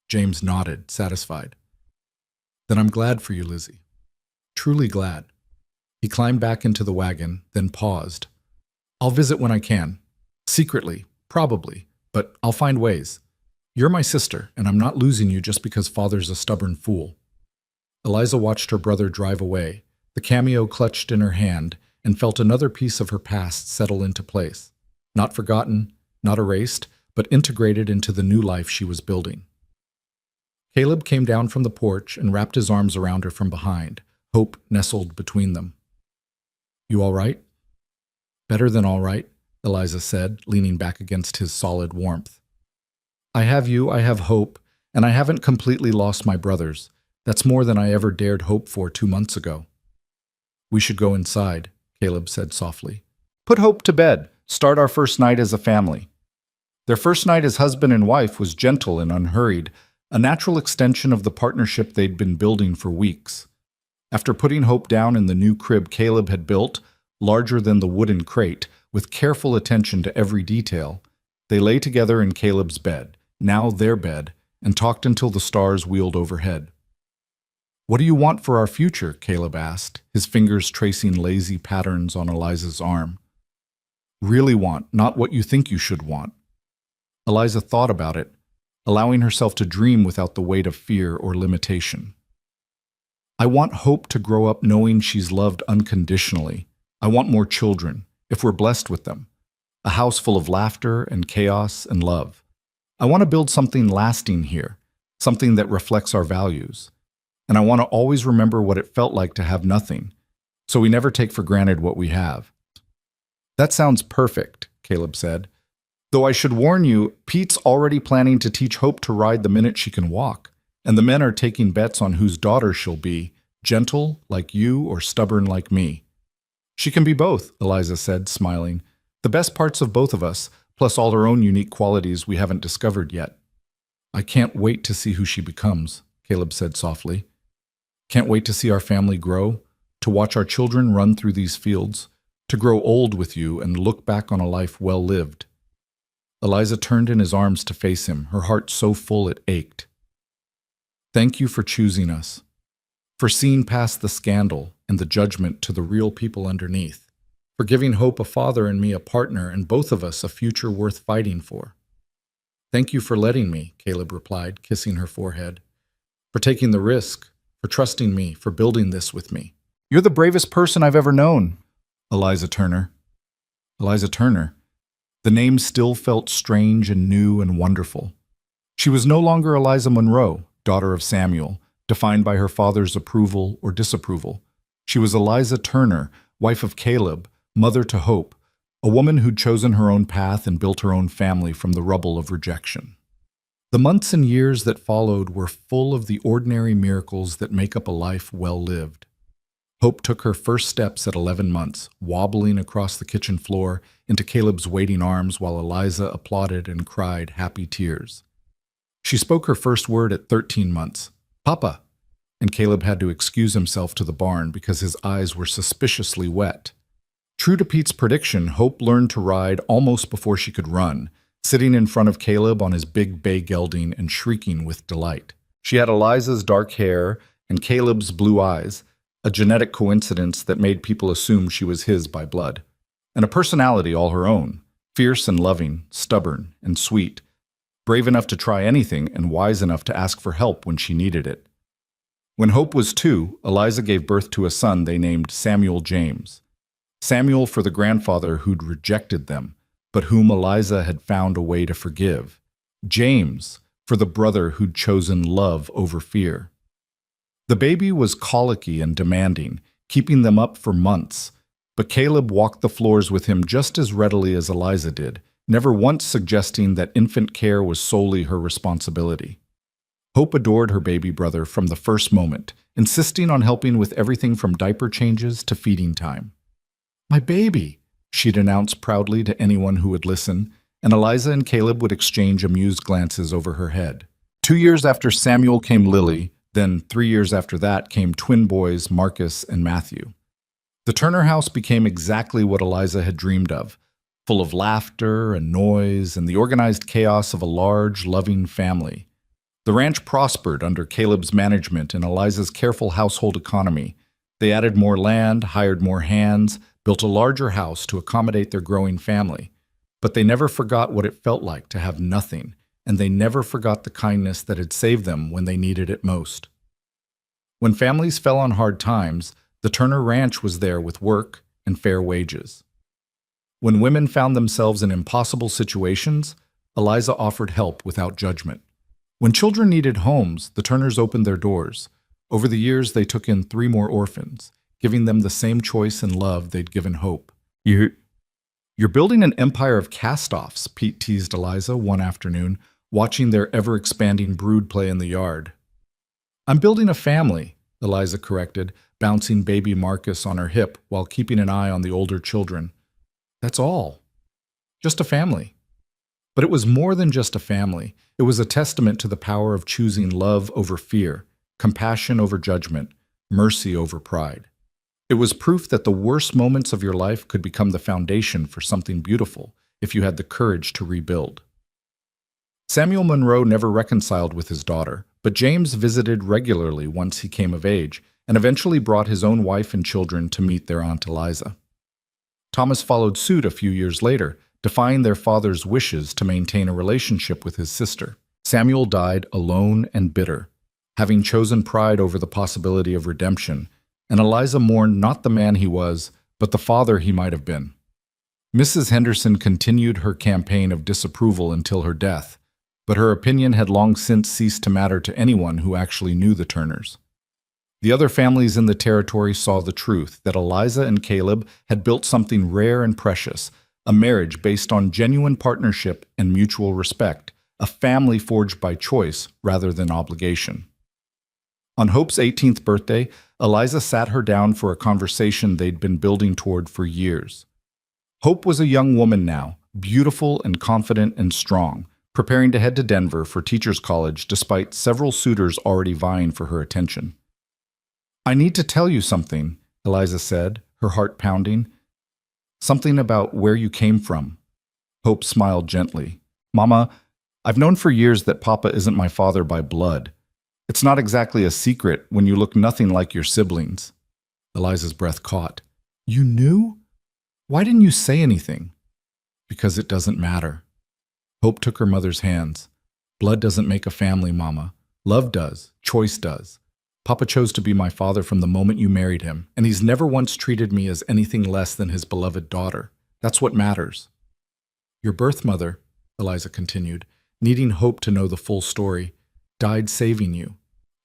James nodded, satisfied. "Then I'm glad for you, Lizzie. Truly glad." He climbed back into the wagon, then paused. "I'll visit when I can. Secretly, probably, but I'll find ways. You're my sister, and I'm not losing you just because Father's a stubborn fool." Eliza watched her brother drive away, the cameo clutched in her hand, and felt another piece of her past settle into place. Not forgotten, not erased, but integrated into the new life she was building. Caleb came down from the porch and wrapped his arms around her from behind, Hope nestled between them. "You all right?" "Better than all right," Eliza said, leaning back against his solid warmth. "I have you, I have Hope, and I haven't completely lost my brothers. That's more than I ever dared hope for 2 months ago." "We should go inside," Caleb said softly. "Put Hope to bed. Start our first night as a family." Their first night as husband and wife was gentle and unhurried, a natural extension of the partnership they'd been building for weeks. After putting Hope down in the new crib Caleb had built, larger than the wooden crate, with careful attention to every detail, they lay together in Caleb's bed, now their bed, and talked until the stars wheeled overhead. "What do you want for our future?" Caleb asked, his fingers tracing lazy patterns on Eliza's arm. "Really want, not what you think you should want." Eliza thought about it, allowing herself to dream without the weight of fear or limitation. I want Hope to grow up knowing she's loved unconditionally. I want more children, if we're blessed with them. A house full of laughter and chaos and love. I want to build something lasting here, something that reflects our values. And I want to always remember what it felt like to have nothing, so we never take for granted what we have. That sounds perfect, Caleb said. Though I should warn you, Pete's already planning to teach Hope to ride the minute she can walk, and the men are taking bets on whose daughter she'll be, gentle like you or stubborn like me. She can be both, Eliza said, smiling. The best parts of both of us, plus all her own unique qualities we haven't discovered yet. I can't wait to see who she becomes, Caleb said softly. Can't wait to see our family grow, to watch our children run through these fields, to grow old with you and look back on a life well lived. Eliza turned in his arms to face him, her heart so full it ached. Thank you for choosing us, for seeing past the scandal and the judgment to the real people underneath, for giving Hope a father and me a partner and both of us a future worth fighting for. Thank you for letting me, Caleb replied, kissing her forehead, for taking the risk, for trusting me, for building this with me. You're the bravest person I've ever known, Eliza Turner. Eliza Turner. The name still felt strange and new and wonderful. She was no longer Eliza Monroe, daughter of Samuel, defined by her father's approval or disapproval. She was Eliza Turner, wife of Caleb, mother to Hope, a woman who'd chosen her own path and built her own family from the rubble of rejection. The months and years that followed were full of the ordinary miracles that make up a life well lived. Hope took her first steps at 11 months, wobbling across the kitchen floor into Caleb's waiting arms while Eliza applauded and cried happy tears. She spoke her first word at 13 months, Papa, and Caleb had to excuse himself to the barn because his eyes were suspiciously wet. True to Pete's prediction, Hope learned to ride almost before she could run, sitting in front of Caleb on his big bay gelding and shrieking with delight. She had Eliza's dark hair and Caleb's blue eyes, a genetic coincidence that made people assume she was his by blood, and a personality all her own, fierce and loving, stubborn and sweet, brave enough to try anything and wise enough to ask for help when she needed it. When Hope was 2, Eliza gave birth to a son they named Samuel James. Samuel for the grandfather who'd rejected them, but whom Eliza had found a way to forgive. James for the brother who'd chosen love over fear. The baby was colicky and demanding, keeping them up for months, but Caleb walked the floors with him just as readily as Eliza did, never once suggesting that infant care was solely her responsibility. Hope adored her baby brother from the first moment, insisting on helping with everything from diaper changes to feeding time. "My baby," she'd announce proudly to anyone who would listen, and Eliza and Caleb would exchange amused glances over her head. 2 years after Samuel came Lily, then 3 years after that came twin boys Marcus and Matthew. The Turner house became exactly what Eliza had dreamed of, full of laughter and noise and the organized chaos of a large, loving family. The ranch prospered under Caleb's management and Eliza's careful household economy. They added more land, hired more hands, built a larger house to accommodate their growing family. But they never forgot what it felt like to have nothing, and they never forgot the kindness that had saved them when they needed it most. When families fell on hard times, the Turner Ranch was there with work and fair wages. When women found themselves in impossible situations, Eliza offered help without judgment. When children needed homes, the Turners opened their doors. Over the years, they took in 3 more orphans, giving them the same choice and love they'd given Hope. You're building an empire of cast-offs, Pete teased Eliza one afternoon, watching their ever-expanding brood play in the yard. I'm building a family, Eliza corrected, bouncing baby Marcus on her hip while keeping an eye on the older children. That's all. Just a family. But it was more than just a family. It was a testament to the power of choosing love over fear, compassion over judgment, mercy over pride. It was proof that the worst moments of your life could become the foundation for something beautiful if you had the courage to rebuild. Samuel Monroe never reconciled with his daughter, but James visited regularly once he came of age and eventually brought his own wife and children to meet their Aunt Eliza. Thomas followed suit a few years later, defying their father's wishes to maintain a relationship with his sister. Samuel died alone and bitter, having chosen pride over the possibility of redemption, and Eliza mourned not the man he was, but the father he might have been. Mrs. Henderson continued her campaign of disapproval until her death, but her opinion had long since ceased to matter to anyone who actually knew the Turners. The other families in the territory saw the truth that Eliza and Caleb had built something rare and precious, a marriage based on genuine partnership and mutual respect, a family forged by choice rather than obligation. On Hope's 18th birthday, Eliza sat her down for a conversation they'd been building toward for years. Hope was a young woman now, beautiful and confident and strong, preparing to head to Denver for teachers' college despite several suitors already vying for her attention. "I need to tell you something," Eliza said, her heart pounding. "Something about where you came from." Hope smiled gently. "Mama, I've known for years that Papa isn't my father by blood. It's not exactly a secret when you look nothing like your siblings." Eliza's breath caught. "You knew? Why didn't you say anything?" "Because it doesn't matter." Hope took her mother's hands. "Blood doesn't make a family, Mama. Love does. Choice does. Papa chose to be my father from the moment you married him, and he's never once treated me as anything less than his beloved daughter. That's what matters." "Your birth mother," Eliza continued, needing Hope to know the full story, "died saving you.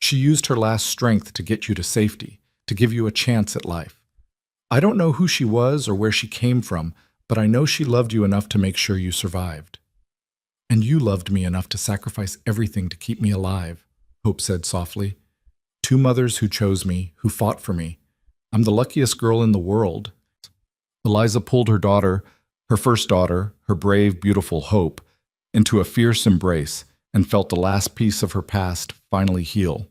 She used her last strength to get you to safety, to give you a chance at life. I don't know who she was or where she came from, but I know she loved you enough to make sure you survived." "And you loved me enough to sacrifice everything to keep me alive," Hope said softly. "Two mothers who chose me, who fought for me. I'm the luckiest girl in the world." Eliza pulled her daughter, her first daughter, her brave, beautiful Hope, into a fierce embrace and felt the last piece of her past finally heal.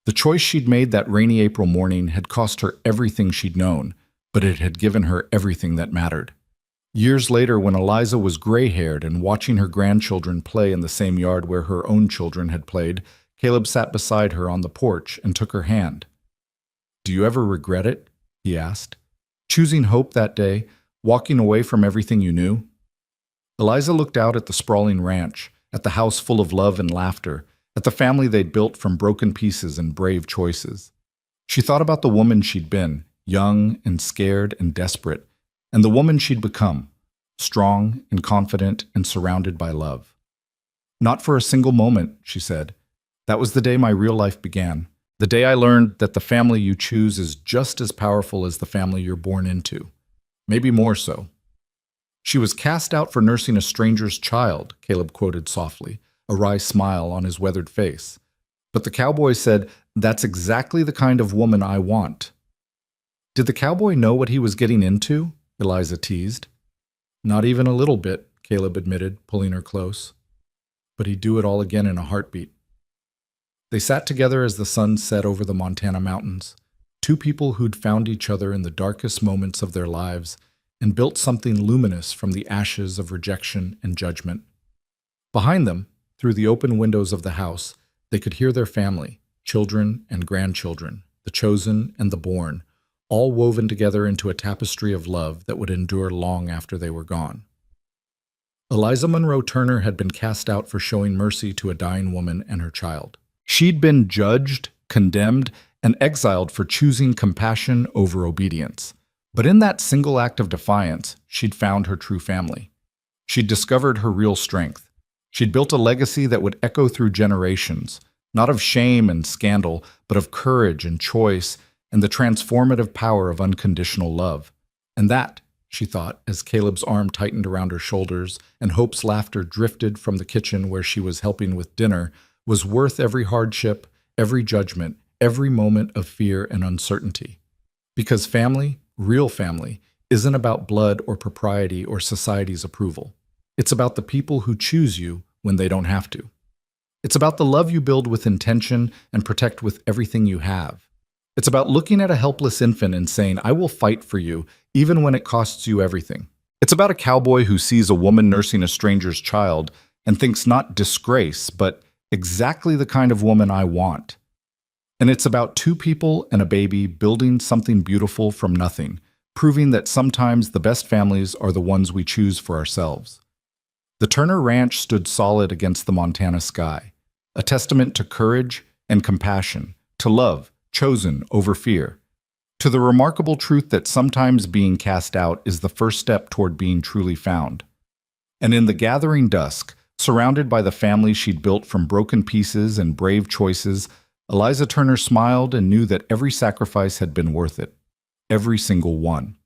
The choice she'd made that rainy April morning had cost her everything she'd known, but it had given her everything that mattered. Years later, when Eliza was gray-haired and watching her grandchildren play in the same yard where her own children had played, Caleb sat beside her on the porch and took her hand. "Do you ever regret it?" he asked. "Choosing Hope that day, walking away from everything you knew?" Eliza looked out at the sprawling ranch, at the house full of love and laughter, at the family they'd built from broken pieces and brave choices. She thought about the woman she'd been, young and scared and desperate, and the woman she'd become, strong and confident and surrounded by love. "Not for a single moment," she said. "That was the day my real life began, the day I learned that the family you choose is just as powerful as the family you're born into, maybe more so." "She was cast out for nursing a stranger's child," Caleb quoted softly, a wry smile on his weathered face. "But the cowboy said, 'That's exactly the kind of woman I want.'" "Did the cowboy know what he was getting into?" Eliza teased. "Not even a little bit," Caleb admitted, pulling her close. "But he'd do it all again in a heartbeat." They sat together as the sun set over the Montana mountains, two people who'd found each other in the darkest moments of their lives and built something luminous from the ashes of rejection and judgment. Behind them, through the open windows of the house, they could hear their family, children and grandchildren, the chosen and the born, all woven together into a tapestry of love that would endure long after they were gone. Eliza Monroe Turner had been cast out for showing mercy to a dying woman and her child. She'd been judged, condemned, and exiled for choosing compassion over obedience. But in that single act of defiance, she'd found her true family. She'd discovered her real strength. She'd built a legacy that would echo through generations, not of shame and scandal, but of courage and choice and the transformative power of unconditional love. And that, she thought, as Caleb's arm tightened around her shoulders and Hope's laughter drifted from the kitchen where she was helping with dinner, was worth every hardship, every judgment, every moment of fear and uncertainty. Because family, real family, isn't about blood or propriety or society's approval. It's about the people who choose you when they don't have to. It's about the love you build with intention and protect with everything you have. It's about looking at a helpless infant and saying, "I will fight for you, even when it costs you everything." It's about a cowboy who sees a woman nursing a stranger's child and thinks not disgrace, but exactly the kind of woman I want. And it's about two people and a baby building something beautiful from nothing, proving that sometimes the best families are the ones we choose for ourselves. The Turner Ranch stood solid against the Montana sky, a testament to courage and compassion, to love, chosen over fear, to the remarkable truth that sometimes being cast out is the first step toward being truly found. And in the gathering dusk, surrounded by the family she'd built from broken pieces and brave choices, Eliza Turner smiled and knew that every sacrifice had been worth it. Every single one.